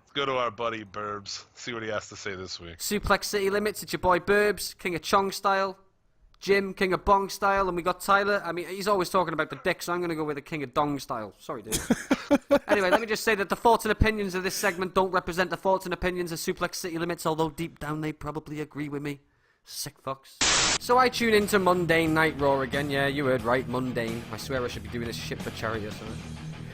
Speaker 1: Let's go to our buddy Burbs, see what he has to say this week.
Speaker 4: Suplex City Limits, it's your boy Burbs, King of Chong style. Jim, King of Bong style, and we got Tyler. I mean, he's always talking about the dick, so I'm going to go with the King of Dong style. Sorry, dude. Anyway, let me just say that the thoughts and opinions of this segment don't represent the thoughts and opinions of Suplex City Limits, although deep down they probably agree with me. Sick fucks. So I tune into Mundane Night Raw again. Yeah, you heard right, mundane. I swear I should be doing this shit for charity or something.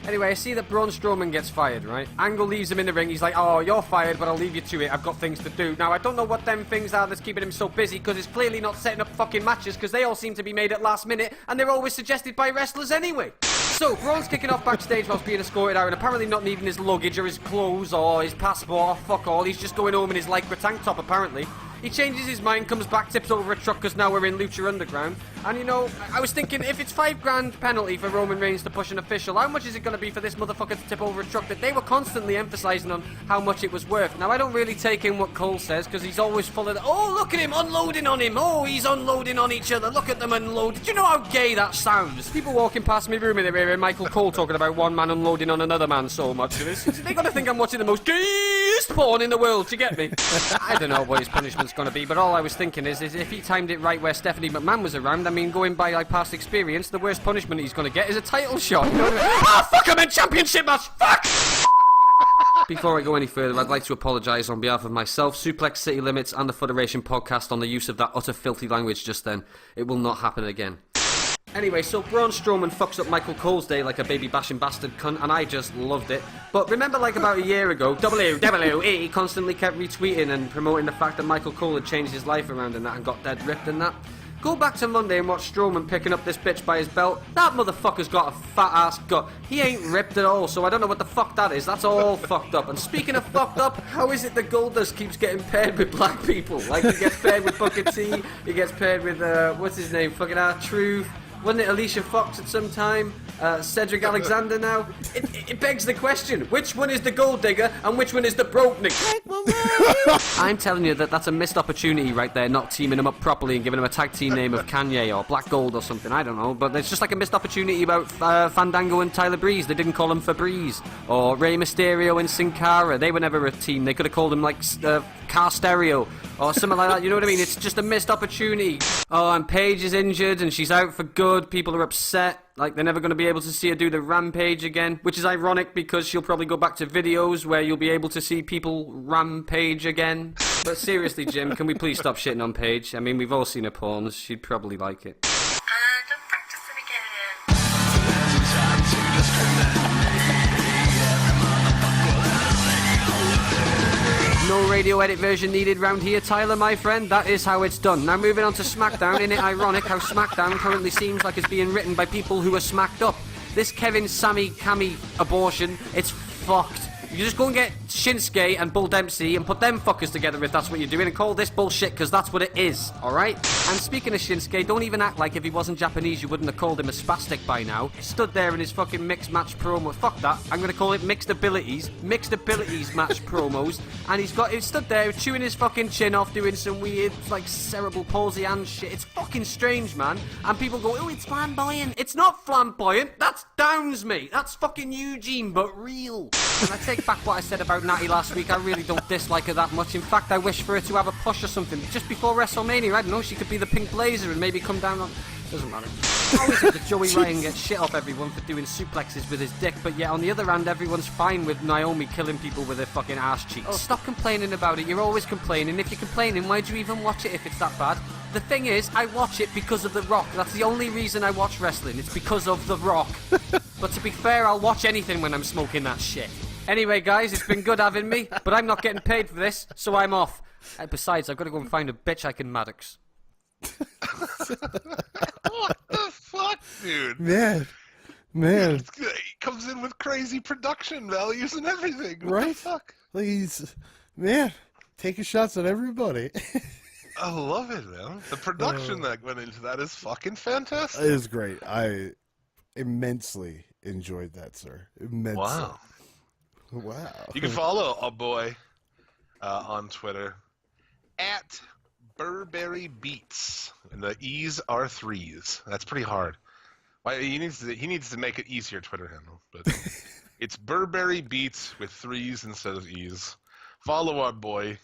Speaker 4: Anyway, I see that Braun Strowman gets fired, right? Angle leaves him in the ring. He's like, oh, you're fired, but I'll leave you to it. I've got things to do. Now, I don't know what them things are that's keeping him so busy, because it's clearly not setting up fucking matches, because they all seem to be made at last minute, and they're always suggested by wrestlers anyway. So, Braun's kicking off backstage whilst being escorted out, and apparently not needing his luggage or his clothes or his passport or fuck all. He's just going home in his Lycra tank top, apparently. He changes his mind, comes back, tips over a truck because now we're in Lucha Underground. And you know, I was thinking, if it's $5,000 penalty for Roman Reigns to push an official, how much is it going to be for this motherfucker to tip over a truck that they were constantly emphasising on how much it was worth? Now, I don't really take in what Cole says because he's always full of, oh, look at him unloading on him. Oh, he's unloading on each other. Look at them unload. Do you know how gay that sounds? People walking past my room in the area, Michael Cole talking about one man unloading on another man so much. They're going to think I'm watching the most gayest porn in the world, do you get me? I don't know what his punishment's going to be, but all I was thinking is if he timed it right where Stephanie McMahon was around, I mean, going by like past experience, the worst punishment he's going to get is a title shot. You know what I mean? Oh, fuck, I'm in championship match! Fuck! Before I go any further, I'd like to apologise on behalf of myself, Suplex City Limits, and the Federation podcast on the use of that utter filthy language just then. It will not happen again. Anyway, so Braun Strowman fucks up Michael Cole's day like a baby bashing bastard cunt, and I just loved it. But remember, like about a year ago, WWE constantly kept retweeting and promoting the fact that Michael Cole had changed his life around and that and got dead ripped and that. Go back to Monday and watch Strowman picking up this bitch by his belt. That motherfucker's got a fat ass gut. He ain't ripped at all, so I don't know what the fuck that is. That's all fucked up. And speaking of fucked up, how is it that Goldust keeps getting paired with black people? Like, he gets paired with Booker T, he gets paired with, what's his name, fucking R-Truth. Wasn't it Alicia Fox at some time? Cedric Alexander now? It begs the question, which one is the gold digger and which one is the broke nigga? I'm telling you that's a missed opportunity right there, not teaming them up properly and giving them a tag team name of Kanye or Black Gold or something, I don't know. But it's just like a missed opportunity about Fandango and Tyler Breeze. They didn't call him Febreze. Or Rey Mysterio and Sin Cara. They were never a team. They could have called him like Car Stereo or something like that, you know what I mean? It's just a missed opportunity. Oh, and Paige is injured and she's out for good. People are upset. Like, they're never going to be able to see her do the rampage again. Which is ironic because she'll probably go back to videos where you'll be able to see people rampage again. But seriously, Jim, can we please stop shitting on Paige? I mean, we've all seen her porns. She'd probably like it.
Speaker 5: Don't practice it again.
Speaker 4: No radio edit version needed round here, Tyler, my friend. That is how it's done. Now moving on to SmackDown, isn't it ironic how SmackDown currently seems like it's being written by people who are smacked up? This Kevin Sammy Cammy abortion, it's fucked. You just go and get Shinsuke and Bull Dempsey and put them fuckers together if that's what you're doing and call this bullshit because that's what it is, alright? And speaking of Shinsuke, don't even act like if he wasn't Japanese you wouldn't have called him a spastic by now. He stood there in his fucking mixed match promo. Fuck that. I'm going to call it mixed abilities match promos. And he stood there chewing his fucking chin off doing some weird like cerebral palsy and shit. It's fucking strange, man. And people go, oh, it's flamboyant. It's not flamboyant. That's Downs, mate. That's fucking Eugene, but real. And I take back what I said about Natty last week. I really don't dislike her that much. In fact, I wish for her to have a push or something just before WrestleMania. I don't know, she could be the Pink Blazer and maybe come down on Doesn't matter. Always have the Joey Ryan get shit off everyone for doing suplexes with his dick, but yet on the other hand, everyone's fine with Naomi killing people with her fucking ass cheeks. Oh, stop complaining about it. You're always complaining. If you're complaining, why do you even watch it if it's that bad? The thing is, I watch it because of The Rock. That's the only reason I watch wrestling. It's because of The Rock. But to be fair, I'll watch anything when I'm smoking that shit. Anyway, guys, it's been good having me, but I'm not getting paid for this, so I'm off. Besides, I've got to go and find a bitch I can Maddox.
Speaker 1: What the fuck, dude?
Speaker 2: Man.
Speaker 1: He comes in with crazy production values and everything. What
Speaker 2: Right?
Speaker 1: the fuck?
Speaker 2: Please, man, taking shots at everybody.
Speaker 1: I love it, man. The production that went into that is fucking fantastic.
Speaker 2: It is great. I immensely enjoyed that, sir. Immensely. Wow.
Speaker 1: You can follow a boy on Twitter at Burberry Beats, and the E's are threes. That's pretty hard. Why he needs to make it easier Twitter handle, but it's Burberry Beats with threes instead of E's. Follow our boy.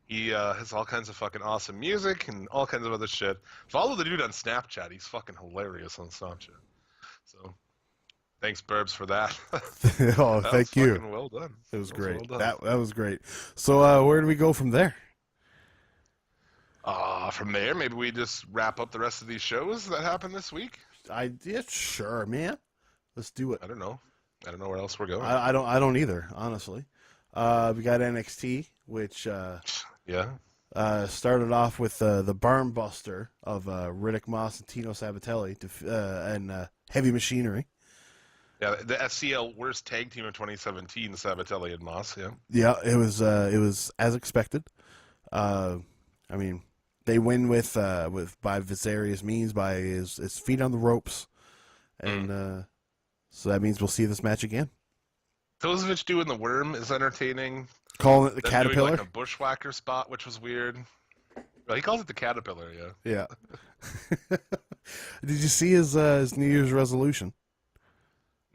Speaker 1: He has all kinds of fucking awesome music and all kinds of other shit. Follow the dude on Snapchat. He's fucking hilarious on Snapchat. So, thanks, Burbs, for that.
Speaker 2: Oh,
Speaker 1: That
Speaker 2: thank
Speaker 1: was
Speaker 2: you.
Speaker 1: fucking well done.
Speaker 2: It was
Speaker 1: That
Speaker 2: great.
Speaker 1: well done.
Speaker 2: That was great. So, where do we go from there?
Speaker 1: From there, maybe we just wrap up the rest of these shows that happened this week.
Speaker 2: Sure, man. Let's do it.
Speaker 1: I don't know where else we're going.
Speaker 2: I don't either, honestly. We got NXT, which
Speaker 1: Yeah.
Speaker 2: started off with the barn buster of Riddick Moss and Tino Sabatelli and Heavy Machinery.
Speaker 1: Yeah, the SCL worst tag team of 2017, Sabatelli and Moss, yeah.
Speaker 2: Yeah, it was as expected. I mean, they win with by various means, by his feet on the ropes, and so that means we'll see this match again.
Speaker 1: Kozovic doing the worm is entertaining.
Speaker 2: Calling it the
Speaker 1: Them
Speaker 2: Caterpillar.
Speaker 1: doing like a bushwhacker spot, which was weird. Well, he calls it the Caterpillar, yeah.
Speaker 2: Yeah. Did you see his New Year's resolution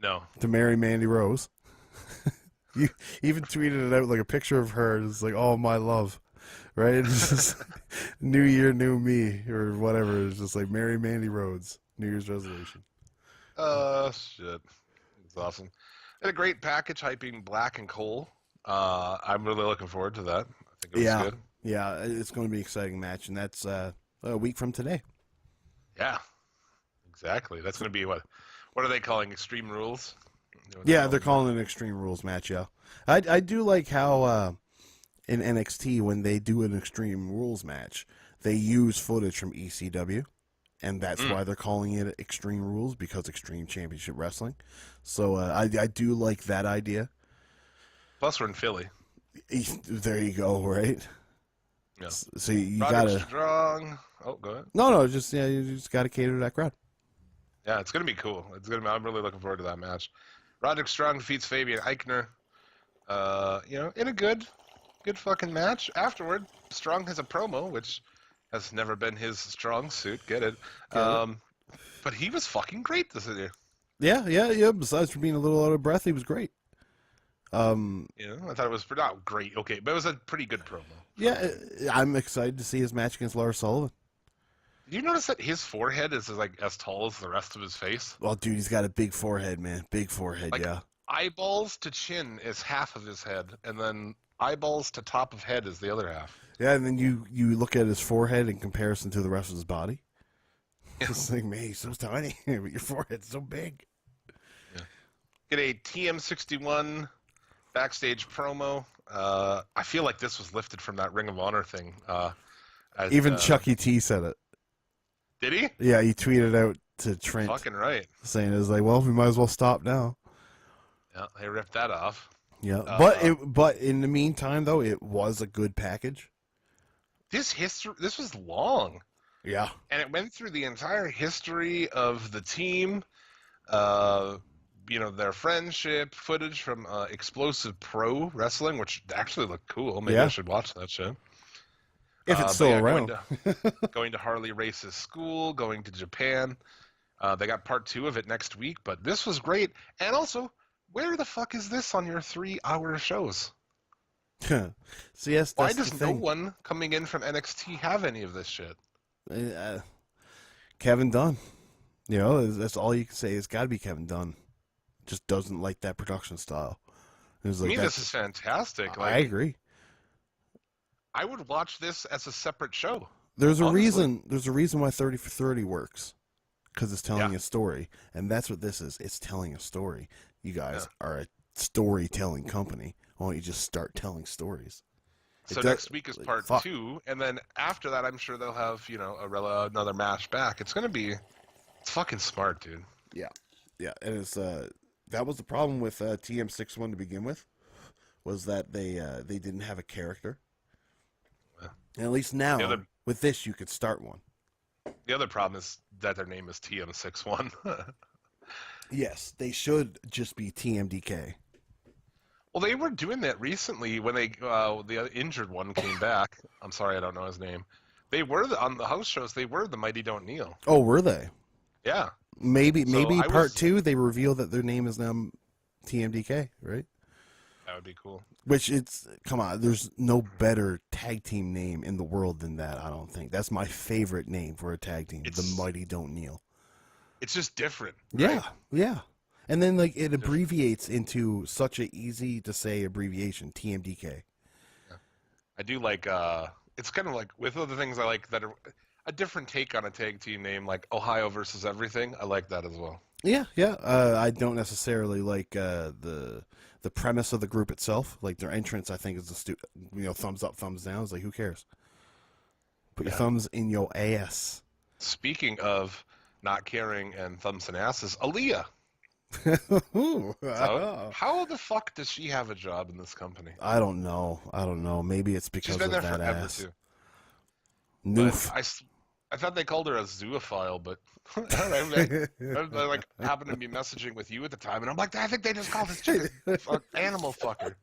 Speaker 1: No.
Speaker 2: to marry Mandy Rose? You even tweeted it out like a picture of her. It's like, oh, my love. Right? It's just New Year, new me, or whatever. It's just like marry Mandy Rhodes. New Year's resolution.
Speaker 1: Shit. It's awesome. Had a great package hyping Black and Cole. I'm really looking forward to that. I think it was good.
Speaker 2: Yeah, it's going to be an exciting match, and that's a week from today.
Speaker 1: Yeah. Exactly. That's going to be what are they calling Extreme Rules?
Speaker 2: Yeah, they're calling it an Extreme Rules match, yeah. I do like how in NXT, when they do an Extreme Rules match, they use footage from ECW, and that's why they're calling it Extreme Rules, because Extreme Championship Wrestling. So I do like that idea.
Speaker 1: Plus, we're in Philly.
Speaker 2: There you go, right?
Speaker 1: Yeah.
Speaker 2: So you
Speaker 1: Roderick
Speaker 2: gotta...
Speaker 1: Strong. Oh, go ahead.
Speaker 2: No, you just gotta cater to that crowd.
Speaker 1: Yeah, it's gonna be cool. I'm really looking forward to that match. Roderick Strong defeats Fabian Eichner. In a good fucking match. Afterward, Strong has a promo, which has never been his strong suit. Get it? But he was fucking great this year.
Speaker 2: Yeah. Besides for being a little out of breath, he was great.
Speaker 1: I thought it was not great. Okay, but it was a pretty good promo.
Speaker 2: Yeah, I'm excited to see his match against Lars Sullivan.
Speaker 1: Did you notice that his forehead is like as tall as the rest of his face?
Speaker 2: Well, dude, he's got a big forehead, man. Big forehead,
Speaker 1: Like,
Speaker 2: yeah.
Speaker 1: Eyeballs to chin is half of his head, and then eyeballs to top of head is the other half.
Speaker 2: Yeah, and then you look at his forehead in comparison to the rest of his body. It's like, man, he's so tiny, but your forehead's so big.
Speaker 1: Get a TM61 backstage promo. I feel like this was lifted from that Ring of Honor thing.
Speaker 2: Even Chucky T said it.
Speaker 1: Did he?
Speaker 2: Yeah, he tweeted out to Trent
Speaker 1: Fucking right.
Speaker 2: saying, it was like, well, we might as well stop now.
Speaker 1: Yeah, they ripped that off.
Speaker 2: Yeah,
Speaker 1: Uh,
Speaker 2: but in the meantime, though, it was a good package.
Speaker 1: This was long.
Speaker 2: Yeah.
Speaker 1: And it went through the entire history of the team, their friendship, footage from Explosive Pro Wrestling, which actually looked cool. Maybe I should watch that show.
Speaker 2: If it's still around.
Speaker 1: Going to Harley Race's school, going to Japan. They got part 2 of it next week, but this was great. And also, where the fuck is this on your 3-hour shows?
Speaker 2: So yes,
Speaker 1: Why
Speaker 2: that's
Speaker 1: does
Speaker 2: the
Speaker 1: no
Speaker 2: thing.
Speaker 1: one coming in from NXT have any of this shit?
Speaker 2: Kevin Dunn. You know, that's all you can say. It's got to be Kevin Dunn. Just doesn't like that production style. It was
Speaker 1: To
Speaker 2: like,
Speaker 1: me, this is fantastic.
Speaker 2: I agree.
Speaker 1: I would watch this as a separate show.
Speaker 2: There's a
Speaker 1: honestly.
Speaker 2: reason. There's a reason why 30 for 30 works, because it's telling
Speaker 1: Yeah.
Speaker 2: a story, and that's what this is. It's telling a story. You guys are a storytelling company. Why don't you just start telling stories?
Speaker 1: So
Speaker 2: It
Speaker 1: next
Speaker 2: does-
Speaker 1: week is
Speaker 2: like,
Speaker 1: part
Speaker 2: fuck.
Speaker 1: 2, and then after that, I'm sure they'll have another match back. It's fucking smart, dude.
Speaker 2: Yeah, and it's that was the problem with TM61 to begin with, was that they didn't have a character.
Speaker 1: Yeah.
Speaker 2: And at least now,
Speaker 1: The other-
Speaker 2: with this, you could start one.
Speaker 1: The other problem is that their name is TM61.
Speaker 2: Yes, they should just be TMDK.
Speaker 1: Well, they were doing that recently when the injured one came back. I'm sorry, I don't know his name. They were on the house shows. They were the Mighty Don't Kneel.
Speaker 2: Oh, were they?
Speaker 1: Yeah.
Speaker 2: Maybe
Speaker 1: So I
Speaker 2: part
Speaker 1: was-
Speaker 2: 2 they reveal that their name is now TMDK, right?
Speaker 1: That would be cool.
Speaker 2: Which come on, there's no better tag team name in the world than that. I don't think that's my favorite name for a tag team. The Mighty Don't Kneel.
Speaker 1: It's just different.
Speaker 2: Yeah, yeah. And then like it abbreviates into such a easy to say abbreviation, TMDK.
Speaker 1: I do like. It's kind of like with other things I like that are a different take on a tag team name, like Ohio versus Everything. I like that as well.
Speaker 2: Yeah, yeah. I don't necessarily like the premise of the group itself. Like their entrance, I think is thumbs up, thumbs down. It's like, who cares? Put your thumbs in your ass.
Speaker 1: Speaking of not caring and thumbs and asses, Aaliyah.
Speaker 2: Ooh,
Speaker 1: So, how the fuck does she have a job in this company?
Speaker 2: I don't know. Maybe it's because
Speaker 1: She's been
Speaker 2: of
Speaker 1: there
Speaker 2: that
Speaker 1: forever
Speaker 2: ass.
Speaker 1: too.
Speaker 2: Noof.
Speaker 1: But I thought they called her a zoophile, but I like happened to be messaging with you at the time, and I'm like, I think they just called this chick a animal fucker.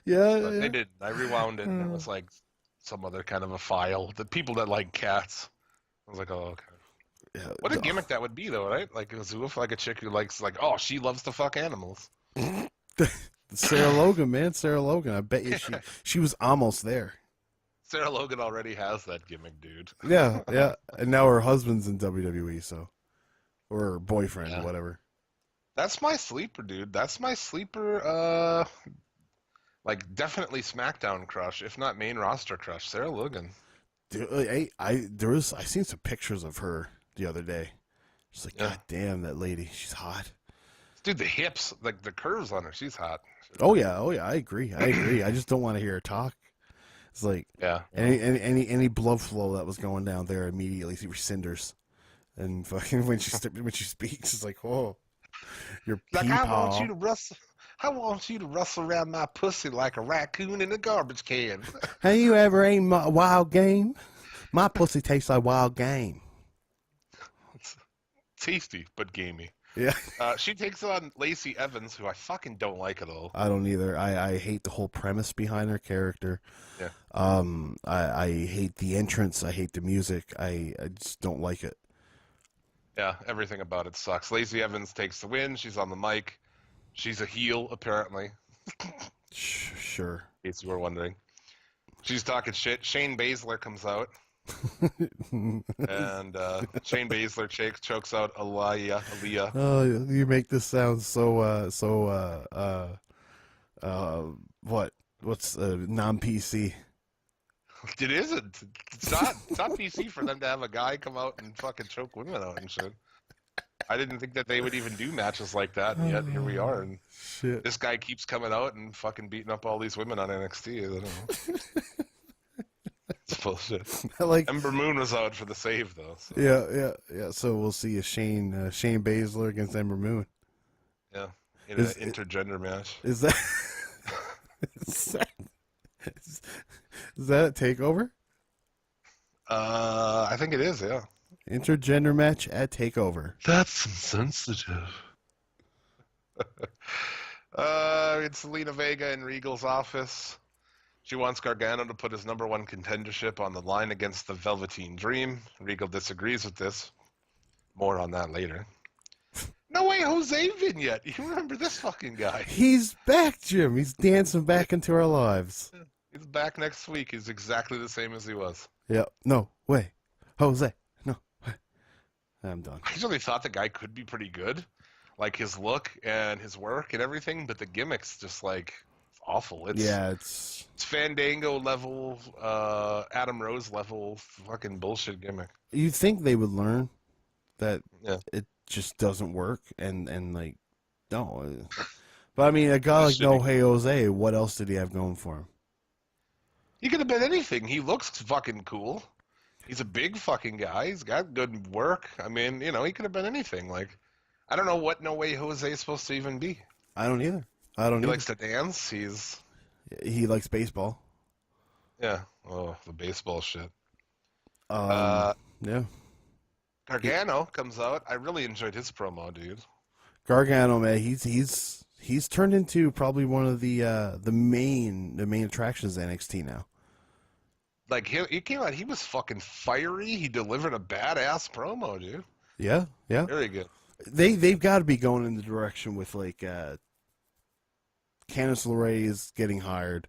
Speaker 2: Yeah,
Speaker 1: But
Speaker 2: yeah.
Speaker 1: they didn't. I rewound it, and it was like some other kind of a file. The people that like cats. I was like, oh, okay.
Speaker 2: Yeah,
Speaker 1: What a gimmick that would be, though, right? Like a zoophile, like a chick who likes, like, oh, she loves to fuck animals.
Speaker 2: Sarah Logan, man, Sarah Logan. I bet you she was almost there.
Speaker 1: Sarah Logan already has that gimmick, dude.
Speaker 2: Yeah, yeah. And now her husband's in WWE, so or her boyfriend,
Speaker 1: Yeah.
Speaker 2: or whatever.
Speaker 1: That's my sleeper, dude. That's my sleeper, like, definitely SmackDown crush, if not main roster crush. Sarah Logan.
Speaker 2: Dude, I seen some pictures of her the other day. Just like,
Speaker 1: Yeah.
Speaker 2: God damn, that lady, she's hot.
Speaker 1: Dude, the hips, like the curves on her, she's hot.
Speaker 2: Oh yeah, I agree. I just don't want to hear her talk. It's like
Speaker 1: Yeah.
Speaker 2: any blood flow that was going down there immediately cinders, and fucking when she speaks, it's like, oh, your
Speaker 1: Like, I want you
Speaker 2: peepaw.
Speaker 1: to rustle around my pussy like a raccoon in a garbage can.
Speaker 2: Have you ever eaten wild game? My pussy tastes like wild game.
Speaker 1: Tasty, but gamey.
Speaker 2: Yeah,
Speaker 1: She takes on Lacey Evans, who I fucking don't like at all.
Speaker 2: I don't either. I hate the whole premise behind her character.
Speaker 1: Yeah.
Speaker 2: I hate the entrance. I hate the music. I just don't like it.
Speaker 1: Yeah, everything about it sucks. Lacey Evans takes the win. She's on the mic. She's a heel, apparently,
Speaker 2: Sure.
Speaker 1: in case you were wondering. She's talking shit. Shane Baszler comes out, and Shane Baszler chokes out Aaliyah.
Speaker 2: Oh, you make this sound so what's non-PC?
Speaker 1: It isn't. It's not PC for them to have a guy come out and fucking choke women out and shit. I didn't think that they would even do matches like that, and yet here we are. And
Speaker 2: Shit.
Speaker 1: this guy keeps coming out and fucking beating up all these women on NXT. I don't know. It's bullshit.
Speaker 2: Like,
Speaker 1: Ember Moon was out for the save though. So,
Speaker 2: yeah. So we'll see a Shane Baszler against Ember Moon.
Speaker 1: yeah, in
Speaker 2: Is-
Speaker 1: an intergender match.
Speaker 2: Is that is that a takeover?
Speaker 1: I think it is. Yeah.
Speaker 2: Intergender match at Takeover.
Speaker 1: That's insensitive. It's Selena Vega in Regal's office. She wants Gargano to put his #1 contendership on the line against the Velveteen Dream. Regal disagrees with this. More on that later. No way, Jose vignette. You remember this fucking guy?
Speaker 2: He's back, Jim. He's dancing back into our lives.
Speaker 1: He's back next week. He's exactly the same as he was.
Speaker 2: Yeah. No way, Jose. No way. I'm done.
Speaker 1: I actually thought the guy could be pretty good, like his look and his work and everything, but the gimmick's just like awful.
Speaker 2: It's
Speaker 1: It's Fandango level, Adam Rose level, fucking bullshit gimmick.
Speaker 2: you'd think they would learn that
Speaker 1: Yeah,
Speaker 2: it just doesn't work, and like no. But I mean, a guy like
Speaker 1: Just
Speaker 2: No
Speaker 1: shitty.
Speaker 2: Hey Jose, what else did he have going for him?
Speaker 1: He could have been anything. He looks fucking cool. He's a big fucking guy. He's got good work. I mean, he could have been anything. Like, I don't know what No Way Jose is supposed to even be.
Speaker 2: I don't either. I don't
Speaker 1: He
Speaker 2: either.
Speaker 1: likes to dance.
Speaker 2: He likes baseball.
Speaker 1: Yeah. Oh, the baseball shit.
Speaker 2: Um, yeah.
Speaker 1: Gargano comes out. I really enjoyed his promo, dude.
Speaker 2: Gargano, man, he's turned into probably one of the main attractions of NXT now.
Speaker 1: Like, he came out, he was fucking fiery. He delivered a badass promo, dude.
Speaker 2: Yeah, yeah.
Speaker 1: Very good.
Speaker 2: They've got to be going in the direction with like Candice LeRae is getting hired.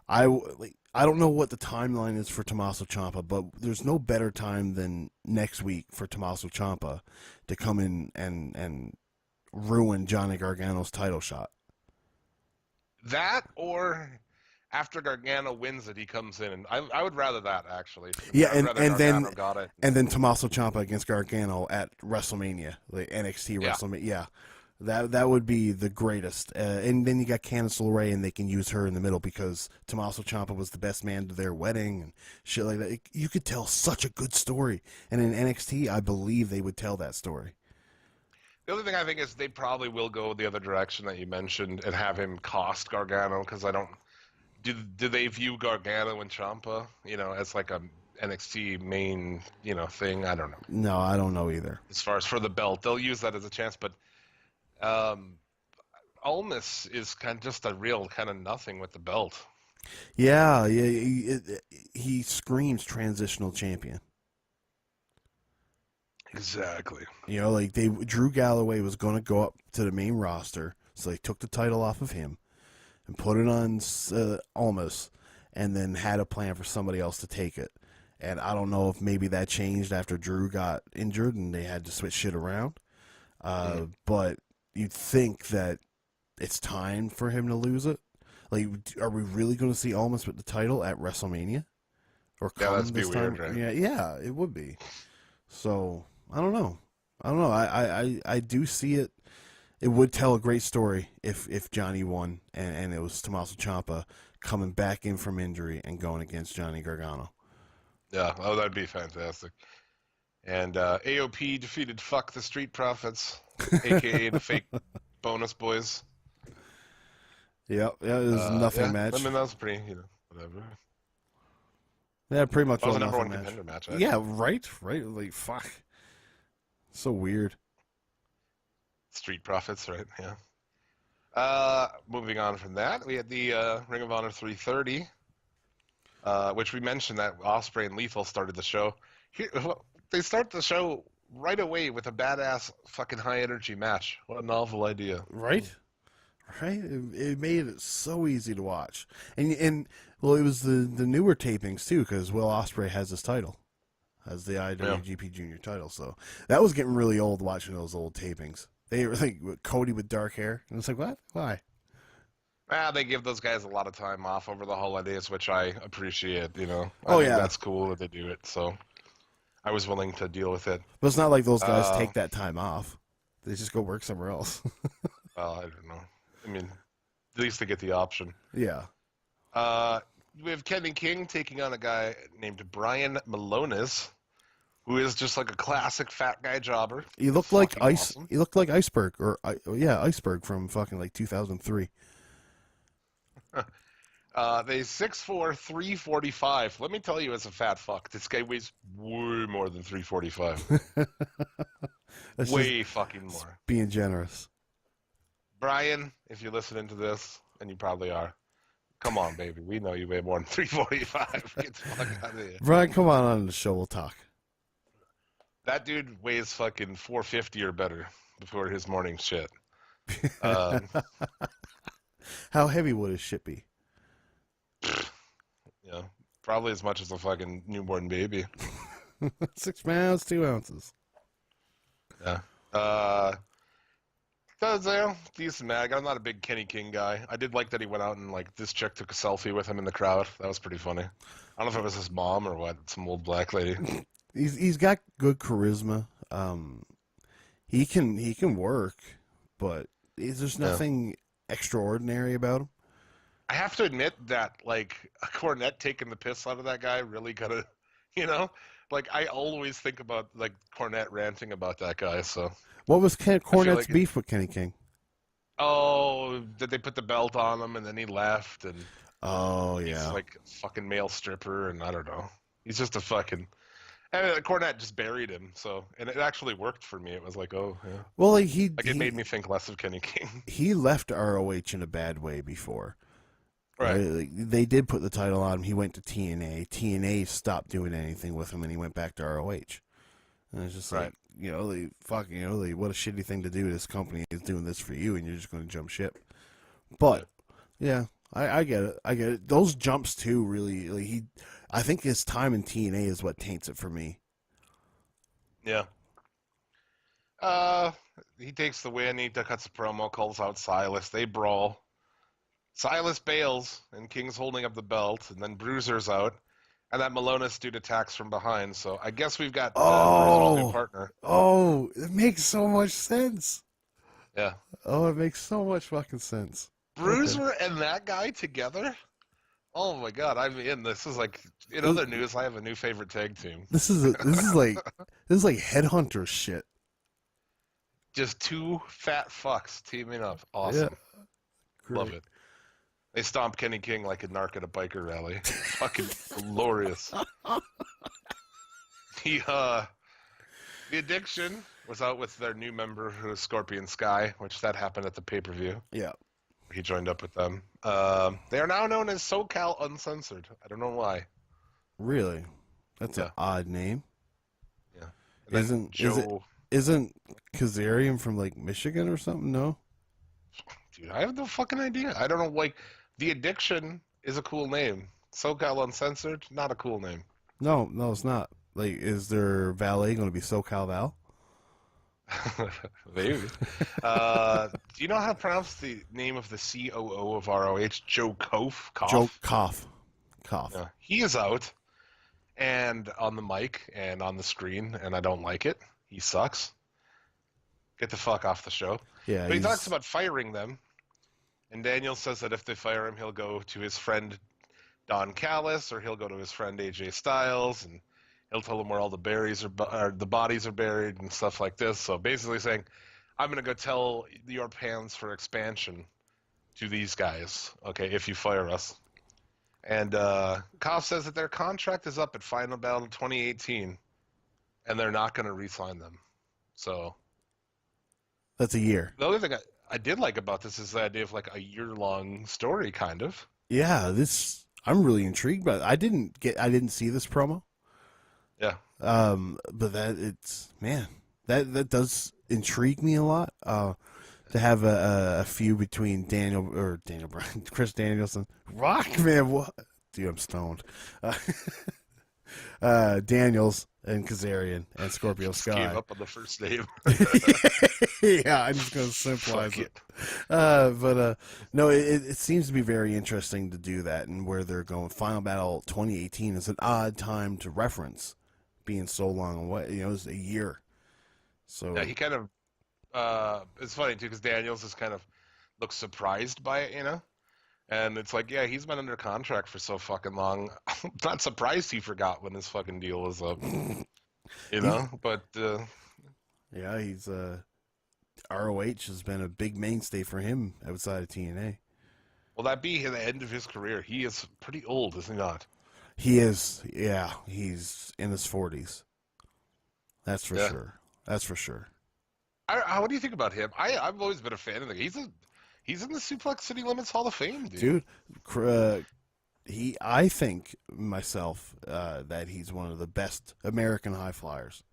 Speaker 2: I don't know what the timeline is for Tommaso Ciampa, but there's no better time than next week for Tommaso Ciampa to come in and ruin Johnny Gargano's title shot.
Speaker 1: That or after Gargano wins it, he comes in, and I would rather that actually.
Speaker 2: Yeah,
Speaker 1: I'd rather Gargano got it.
Speaker 2: and then Tommaso Ciampa against Gargano at WrestleMania, like NXT
Speaker 1: Yeah.
Speaker 2: WrestleMania. Yeah, that would be the greatest. And then you got Candice LeRae, and they can use her in the middle because Tommaso Ciampa was the best man to their wedding and shit like that. You could tell such a good story, and in NXT, I believe they would tell that story.
Speaker 1: The other thing I think is they probably will go the other direction that you mentioned and have him cost Gargano because I don't. Do they view Gargano and Ciampa, as like a NXT main, thing? I don't know.
Speaker 2: No, I don't know either.
Speaker 1: As far as for the belt, they'll use that as a chance, but Almas is kind of just a real kind of nothing with the belt.
Speaker 2: Yeah, he screams transitional champion.
Speaker 1: Exactly.
Speaker 2: Like Drew Galloway was going to go up to the main roster, so they took the title off of him and put it on Almas, and then had a plan for somebody else to take it. And I don't know if maybe that changed after Drew got injured and they had to switch shit around. But you'd think that it's time for him to lose it. Like, are we really going to see Almas with the title at WrestleMania? Or
Speaker 1: Yeah,
Speaker 2: come
Speaker 1: that'd be
Speaker 2: this time?
Speaker 1: weird, right?
Speaker 2: Yeah, it would be. So I don't know. I do see it. It would tell a great story if Johnny won and it was Tommaso Ciampa coming back in from injury and going against Johnny Gargano.
Speaker 1: Yeah, that'd be fantastic. And AOP defeated Fuck the Street Profits, aka the fake bonus boys.
Speaker 2: Yep, yeah, it was nothing match.
Speaker 1: I mean, that was pretty, whatever.
Speaker 2: Yeah, pretty much
Speaker 1: That was
Speaker 2: all
Speaker 1: a number
Speaker 2: nothing
Speaker 1: one
Speaker 2: match.
Speaker 1: contender match. Actually.
Speaker 2: Yeah, right. Like fuck, so weird.
Speaker 1: Street Profits, right? Yeah. Moving on from that, we had the Ring of Honor 330, which we mentioned that Ospreay and Lethal started the show. They start the show right away with a badass fucking high energy match. What a novel idea.
Speaker 2: Right. It made it so easy to watch, and well, it was the newer tapings too, because Will Ospreay has his title, has the IWGP Junior title, so that was getting really old watching those old tapings. They were like Cody with dark hair, and it's like, what? Why?
Speaker 1: They give those guys a lot of time off over the holidays, which I appreciate. I
Speaker 2: Oh,
Speaker 1: think
Speaker 2: yeah.
Speaker 1: that's cool that they do it. So I was willing to deal with it.
Speaker 2: But it's not like those guys take that time off; they just go work somewhere else.
Speaker 1: Well, I don't know. I mean, at least they get the option.
Speaker 2: Yeah.
Speaker 1: We have Kenny King taking on a guy named Brian Malonis, who is just like a classic fat guy jobber.
Speaker 2: He looked like
Speaker 1: Fucking
Speaker 2: Ice.
Speaker 1: awesome.
Speaker 2: He looked like Iceberg, Iceberg from fucking like 2003.
Speaker 1: They 6'4", 345. Let me tell you, as a fat fuck, this guy weighs way more than 345.
Speaker 2: That's
Speaker 1: Way
Speaker 2: just
Speaker 1: fucking more.
Speaker 2: being generous.
Speaker 1: Brian, if you're listening to this, and you probably are, come on, baby. We know you weigh more than 345. Get the fuck out of here.
Speaker 2: Brian, come on the show. We'll talk.
Speaker 1: That dude weighs fucking 450 or better before his morning shit.
Speaker 2: How heavy would his shit be?
Speaker 1: Yeah, probably as much as a fucking newborn baby.
Speaker 2: 6 pounds, 2 ounces.
Speaker 1: Yeah. Decent man. I'm not a big Kenny King guy. I did like that he went out and like this chick took a selfie with him in the crowd. That was pretty funny. I don't know if it was his mom or what, some old black lady.
Speaker 2: He's got good charisma. He can work, but there's
Speaker 1: Yeah.
Speaker 2: nothing extraordinary about him.
Speaker 1: I have to admit that like a Cornette taking the piss out of that guy really gotta, you know, like I always think about like Cornette ranting about that guy. So
Speaker 2: What was
Speaker 1: I feel
Speaker 2: Cornette's
Speaker 1: like,
Speaker 2: beef with Kenny King?
Speaker 1: oh, did they put the belt on him and then he left and
Speaker 2: Oh
Speaker 1: he's
Speaker 2: yeah.
Speaker 1: like a fucking male stripper and I don't know. He's just a fucking. And Cornette just buried him. So and it actually worked for me. It was like, oh yeah,
Speaker 2: Well,
Speaker 1: like it made me think less of Kenny King.
Speaker 2: he left ROH in a bad way before.
Speaker 1: Right.
Speaker 2: Like, they did put the title on him. He went to TNA. TNA stopped doing anything with him, and he went back to ROH. And it's just like,
Speaker 1: Right.
Speaker 2: what a shitty thing to do. This company is doing this for you, and you're just going to jump ship. But yeah, I get it. I get it. Those jumps too, really. Like, I think his time in TNA is what taints it for me.
Speaker 1: Yeah. He takes the win. He cuts a promo, calls out Silas. They brawl. Silas bails, and King's holding up the belt, and then Bruiser's out, and that Malonis dude attacks from behind. So I guess we've got Bruiser's new partner.
Speaker 2: Oh, it makes so much sense.
Speaker 1: Yeah.
Speaker 2: Oh, it makes so much fucking sense.
Speaker 1: Bruiser and that guy together? Oh my god, I'm in. This is like in other news, I have a new favorite tag team.
Speaker 2: This is like headhunter shit.
Speaker 1: Just two fat fucks teaming up. Awesome.
Speaker 2: Yeah.
Speaker 1: Love it. They stomp Kenny King like a narc at a biker rally. Fucking glorious. The Addiction was out with their new member, who is Scorpion Sky, which that happened at the pay-per-view.
Speaker 2: Yeah.
Speaker 1: He joined up with them. They are now known as SoCal Uncensored. I don't know why.
Speaker 2: Really? That's
Speaker 1: Yeah.
Speaker 2: an odd name.
Speaker 1: Yeah. And then
Speaker 2: Isn't Kazarian from like Michigan or something? No.
Speaker 1: Dude, I have no fucking idea. I don't know. Like, The Addiction is a cool name. SoCal Uncensored, not a cool name.
Speaker 2: No, it's not. Like, is their valet going to be SoCal Val?
Speaker 1: Maybe. Do you know how to pronounce the name of the COO of ROH? Joe Koff?
Speaker 2: Joe Koff.
Speaker 1: Yeah. He is out and on the mic and on the screen, and I don't like it. He sucks. Get the fuck off the show.
Speaker 2: Yeah,
Speaker 1: But he talks about firing them. And Daniel says that if they fire him, he'll go to his friend Don Callis, or he'll go to his friend AJ Styles, and he'll tell them where all the the bodies are buried and stuff like this. So basically saying, I'm going to go tell your plans for expansion to these guys, okay, if you fire us. And Koff says that their contract is up at Final Battle 2018, and they're not going to re-sign them. So
Speaker 2: that's a year.
Speaker 1: the other thing I did like about this is the idea of like a year-long story, kind of.
Speaker 2: Yeah, I'm really intrigued by it. I didn't see this promo.
Speaker 1: Yeah.
Speaker 2: But that does intrigue me a lot. To have a feud between Daniel Bryan, Chris Danielson, Rock, man, what? Dude, I'm stoned. Daniels and Kazarian and Scorpio
Speaker 1: Just
Speaker 2: Sky.
Speaker 1: gave up on the first name.
Speaker 2: Yeah, I'm just gonna simplify
Speaker 1: Fuck
Speaker 2: it. But no, it seems to be very interesting to do that, and where they're going. Final Battle 2018 is an odd time to reference, being so long away. You know, it's a year. So
Speaker 1: Yeah, he kind of. It's funny too because Daniels is kind of looks surprised by it, you know, and it's like, yeah, he's been under contract for so fucking long. I'm not surprised he forgot when his fucking deal was up, you know. But
Speaker 2: yeah, he's ROH has been a big mainstay for him outside of TNA.
Speaker 1: will that be the end of his career? He is pretty old, is he not?
Speaker 2: He is, yeah, he's in his 40s. That's for sure. That's for sure.
Speaker 1: What do you think about him? I've always been a fan of him. He's in the Suplex City Limits Hall of Fame, dude.
Speaker 2: I think myself that he's one of the best American high flyers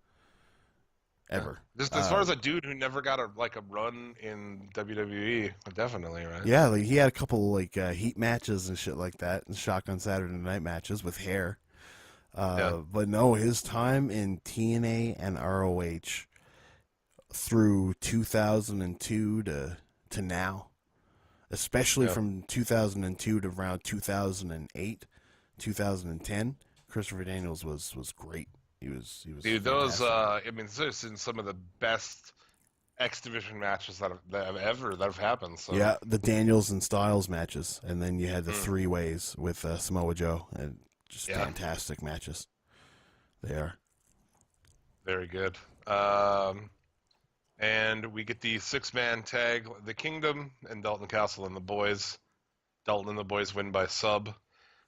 Speaker 2: ever.
Speaker 1: Just as far as a dude who never got a run in WWE, definitely, right?
Speaker 2: Yeah, like he had a couple heat matches and shit like that, and Shotgun Saturday Night matches with hair. But no, his time in TNA and ROH through 2002 to now, especially
Speaker 1: Yeah.
Speaker 2: from 2002 to around 2008, 2010. Christopher Daniels was great. He was
Speaker 1: Dude, those
Speaker 2: fantastic.
Speaker 1: I mean, this is some of the best X Division matches that have happened. So
Speaker 2: Yeah, the Daniels and Styles matches, and then you had the
Speaker 1: Mm.
Speaker 2: three ways with Samoa Joe, and just
Speaker 1: Yeah.
Speaker 2: fantastic matches. They are.
Speaker 1: very good. And we get the 6-man tag, the Kingdom and Dalton Castle and the boys. Dalton and the boys win by sub.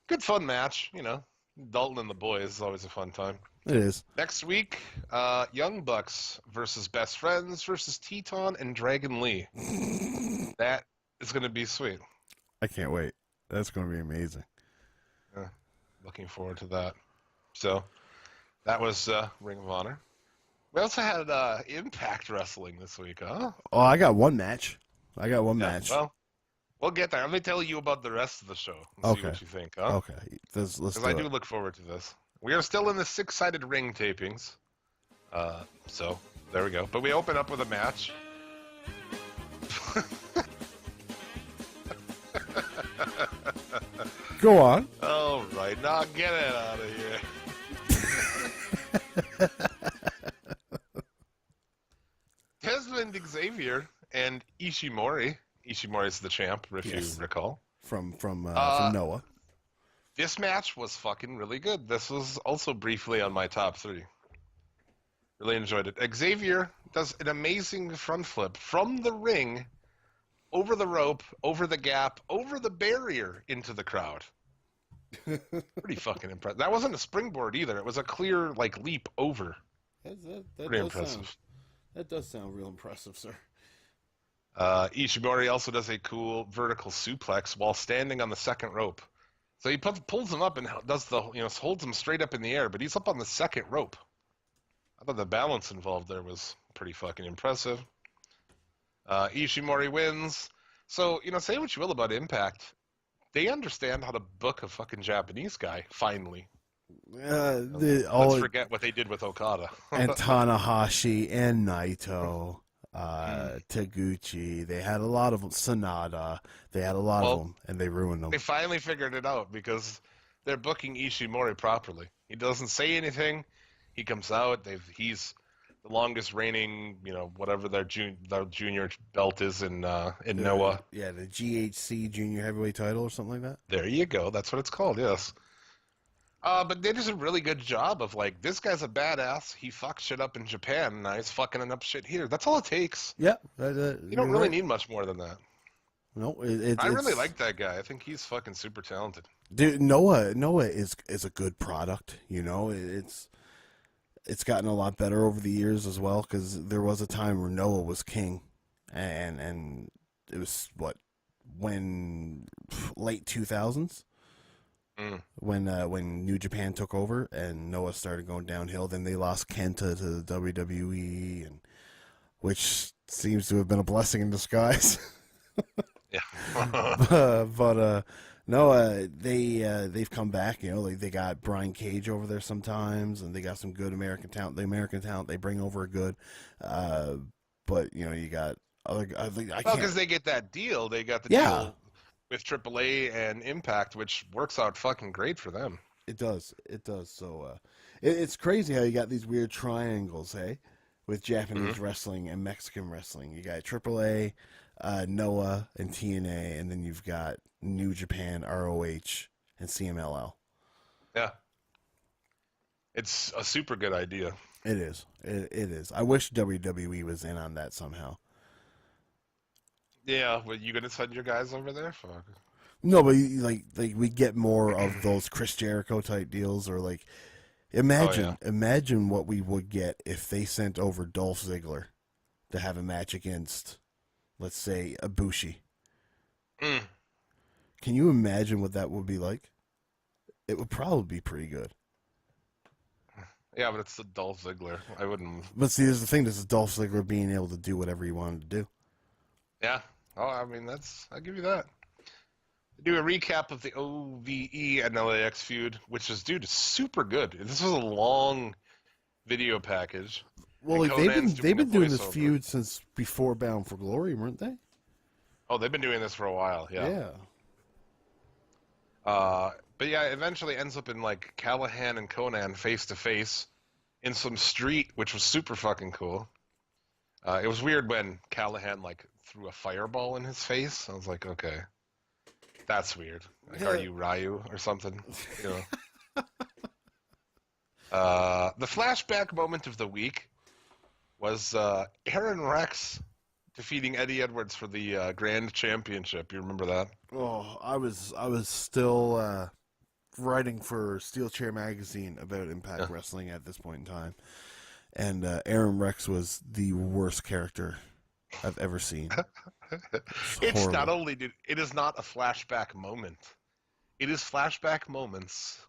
Speaker 1: Good fun match, you know. Dalton and the boys is always a fun time.
Speaker 2: It is.
Speaker 1: Next week, Young Bucks versus Best Friends versus Teton and Dragon Lee. That is going to be sweet.
Speaker 2: I can't wait. That's going to be amazing.
Speaker 1: Looking forward to that. So that was Ring of Honor. We also had Impact Wrestling this week, huh?
Speaker 2: Oh, I got one match. Match.
Speaker 1: Well, we'll get there. Let me tell you about the rest of the show and see
Speaker 2: Okay.
Speaker 1: what you think, huh?
Speaker 2: Okay, let's
Speaker 1: Because
Speaker 2: do
Speaker 1: I
Speaker 2: it.
Speaker 1: do look forward to this. We are still in the 6-sided ring tapings. So there we go. But we open up with a match.
Speaker 2: Go on.
Speaker 1: All right, now get it out of here. Desmond Xavier and Ishimori. Ishimori's the champ, if
Speaker 2: Yes.
Speaker 1: you recall.
Speaker 2: From
Speaker 1: Uh,
Speaker 2: Noah.
Speaker 1: This match was fucking really good. This was also briefly on my top 3. Really enjoyed it. Xavier does an amazing front flip from the ring, over the rope, over the gap, over the barrier into the crowd. Pretty fucking impressive. That wasn't a springboard either. It was a clear leap over. Pretty impressive.
Speaker 2: That does sound real impressive, sir.
Speaker 1: Ishimori also does a cool vertical suplex while standing on the second rope. So he pulls him up and does holds him straight up in the air, but he's up on the second rope. I thought the balance involved there was pretty fucking impressive. Ishimori wins. So, say what you will about Impact. They understand how to book a fucking Japanese guy, finally. Let's forget what they did with Okada.
Speaker 2: And Tanahashi and Naito, Taguchi. They had a lot of them. Sonata. They had a lot of them, and they ruined them.
Speaker 1: They finally figured it out because they're booking Ishimori properly. He doesn't say anything. He comes out. He's the longest reigning, whatever their junior belt is in Noah.
Speaker 2: Yeah, the GHC Junior Heavyweight title or something like that.
Speaker 1: There you go. That's what it's called. Yes. But they did a really good job of this guy's a badass. He fucks shit up in Japan, and now he's fucking up shit here. That's all it takes.
Speaker 2: Yeah,
Speaker 1: You don't really need much more than that.
Speaker 2: No,
Speaker 1: I really like that guy. I think he's fucking super talented.
Speaker 2: Dude, Noah is a good product. It's gotten a lot better over the years as well, because there was a time where Noah was king, and it was when late 2000s. When New Japan took over and Noah started going downhill, then they lost Kenta to the WWE, and which seems to have been a blessing in disguise.
Speaker 1: Yeah.
Speaker 2: but no, they've come back. They got Brian Cage over there sometimes, and they got some good American talent. The American talent they bring over are good, but you got other. I can't.
Speaker 1: Because they get that deal. They got the deal with AAA and Impact, which works out fucking great for them.
Speaker 2: It does. So it's crazy how you got these weird triangles, hey, with Japanese wrestling and Mexican wrestling. You got AAA, Noah, and TNA, and then you've got New Japan, ROH, and CMLL.
Speaker 1: Yeah. It's a super good idea.
Speaker 2: It is. It is. I wish WWE was in on that somehow.
Speaker 1: Yeah, well, you gonna send your guys over there? Fuck.
Speaker 2: No, but we get more of those Chris Jericho type deals, or imagine what we would get if they sent over Dolph Ziggler to have a match against, let's say, Ibushi. Can you imagine what that would be like? It would probably be pretty good.
Speaker 1: Yeah, but it's the Dolph Ziggler. I wouldn't.
Speaker 2: But see, there's the thing. This is Dolph Ziggler being able to do whatever he wanted to do.
Speaker 1: Yeah. Oh, I mean, I'll give you that. Do a recap of the OVE and LAX feud, which is, dude, super good. This was a long video package.
Speaker 2: Well,
Speaker 1: And
Speaker 2: like
Speaker 1: Conan's
Speaker 2: they've
Speaker 1: the
Speaker 2: been doing this
Speaker 1: voiceover.
Speaker 2: feud since before Bound for Glory, weren't they?
Speaker 1: Oh, they've been doing this for a while. Yeah. But yeah, it eventually ends up in like Callahan and Conan face to face in some street, which was super fucking cool. It was weird when Callahan like threw a fireball in his face. I was like, okay, that's weird. Like, are you Ryu or something? You know. The flashback moment of the week was Aaron Rex defeating Eddie Edwards for the Grand Championship. You remember that?
Speaker 2: Oh, I was still writing for Steel Chair Magazine about Impact Wrestling at this point in time, and Aaron Rex was the worst character I've ever seen.
Speaker 1: It's
Speaker 2: horrible.
Speaker 1: not only dude, it is not a flashback moment. It is flashback moments.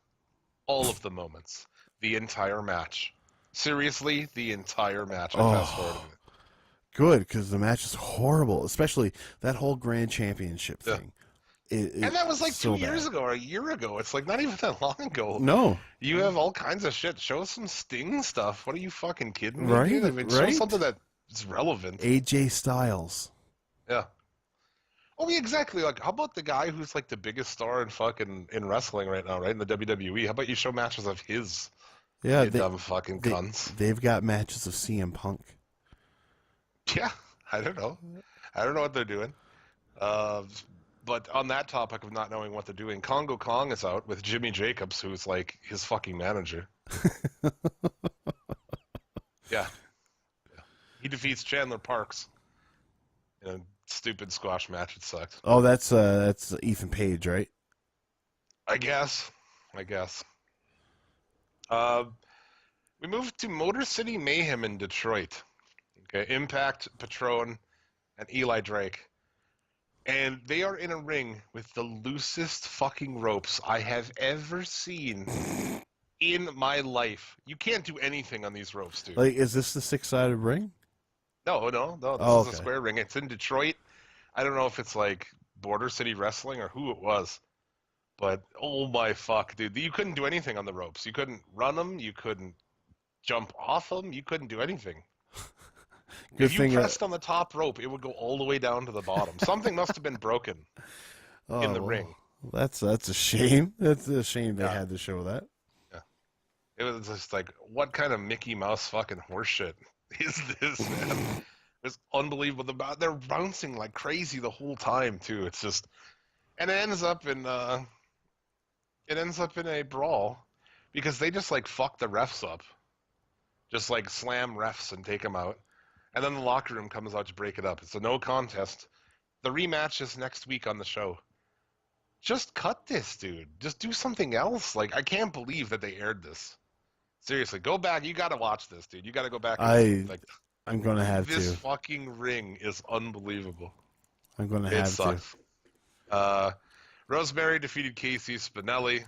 Speaker 1: All of the moments. The entire match. Seriously, the entire match. I fast forwarded it.
Speaker 2: Good, because the match is horrible, especially that whole Grand Championship thing.
Speaker 1: And that was like
Speaker 2: so
Speaker 1: 2 years
Speaker 2: bad.
Speaker 1: ago or a year ago. It's like not even that long ago.
Speaker 2: No,
Speaker 1: You have all kinds of shit. Show us some Sting stuff. What are you fucking kidding me,
Speaker 2: Right,
Speaker 1: dude? I mean, show
Speaker 2: right.
Speaker 1: something that's relevant.
Speaker 2: AJ Styles.
Speaker 1: Yeah. Oh, yeah, exactly. Like, how about the guy who's like the biggest star in wrestling right now, right? In the WWE. How about you show matches of his?
Speaker 2: Yeah,
Speaker 1: You dumb fucking cunts.
Speaker 2: they've got matches of CM Punk.
Speaker 1: Yeah, I don't know. I don't know what they're doing. But on that topic of not knowing what they're doing, Congo Kong is out with Jimmy Jacobs, who's like his fucking manager. Yeah. He defeats Chandler Parks in a stupid squash match. It sucked.
Speaker 2: Oh, that's Ethan Page, right?
Speaker 1: I guess. We moved to Motor City Mayhem in Detroit. Okay, Impact, Patron, and Eli Drake. And they are in a ring with the loosest fucking ropes I have ever seen in my life. You can't do anything on these ropes, dude.
Speaker 2: Like, is this the 6-sided ring?
Speaker 1: No. This
Speaker 2: Oh,
Speaker 1: is a
Speaker 2: okay.
Speaker 1: square ring. It's in Detroit. I don't know if it's like Border City Wrestling or who it was. But, oh my fuck, dude. You couldn't do anything on the ropes. You couldn't run them. You couldn't jump off them. You couldn't do anything.
Speaker 2: Good
Speaker 1: If you
Speaker 2: thing.
Speaker 1: pressed on the top rope, it would go all the way down to the bottom. Something must have been broken in the
Speaker 2: well,
Speaker 1: ring.
Speaker 2: That's a shame. That's a shame they
Speaker 1: Yeah.
Speaker 2: had to show that.
Speaker 1: It was just like, what kind of Mickey Mouse fucking horseshit is this, man? It's unbelievable. They're bouncing like crazy the whole time too. It's just, and it ends up in a brawl because they just like fuck the refs up, just like slam refs and take them out, and then the locker room comes out to break it up. It's a no contest. The rematch is next week on the show. Just cut this, dude. Just do something else. Like, I can't believe that they aired this. Seriously, go back. You got to watch this, dude. You got to go back. And,
Speaker 2: I'm gonna have
Speaker 1: this
Speaker 2: to.
Speaker 1: fucking ring is unbelievable.
Speaker 2: I'm gonna
Speaker 1: It
Speaker 2: have
Speaker 1: sucks. Rosemary defeated Casey Spinelli.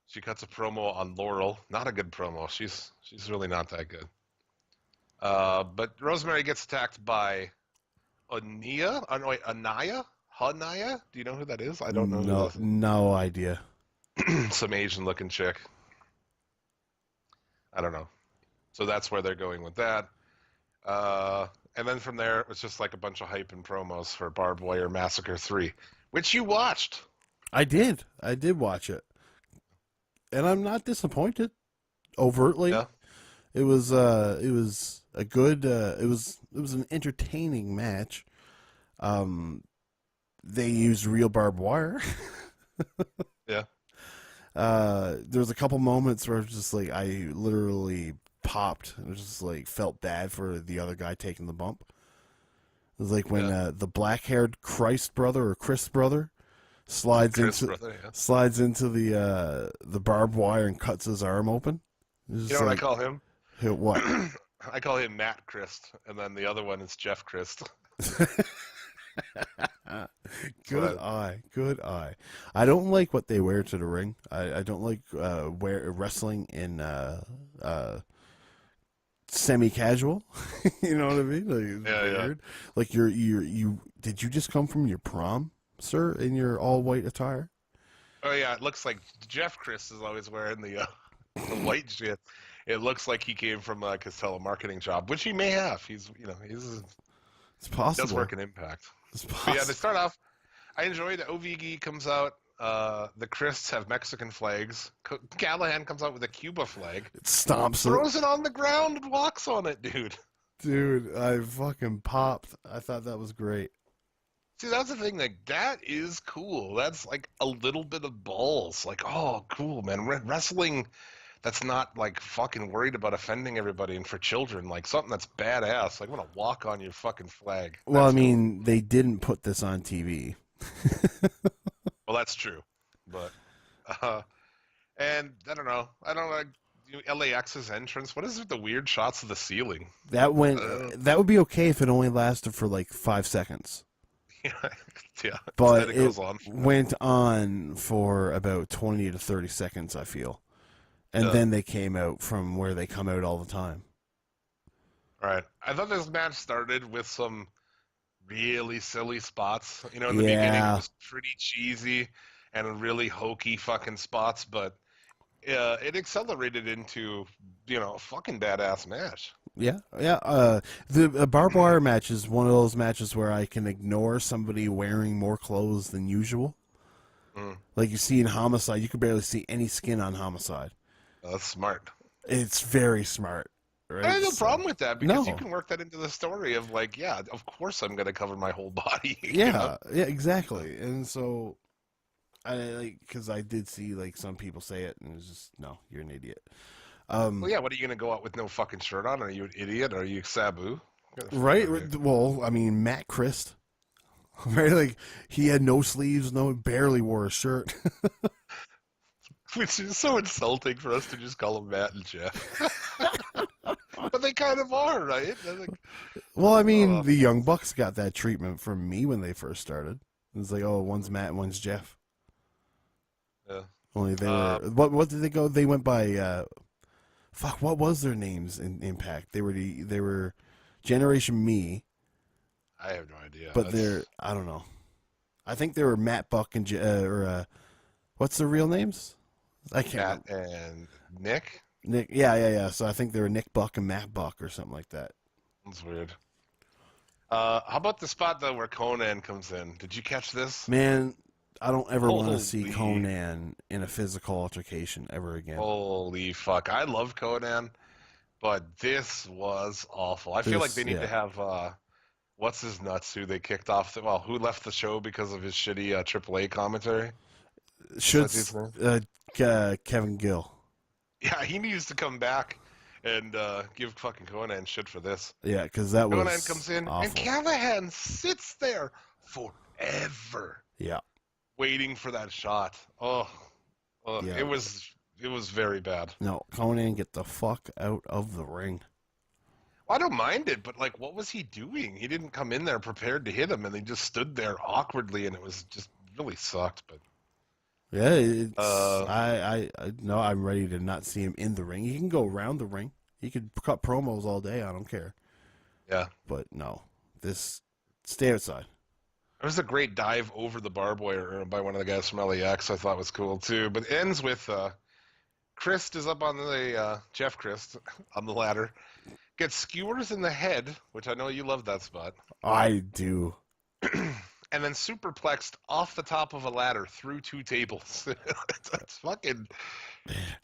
Speaker 1: She cuts a promo on Laurel. Not a good promo. She's really not that good. But Rosemary gets attacked by Anaya? Hanaya? Do you know who that is? I don't know who that is.
Speaker 2: No idea.
Speaker 1: Some Asian-looking chick. I don't know. So that's where they're going with that. And then from there, it was just like a bunch of hype and promos for Barbed Wire Massacre 3, which you watched.
Speaker 2: I did watch it, and I'm not disappointed. Overtly,
Speaker 1: Yeah.
Speaker 2: it was a good. It was an entertaining match. They used real barbed wire.
Speaker 1: Yeah.
Speaker 2: There was a couple moments where it was just like I literally popped. It was just like felt bad for the other guy taking the bump. It was like when the black-haired Christ brother or Chris brother slides into the barbed wire and cuts his arm open.
Speaker 1: You know what I call him?
Speaker 2: What?
Speaker 1: I call him Matt Christ, and then the other one is Jeff Christ.
Speaker 2: Good eye. I don't like what they wear to the ring. I don't like wrestling in semi-casual. You know what I mean? Like,
Speaker 1: Yeah.
Speaker 2: weird. Like you did you just come from your prom, sir, in your all-white attire?
Speaker 1: Oh yeah, it looks like Jeff Christ is always wearing the white shit. it looks like he came from like his telemarketing job, which he may have. He's
Speaker 2: It's possible.
Speaker 1: does work in Impact.
Speaker 2: It's
Speaker 1: But
Speaker 2: possible.
Speaker 1: yeah, they start off. I enjoyed OVG comes out. The Christs have Mexican flags. Callahan comes out with a Cuba flag,
Speaker 2: It stomps it.
Speaker 1: throws it on the ground, and walks on it, dude.
Speaker 2: Dude, I fucking popped. I thought that was great.
Speaker 1: See, that's the thing. Like, that is cool. That's like a little bit of balls. Like, oh, cool, man. Wrestling that's not like fucking worried about offending everybody and for children. Like something that's badass. Like, I want to walk on your fucking flag.
Speaker 2: Well,
Speaker 1: That's
Speaker 2: I mean, they didn't put this on TV.
Speaker 1: cool. Well, that's true. But, and I don't know. I don't like LAX's entrance. What is with the weird shots of the ceiling?
Speaker 2: That went. That would be okay if it only lasted for like 5 seconds.
Speaker 1: Yeah,
Speaker 2: But
Speaker 1: it goes on.
Speaker 2: went on for about 20 to 30 seconds, I feel. And then they came out from where they come out all the time.
Speaker 1: All right. I thought this match started with some really silly spots. You know, in the beginning it was pretty cheesy and really hokey fucking spots, but it accelerated into, a fucking badass match.
Speaker 2: Yeah. The barbed wire match is one of those matches where I can ignore somebody wearing more clothes than usual. Like you see in Homicide, you can barely see any skin on Homicide.
Speaker 1: That's smart.
Speaker 2: It's very smart. Right?
Speaker 1: I have no problem with that because
Speaker 2: No.
Speaker 1: you can work that into the story of like, yeah, of course I'm going to cover my whole body.
Speaker 2: Yeah, exactly. And so, because I did see like some people say it, and it's just no, you're an idiot.
Speaker 1: Well, yeah, what are you going to go out with no fucking shirt on? Are you an idiot? Are you Sabu?
Speaker 2: Right? Well, I mean, Matt Christ, right? Like he had no sleeves, barely wore a shirt.
Speaker 1: Which is so insulting for us to just call them Matt and Jeff. But they kind of are, right? Like,
Speaker 2: Well, I mean, the Young Bucks got that treatment from me when they first started. It's like, oh, one's Matt, and one's Jeff.
Speaker 1: yeah.
Speaker 2: Only they were. What did they go? They went by. Fuck, what was their names in Impact? They were Generation Me,
Speaker 1: I have no idea.
Speaker 2: but I don't know. I think they were Matt Buck and what's their real names? I can't.
Speaker 1: Matt and Nick.
Speaker 2: Nick, yeah. So I think they were Nick Buck and Matt Buck or something like that.
Speaker 1: That's weird. How about the spot though where Conan comes in? Did you catch this?
Speaker 2: Man, I don't ever want to see
Speaker 1: Holy.
Speaker 2: Conan in a physical altercation ever again.
Speaker 1: Holy fuck! I love Conan, but this was awful. I feel like they need to have what's his nuts who they kicked off. Who left the show because of his shitty AAA commentary?
Speaker 2: Should
Speaker 1: his name?
Speaker 2: Kevin Gill?
Speaker 1: Yeah, he needs to come back and give fucking Conan shit for this.
Speaker 2: Yeah, because that was
Speaker 1: Conan comes in
Speaker 2: awful.
Speaker 1: and Callahan sits there forever.
Speaker 2: Yeah.
Speaker 1: Waiting for that shot. Oh,
Speaker 2: Yeah.
Speaker 1: It was very bad.
Speaker 2: No, Conan, get the fuck out of the ring.
Speaker 1: I don't mind it, but like, what was he doing? He didn't come in there prepared to hit him, and he just stood there awkwardly, and it was just really sucked. But
Speaker 2: Yeah, it's, I no, I'm ready to not see him in the ring. He can go around the ring. He could cut promos all day. I don't care.
Speaker 1: yeah,
Speaker 2: But no, stay outside.
Speaker 1: it was a great dive over the barbed wire by one of the guys from LAX. I thought was cool too. But it ends with Christ is up on the Jeff Christ on the ladder, gets skewers in the head, which I know you love that spot.
Speaker 2: I do.
Speaker 1: And then superplexed off the top of a ladder through 2 tables. That's fucking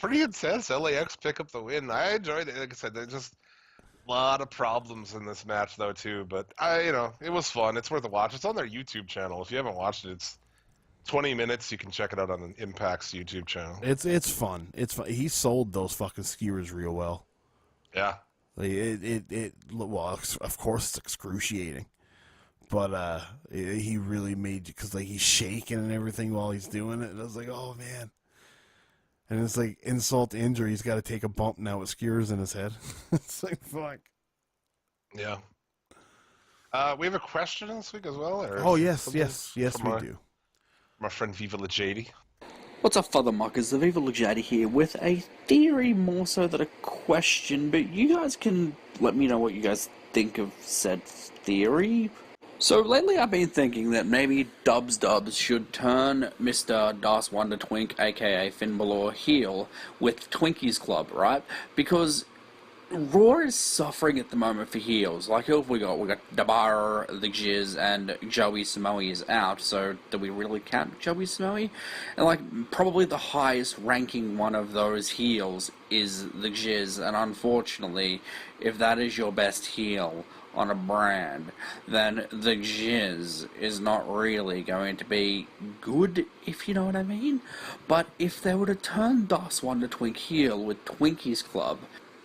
Speaker 1: pretty intense. LAX pick up the win. I enjoyed it. Like I said, there's just a lot of problems in this match, though, too. But, it was fun. It's worth a watch. It's on their YouTube channel. If you haven't watched it, it's 20 minutes. You can check it out on Impact's YouTube channel.
Speaker 2: It's fun. It's fun. He sold those fucking skewers real well.
Speaker 1: Yeah.
Speaker 2: Like well, of course it's excruciating. But he really made, because like he's shaking and everything while he's doing it, and I was like, oh man. And it's like insult to injury. He's got to take a bump now with skewers in his head. It's like fuck.
Speaker 1: Yeah. We have a question this week as well? Or
Speaker 2: Oh yes,
Speaker 1: something
Speaker 2: yes,
Speaker 1: from
Speaker 2: we
Speaker 1: our-
Speaker 2: do.
Speaker 1: My friend Viva La JD.
Speaker 6: What's up, Father Muckers? The Viva Lujati here with a theory more so than a question, but you guys can let me know what you guys think of said theory. So lately I've been thinking that maybe Dubs should turn Mr. Das Wonder Twink, aka Finn Balor, heel with Twinkies Club, right? Because Raw is suffering at the moment for heels. Like, who have we got? We got Dabar, the Jizz, and Joey Samoa is out, so do we really count Joey Samoa? And, like, probably the highest ranking one of those heels is the Jizz, and unfortunately, if that is your best heel on a brand, then the Jizz is not really going to be good, if you know what I mean. But if they were to turn Das Wonder Twink heel with Twinkies Club,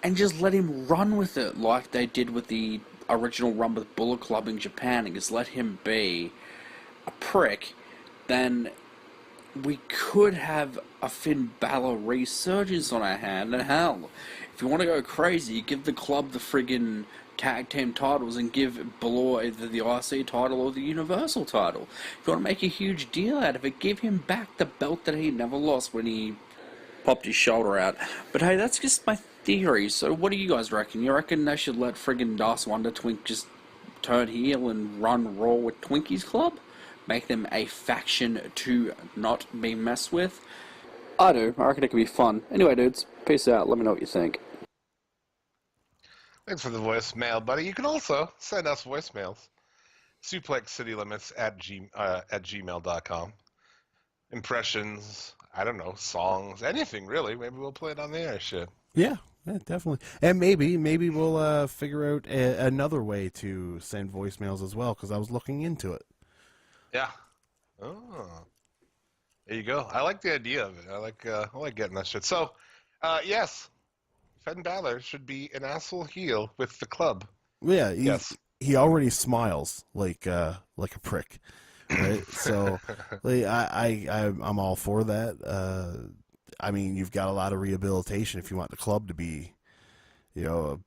Speaker 6: and just let him run with it like they did with the original run with Bullet Club in Japan, and just let him be a prick, then we could have a Finn Balor resurgence on our hand. And hell, if you want to go crazy, give the club the friggin' tag team titles and give Balor either the IC title or the Universal title. If you want to make a huge deal out of it, give him back the belt that he never lost when he popped his shoulder out. But hey, that's just my theory. So what do you guys reckon? You reckon they should let friggin' Das Wonder Twink just turn heel and run Raw with Twinkies Club? Make them a faction to not be messed with? I do. I reckon it could be fun. Anyway, dudes, peace out. Let me know what you think.
Speaker 1: Thanks for the voicemail, buddy. You can also send us voicemails. SuplexCityLimits at gmail.com. Impressions, I don't know, songs, anything really. Maybe we'll play it on the air, shit.
Speaker 2: Yeah, definitely. And maybe we'll figure out another way to send voicemails as well, because I was looking into it.
Speaker 1: Yeah. Oh. There you go. I like the idea of it. I like getting that shit. So, yes, Finn Balor should be an asshole heel with the club.
Speaker 2: Yeah,
Speaker 1: Yes.
Speaker 2: he already smiles like a prick, right? So, like, I'm all for that. I mean, you've got a lot of rehabilitation if you want the club to be,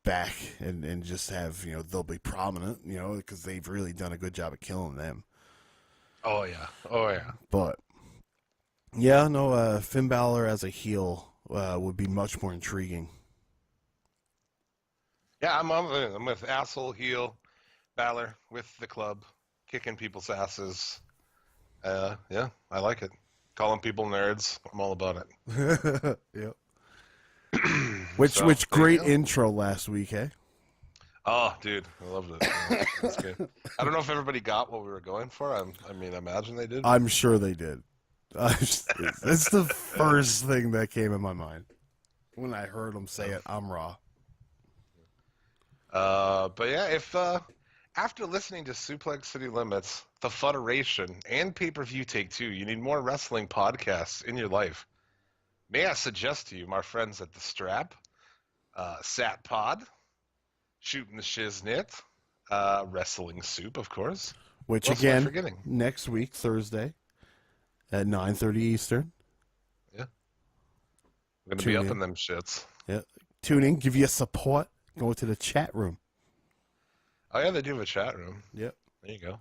Speaker 2: back and just have, they'll be prominent, because they've really done a good job of killing them.
Speaker 1: Oh yeah. Oh yeah.
Speaker 2: But yeah, no, Finn Balor as a heel would be much more intriguing.
Speaker 1: Yeah, I'm with asshole heel Balor with the club, kicking people's asses. Yeah, I like it. Calling people nerds, I'm all about it.
Speaker 2: Yep. Which
Speaker 1: So, there you
Speaker 2: great
Speaker 1: go.
Speaker 2: intro last week, eh?
Speaker 1: Oh, dude, I loved it. Yeah, that's good. I don't know if everybody got what we were going for. I mean, I imagine they did.
Speaker 2: I'm sure they did. That's the first thing that came in my mind when I heard him say it. I'm raw.
Speaker 1: But yeah, if after listening to Suplex City Limits, the Federation, and Pay-Per-View Take Two, you need more wrestling podcasts in your life, may I suggest to you, my friends at the Strap, Sat Pod, Shooting the Shiznit, Wrestling Soup, of course.
Speaker 2: Which
Speaker 1: What else am I
Speaker 2: again,
Speaker 1: forgetting?
Speaker 2: next week Thursday at 9:30 Eastern.
Speaker 1: Yeah, I'm gonna
Speaker 2: Tune
Speaker 1: be up
Speaker 2: in.
Speaker 1: in them shits.
Speaker 2: Yeah, tune in, give you support. Go to the chat room.
Speaker 1: Oh yeah, they do have a chat room.
Speaker 2: Yep.
Speaker 1: There you go.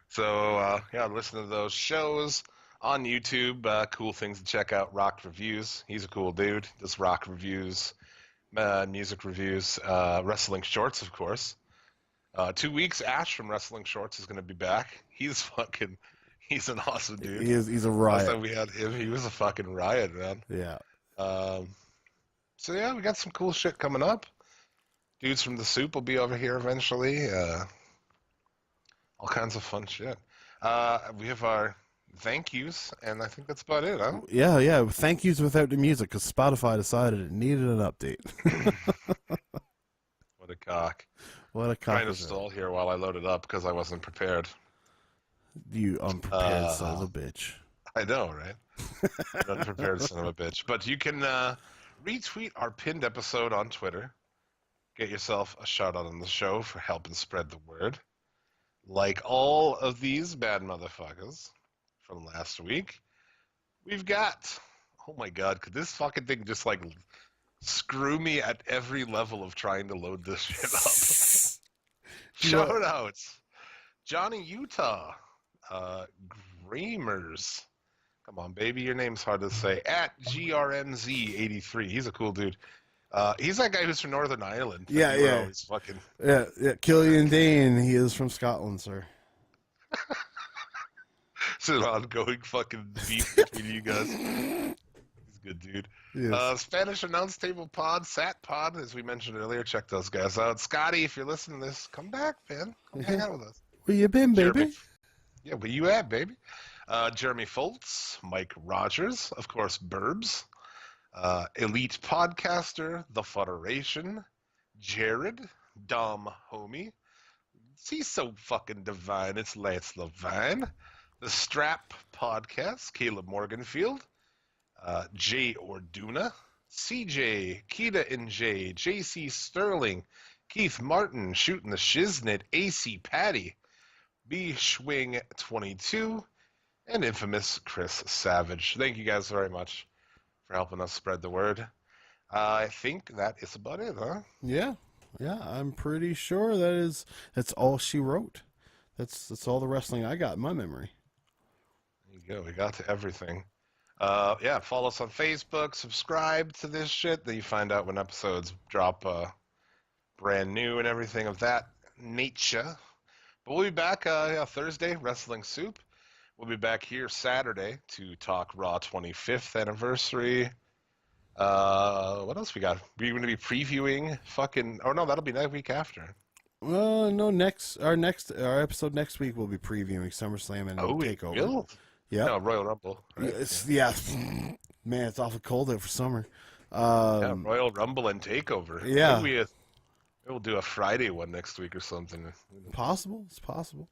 Speaker 1: So, yeah, listen to those shows on YouTube. Cool things to check out. Rock Reviews. He's a cool dude. Does rock reviews, music reviews, wrestling shorts, of course. 2 weeks, Ash from Wrestling Shorts is going to be back. He's an awesome dude.
Speaker 2: He's a
Speaker 1: Last
Speaker 2: riot.
Speaker 1: time we had him, he was a fucking riot, man.
Speaker 2: Yeah.
Speaker 1: So, yeah, we got some cool shit coming up. Dudes from the Soup will be over here eventually. All kinds of fun shit. We have our thank yous, and I think that's about it, huh?
Speaker 2: Yeah. Thank yous without the music because Spotify decided it needed an update.
Speaker 1: What a cock.
Speaker 2: What a
Speaker 1: Trying to
Speaker 2: cock is that?
Speaker 1: stall here while I load it up because I wasn't prepared.
Speaker 2: You unprepared son of a bitch.
Speaker 1: I know, right? An unprepared son of a bitch. But you can retweet our pinned episode on Twitter. Get yourself a shout out on the show for helping spread the word. Like all of these bad motherfuckers from last week, we've got, oh my god, could this fucking thing just like screw me at every level of trying to load this shit up? Shout outs. Johnny Utah, Gramers. Come on, baby, your name's hard to say. At GRMZ83. He's a cool dude. He's that guy who's from Northern Ireland.
Speaker 2: Yeah,
Speaker 1: You were
Speaker 2: yeah.
Speaker 1: always fucking...
Speaker 2: Yeah. Killian Dane, he is from Scotland, sir.
Speaker 1: It's an ongoing fucking beef between you guys. He's a good dude.
Speaker 2: Yes.
Speaker 1: Spanish Announce Table Pod, Sat Pod, as we mentioned earlier. Check those guys out. Scotty, if you're listening to this, come back, man. Come hang out with us.
Speaker 2: Where you been, baby?
Speaker 1: Jeremy, yeah, where you at, baby? Jeremy Foltz, Mike Rogers, of course, Burbs, Elite Podcaster, The Federation, Jared, Dom Homie. He's so fucking divine. It's Lance Levine. The Strap Podcast, Caleb Morganfield, Jay Orduna, CJ, Keita and Jay, JC Sterling, Keith Martin, Shooting the Shiznit, AC Patty, B Schwing 22, and infamous Chris Savage. Thank you guys very much for helping us spread the word. I think that is about it, huh?
Speaker 2: Yeah, I'm pretty sure that's all she wrote. That's all the wrestling I got in my memory.
Speaker 1: There you go. We got to everything. Yeah, follow us on Facebook, subscribe to this shit, then you find out when episodes drop brand new and everything of that nature. But we'll be back Thursday, Wrestling Soup. We'll be back here Saturday to talk Raw 25th anniversary. What else we got? We're going to be previewing fucking... Oh, no, that'll be next week after.
Speaker 2: No, our episode next week will be previewing SummerSlam and Takeover.
Speaker 1: Will?
Speaker 2: Yeah.
Speaker 1: No, Royal Rumble. Right?
Speaker 2: Yeah. Man, it's awful cold out for summer.
Speaker 1: Yeah, Royal Rumble and Takeover.
Speaker 2: Yeah.
Speaker 1: Maybe we'll do a Friday one next week or something.
Speaker 2: Possible. It's possible.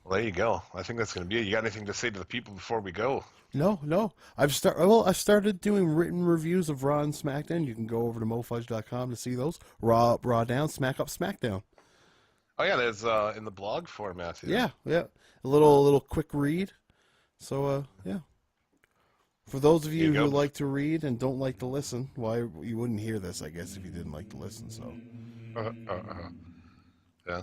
Speaker 1: Well, there you go. I think that's going to be it. You got anything to say to the people before we go?
Speaker 2: No. I've started doing written reviews of Raw and SmackDown. You can go over to mofudge.com to see those. Raw down, Smack Up, SmackDown.
Speaker 1: Oh yeah, there's in the blog format.
Speaker 2: Yeah. A little quick read. So yeah. For those of you who like to read and don't like to listen, why you wouldn't hear this, I guess, if you didn't like to listen. So.
Speaker 1: Yeah.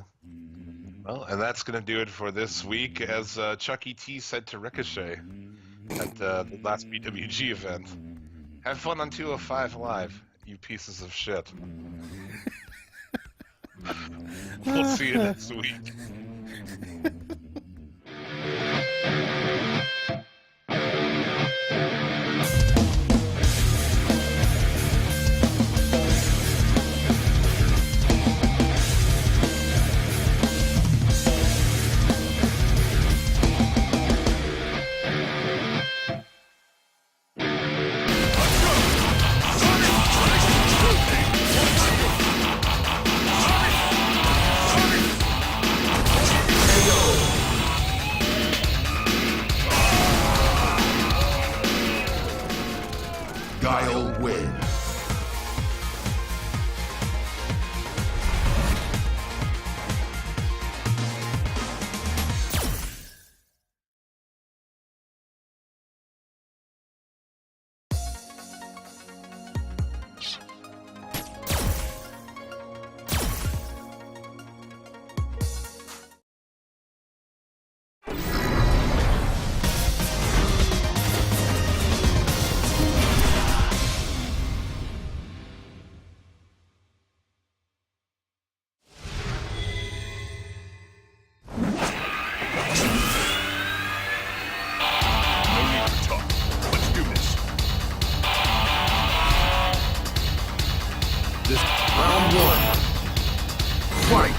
Speaker 1: Well, and that's going to do it for this week, as Chuck E. T said to Ricochet at the last BWG event. Have fun on 205 Live, you pieces of shit. We'll see you next week.
Speaker 7: Guile wins. Round one. Fight.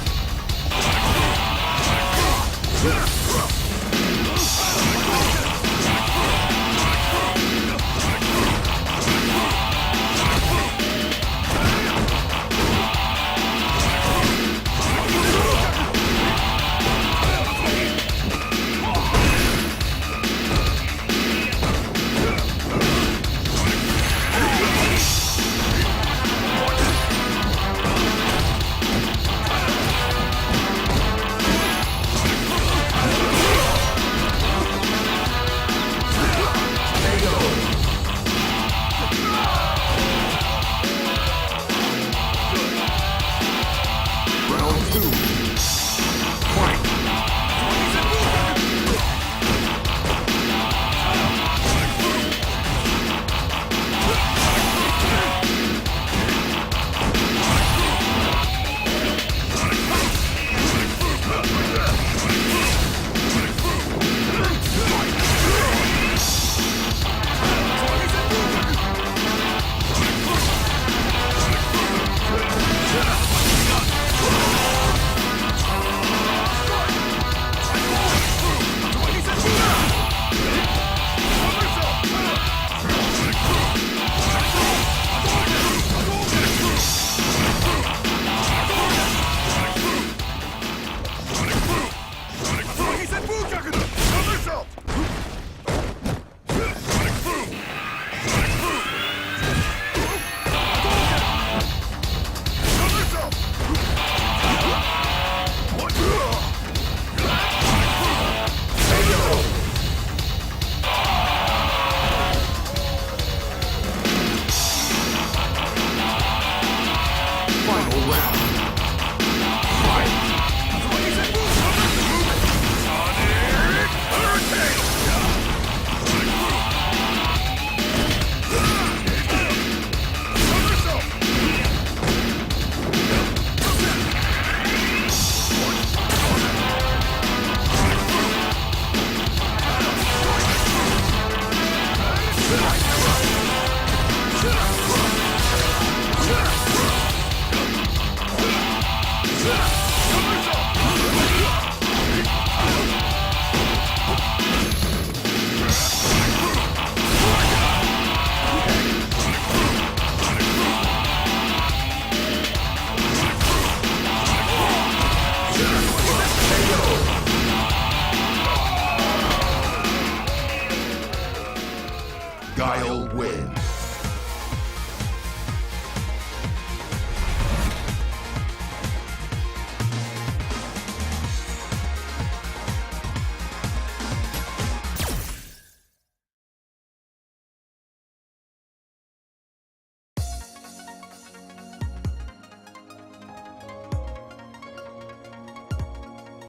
Speaker 7: Round two. Fight. Guile wins.